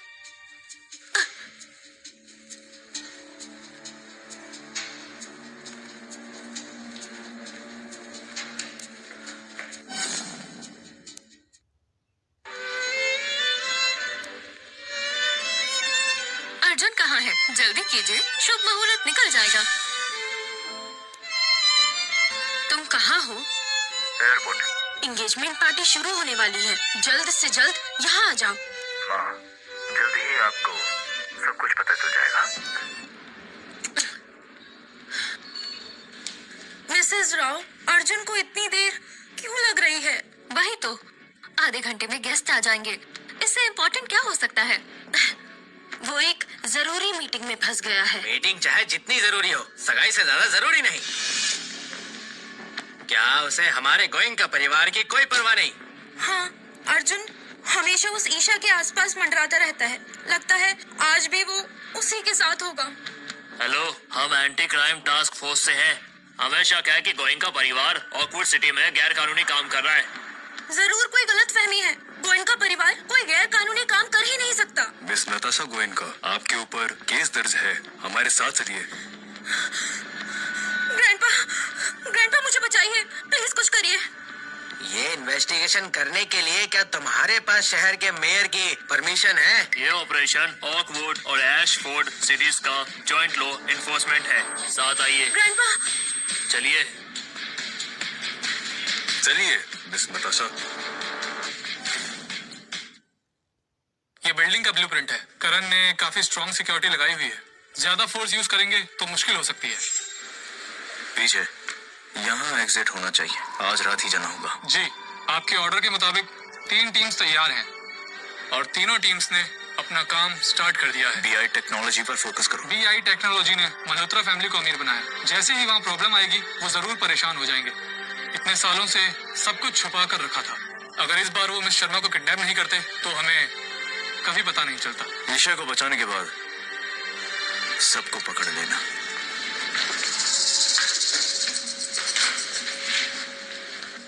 अर्जुन कहाँ है? जल्दी कीजिए, शुभ मुहूर्त निकल जाएगा। तुम कहाँ हो? एयरपोर्ट। एंगेजमेंट पार्टी शुरू होने वाली है, जल्द से जल्द यहाँ आ जाओ। माँ, जल्दी ही आपको सब कुछ पता चल जाएगा। मिसेस राव, अर्जुन को इतनी देर क्यों लग रही है? वही तो, आधे घंटे में गेस्ट आ जाएंगे, इससे इम्पोर्टेंट क्या हो सकता है? वो एक जरूरी मीटिंग में फंस गया है। मीटिंग चाहे जितनी जरूरी हो, सगाई से ज्यादा जरूरी नहीं। क्या उसे हमारे गोइंग का परिवार की कोई परवाह नहीं? हाँ, अर्जुन हमेशा उस ईशा के आसपास मंडराता रहता है। लगता है आज भी वो उसी के साथ होगा। हेलो, हम एंटी क्राइम टास्क फोर्स से हैं। हमेशा क्या है कि गोइंका परिवार ऑकवुड सिटी में गैर कानूनी काम कर रहा है। जरूर कोई गलतफहमी है। गोयनका परिवार कोई गैर कानूनी काम कर ही नहीं सकता। मिस नताशा गोयनका, आपके ऊपर केस दर्ज है, हमारे साथ चलिए। ग्रैंडपा मुझे बचाइए, प्लीज कुछ करिए। ये इन्वेस्टिगेशन करने के लिए क्या तुम्हारे पास शहर के मेयर की परमिशन है? ये ऑपरेशन ऑकवुड और एशफोर्ड सिटीज का जॉइंट लॉ इन्फोर्समेंट है। साथ आइए। ग्रैंडपा चलिए चलिए मिस नताशा। ये बिल्डिंग का ब्लूप्रिंट है। करण ने काफी स्ट्रॉन्ग सिक्योरिटी लगाई हुई है। ज्यादा फोर्स यूज करेंगे तो मुश्किल हो सकती है। पीछे यहाँ एग्जिट होना चाहिए। आज रात ही जाना होगा। जी, आपके ऑर्डर के मुताबिक 3 टीम्स तैयार हैं और तीनों टीम्स ने अपना काम स्टार्ट कर दिया है। बीआई टेक्नोलॉजी पर फोकस करो। बीआई टेक्नोलॉजी ने मल्होत्रा फैमिली को अमीर बनाया। जैसे ही वहाँ प्रॉब्लम आएगी वो जरूर परेशान हो जाएंगे। इतने सालों से सब कुछ छुपा कर रखा था। अगर इस बार वो मिस शर्मा को किडनैप नहीं करते तो हमें कभी पता नहीं चलता। ईशा को बचाने के बाद सबको पकड़ लेना।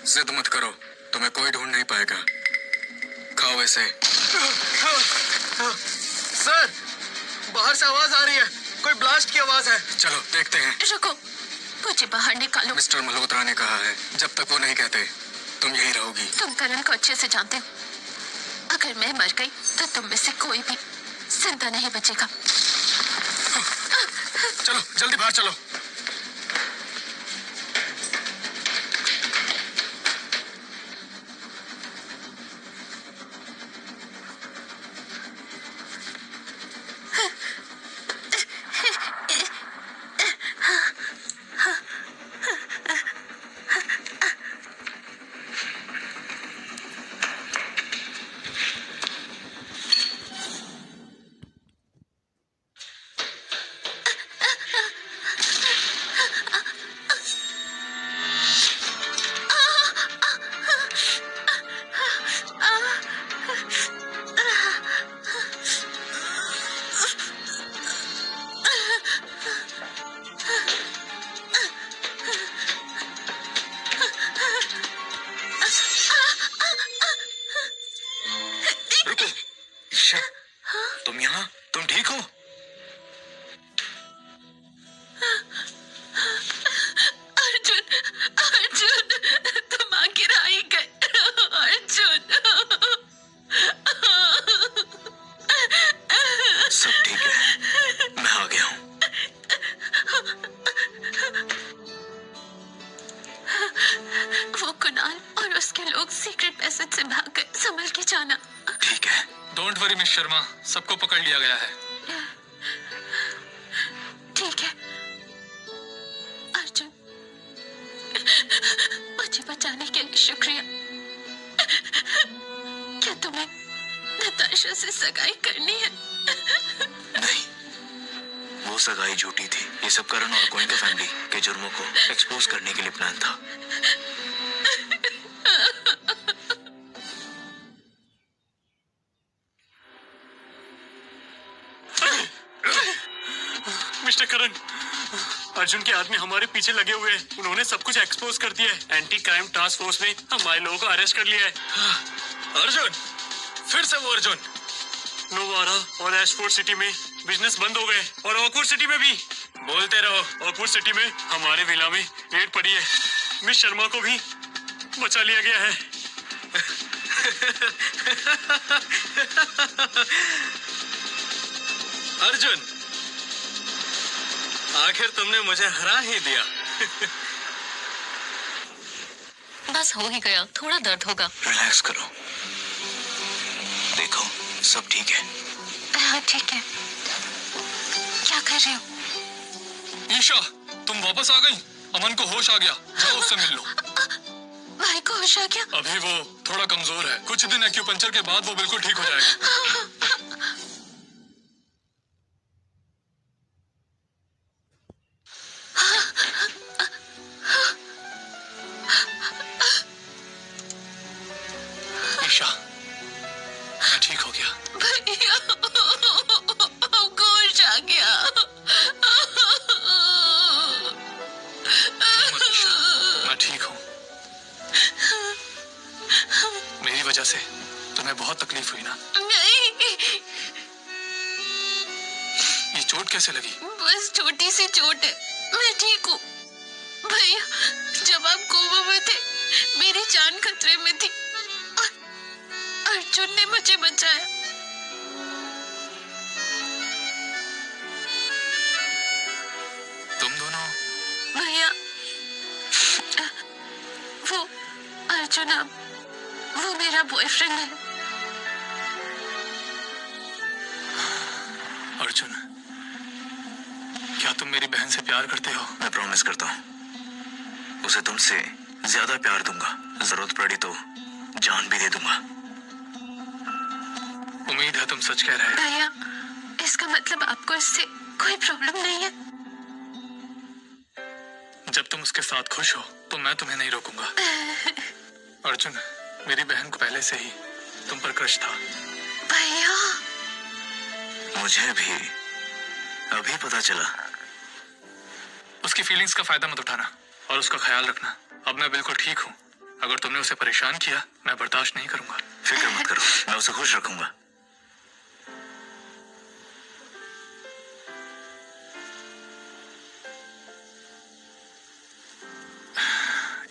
जिद मत करो, तुम्हें कोई ढूंढ नहीं पाएगा। खाओ ऐसे। सर, बाहर से आवाज आ रही है। कोई ब्लास्ट की आवाज है। चलो देखते हैं। रुको, मुझे बाहर निकालो। मिस्टर मल्होत्रा ने कहा है जब तक वो नहीं कहते तुम यहीं रहोगी। तुम करण को अच्छे से जानते हो। अगर मैं मर गई तो तुम में से कोई भी जिंदा नहीं बचेगा। चलो जल्दी बाहर चलो। तुम यहाँ? तुम ठीक हो? अर्जुन, अर्जुन, तुम आखिर आ ही गए। अर्जुन, सब ठीक है, मैं आ गया हूँ। वो कुणाल और उसके लोग सीक्रेट पैसेज से भाग गए। संभल के जाना। ठीक है। डोंट वरी मिस शर्मा, सबको पकड़ लिया गया है। ठीक है अर्जुन, मुझे बचाने के लिए शुक्रिया। क्या तुम्हें नताशा से सगाई करनी है? नहीं, वो सगाई झूठी थी। ये सब करण और गोयनका फैमिली के जुर्मों को एक्सपोज करने के लिए प्लान था। मिस्टर करण, अर्जुन के आदमी हमारे पीछे लगे हुए हैं। उन्होंने सब कुछ एक्सपोज कर दिया है। एंटी क्राइम टास्क फोर्स ने हमारे लोगों को अरेस्ट कर लिया है। अर्जुन, फिर से वो अर्जुन। नोवारा और एशफोर्ड सिटी में बिजनेस बंद हो गए और ऑकवुड सिटी में भी। बोलते रहो। ऑकवुड सिटी में हमारे विला में रेड पड़ी है। मिस शर्मा को भी बचा लिया गया है। अर्जुन, आखिर तुमने मुझे हरा ही दिया। बस हो ही गया, थोड़ा दर्द होगा। रिलैक्स करो, देखो सब ठीक है। हाँ ठीक है। क्या कर रहे हो? ईशा, तुम वापस आ गई? अमन को होश आ गया, जाओ उससे मिल लो। भाई को होश आ गया? अभी वो थोड़ा कमजोर है, कुछ दिन एक्यूपंक्चर के बाद वो बिल्कुल ठीक हो जाएगा। ईशा, मैं ठीक हो गया। भैया, हमको होश आ गया। मत ईशा, मैं ठीक हूँ। मेरी वजह से तुम्हें बहुत तकलीफ हुई ना? नहीं, ये चोट कैसे लगी? बस छोटी सी चोट है, मैं ठीक हूँ। भैया, जब आप कोमा में थे, मेरी जान खतरे में थी। अर्जुन ने मुझे बचाया। तुम दोनों? भैया, वो अर्जुन, वो मेरा बॉयफ्रेंड है। अर्जुन, क्या तुम मेरी बहन से प्यार करते हो? मैं प्रॉमिस करता हूँ, उसे तुमसे ज्यादा प्यार दूंगा, जरूरत पड़ी तो जान भी दे दूंगा। उम्मीद है तुम सच कह रहे हो। भैया, इसका मतलब आपको इससे कोई प्रॉब्लम नहीं है? जब तुम उसके साथ खुश हो तो मैं तुम्हें नहीं रोकूंगा। अर्जुन, मेरी बहन को पहले से ही तुम पर क्रश था। भैया, मुझे भी अभी पता चला। उसकी फीलिंग्स का फायदा मत उठाना और उसका ख्याल रखना। अब मैं बिल्कुल ठीक हूँ। अगर तुमने उसे परेशान किया, मैं बर्दाश्त नहीं करूंगा। फिक्र मत करो, मैं उसे खुश रखूंगा।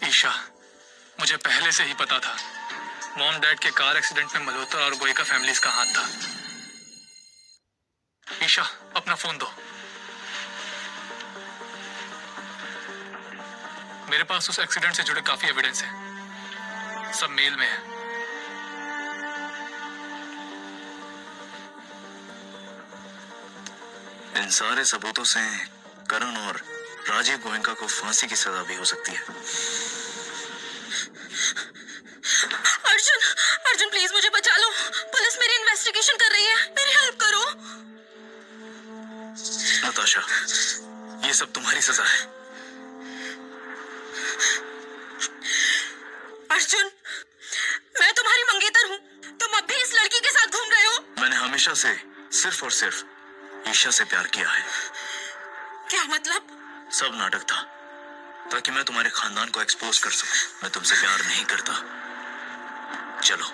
ईशा, मुझे पहले से ही पता था मॉम डैड के कार एक्सीडेंट में मल्होत्रा और गोयका फैमिलीज का हाथ था। ईशा, अपना फोन दो। मेरे पास उस एक्सीडेंट से जुड़े काफी एविडेंस है, सब मेल में है। इन सारे सबूतों से करण और राजीव गोयनका को फांसी की सजा भी हो सकती है। अर्जुन प्लीज मुझे बचा लो। पुलिस मेरी इन्वेस्टिगेशन कर रही है, मेरी हेल्प करो। नताशा, ये सब तुम्हारी सजा है। अर्जुन, मैं तुम्हारी मंगेतर हूँ, तुम अब भी इस लड़की के साथ घूम रहे हो। मैंने हमेशा से सिर्फ और सिर्फ ईशा से प्यार किया है। क्या मतलब? सब नाटक था ताकि मैं तुम्हारे खानदान को एक्सपोज कर सकूं। मैं तुमसे प्यार नहीं करता। चलो।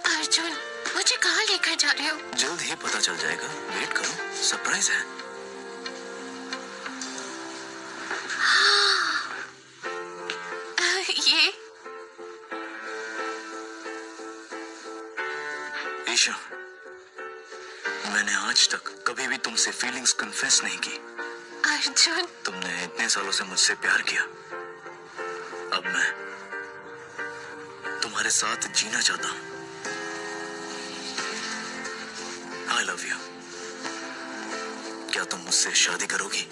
अर्जुन, मुझे कहाँ लेकर जा रहे हो? जल्द ही पता चल जाएगा, वेट करो, सरप्राइज है। ये ईशा, मैंने आज तक कभी भी तुमसे फीलिंग्स कन्फेस नहीं की। अर्जुन, तुमने इतने सालों से मुझसे प्यार किया, अब मैं तुम्हारे साथ जीना चाहता हूं। I love you. क्या तुम मुझसे शादी करोगी?